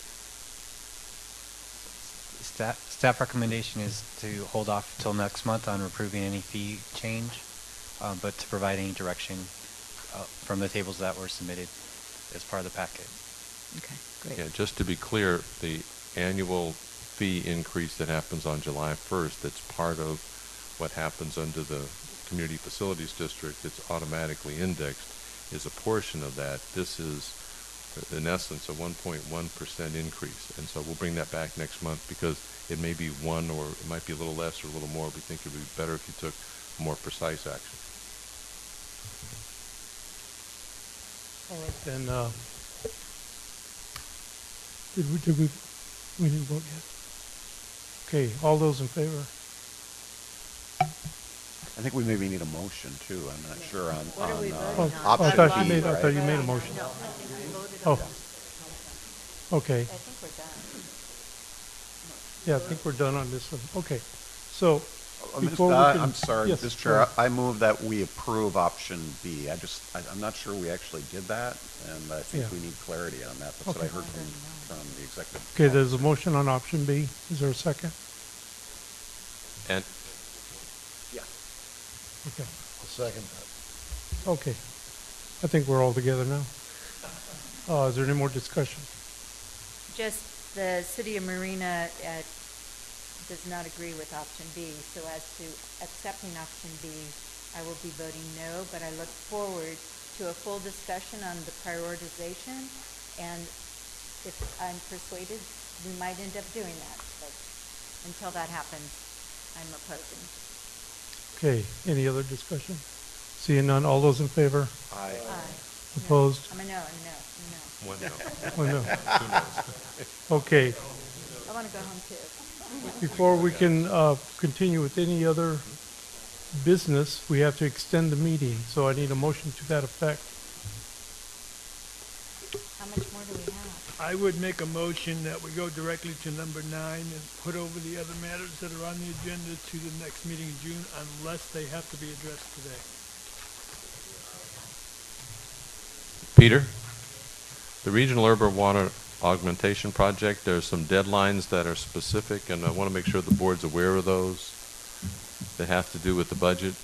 Staff recommendation is to hold off till next month on approving any fee change, but to provide any direction from the tables that were submitted as part of the packet. Okay, great. Yeah, just to be clear, the annual fee increase that happens on July 1st, that's part of what happens under the Community Facilities District, it's automatically indexed, is a portion of that. This is, in essence, a 1.1% increase. And so we'll bring that back next month because it may be 1 or it might be a little less or a little more. We think it would be better if you took more precise action. All right, then, we didn't vote yet? Okay, all those in favor? I think we maybe need a motion too. I'm not sure on What are we voting Oh, on? option I thought B, you made, I right? thought you made a motion. No, I think we voted Oh. on that. Okay, I think we're done. yeah, I think we're done on this one. Okay, so Ms. before we Dodd, can... I'm sorry, Yes, Mr. go Chair, ahead. I move that we approve option B. I'm not sure we actually did that, and I think Yeah. we need clarity on that. That's what I Okay. heard from the executive. Okay, there's a motion on option B. Is there a second? And Yeah. Okay. I'll second that. Okay. I think we're all together now. Is there any more discussion? Just the city of Marina does not agree with option B. So as to accepting option B, I will be voting no, but I look forward to a full discussion on the prioritization. And if I'm persuaded, we might end up doing that. But until that happens, I'm opposing. Okay, any other discussion? Seeing none, all those in favor? Aye. Opposed? I'm a no, I'm a no, I'm a no. one no. Oh, no. Two noes. Okay, I want to go home too. before we can continue with any other business, we have to extend the meeting, so I need a motion to that effect. How much more do we have? I would make a motion that we go directly to number 9 and put over the other matters that are on the agenda to the next meeting in June unless they have to be addressed today. Peter, the Regional Urban Water Augmentation Project, there's some deadlines that are specific, and I want to make sure the board's aware of those that have to do with the budget.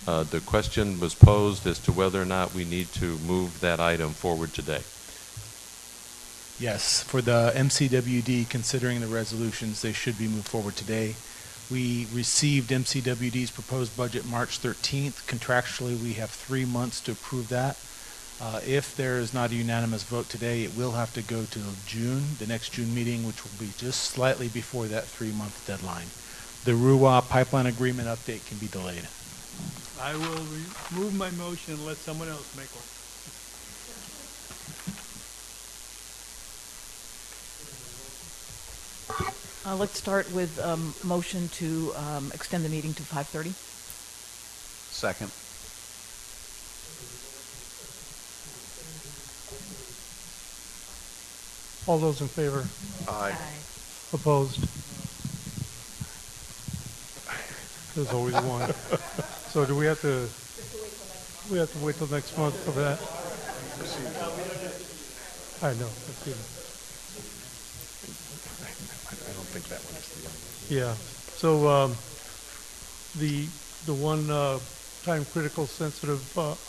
The question was posed as to whether or not we need to move that item forward today. Yes, for the MCWD, considering the resolutions, they should be moved forward today. We received MCWD's proposed budget March 13th. Contractually, we have 3 months to approve that. If there is not a unanimous vote today, it will have to go to June, the next June meeting, which will be just slightly before that 3-month deadline. The RUA pipeline agreement update can be delayed. I will remove my motion and let someone else make one. Let's start with motion to extend the meeting to 5:30. Second. All those in favor? Aye. Opposed? There's always one. So do we have to wait till next month for that? I know. I don't think that one's the only. Yeah. So the one time critical sensitive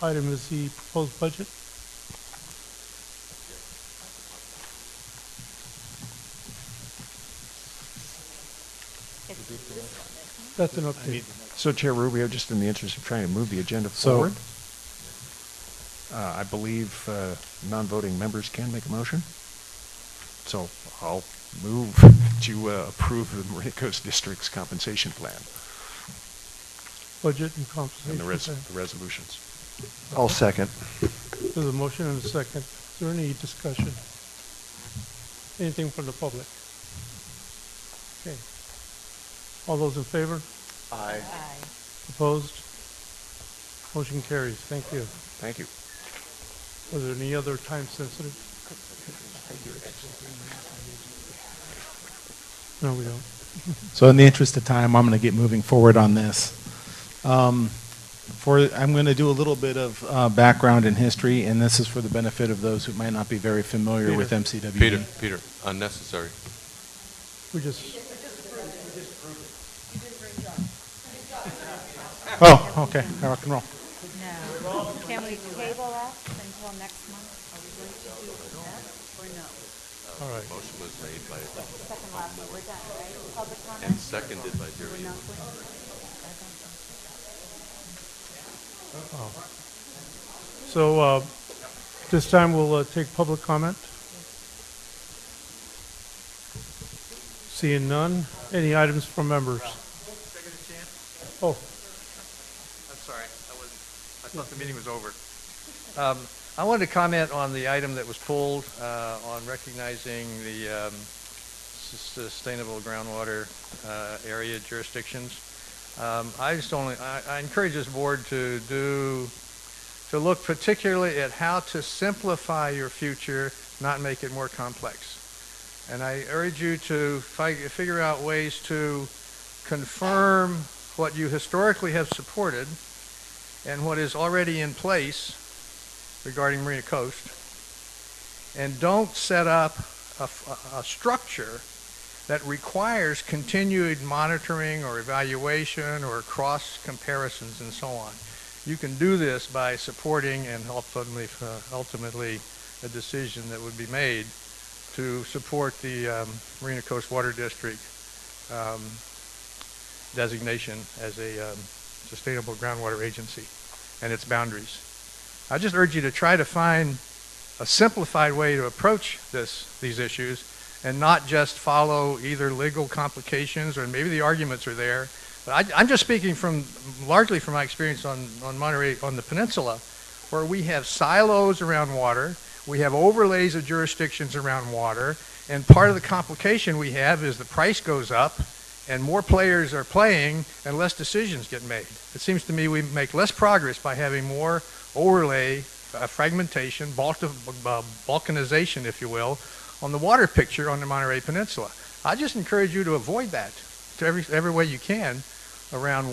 item is the proposed budget. That's an update. So, Chair Rubio, just in the interest of trying to move the agenda forward, I believe non-voting members can make a motion. So I'll move to approve the Marina Coast District's compensation plan Budget and compensation. and plan. the resolutions. I'll second. There's a motion and a second. Is there any discussion? Anything from the public? Okay. All those in favor? Aye. Opposed? Motion carries. Thank you. Thank you. Was there any other time sensitive? No, we don't. So in the interest of time, I'm going to get moving forward on this. I'm going to do a little bit of background and history, and this is for the benefit of those who might not be very familiar with MCWD. Peter, unnecessary. We just. Oh, okay. Rock and roll. No. Can we table that until next month? Are we going to do that or no? All right. Motion was made by, Second last one, we're done, right? Public comment? and seconded by Jerry. We're not going to. So this time we'll take public comment. Seeing none. Any items from members? Oh. I'm sorry, I thought the meeting was over. I wanted to comment on the item that was pulled on recognizing the sustainable groundwater area jurisdictions. I encourage this board to look particularly at how to simplify your future, not make it more complex. And I urge you to figure out ways to confirm what you historically have supported and what is already in place regarding Marina Coast, and don't set up a structure that requires continued monitoring or evaluation or cross comparisons and so on. You can do this by supporting and ultimately a decision that would be made to support the Marina Coast Water District designation as a sustainable groundwater agency and its boundaries. I just urge you to try to find a simplified way to approach these issues and not just follow either legal complications, or maybe the arguments are there. But I'm just speaking largely from my experience on Monterey, on the peninsula, where we have silos around water, we have overlays of jurisdictions around water, and part of the complication we have is the price goes up and more players are playing and less decisions get made. It seems to me we make less progress by having more overlay, fragmentation, balkanization, if you will, on the water picture on the Monterey Peninsula. I just encourage you to avoid that to every way you can around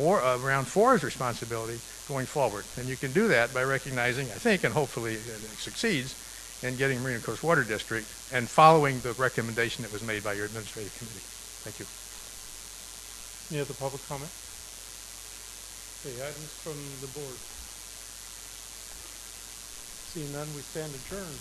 FORA's responsibility going forward. And you can do that by recognizing, I think, and hopefully it succeeds, in getting Marina Coast Water District and following the recommendation that was made by your administrative committee. Thank you. Any other public comment? Okay, items from the board. Seeing none, we stand adjourned.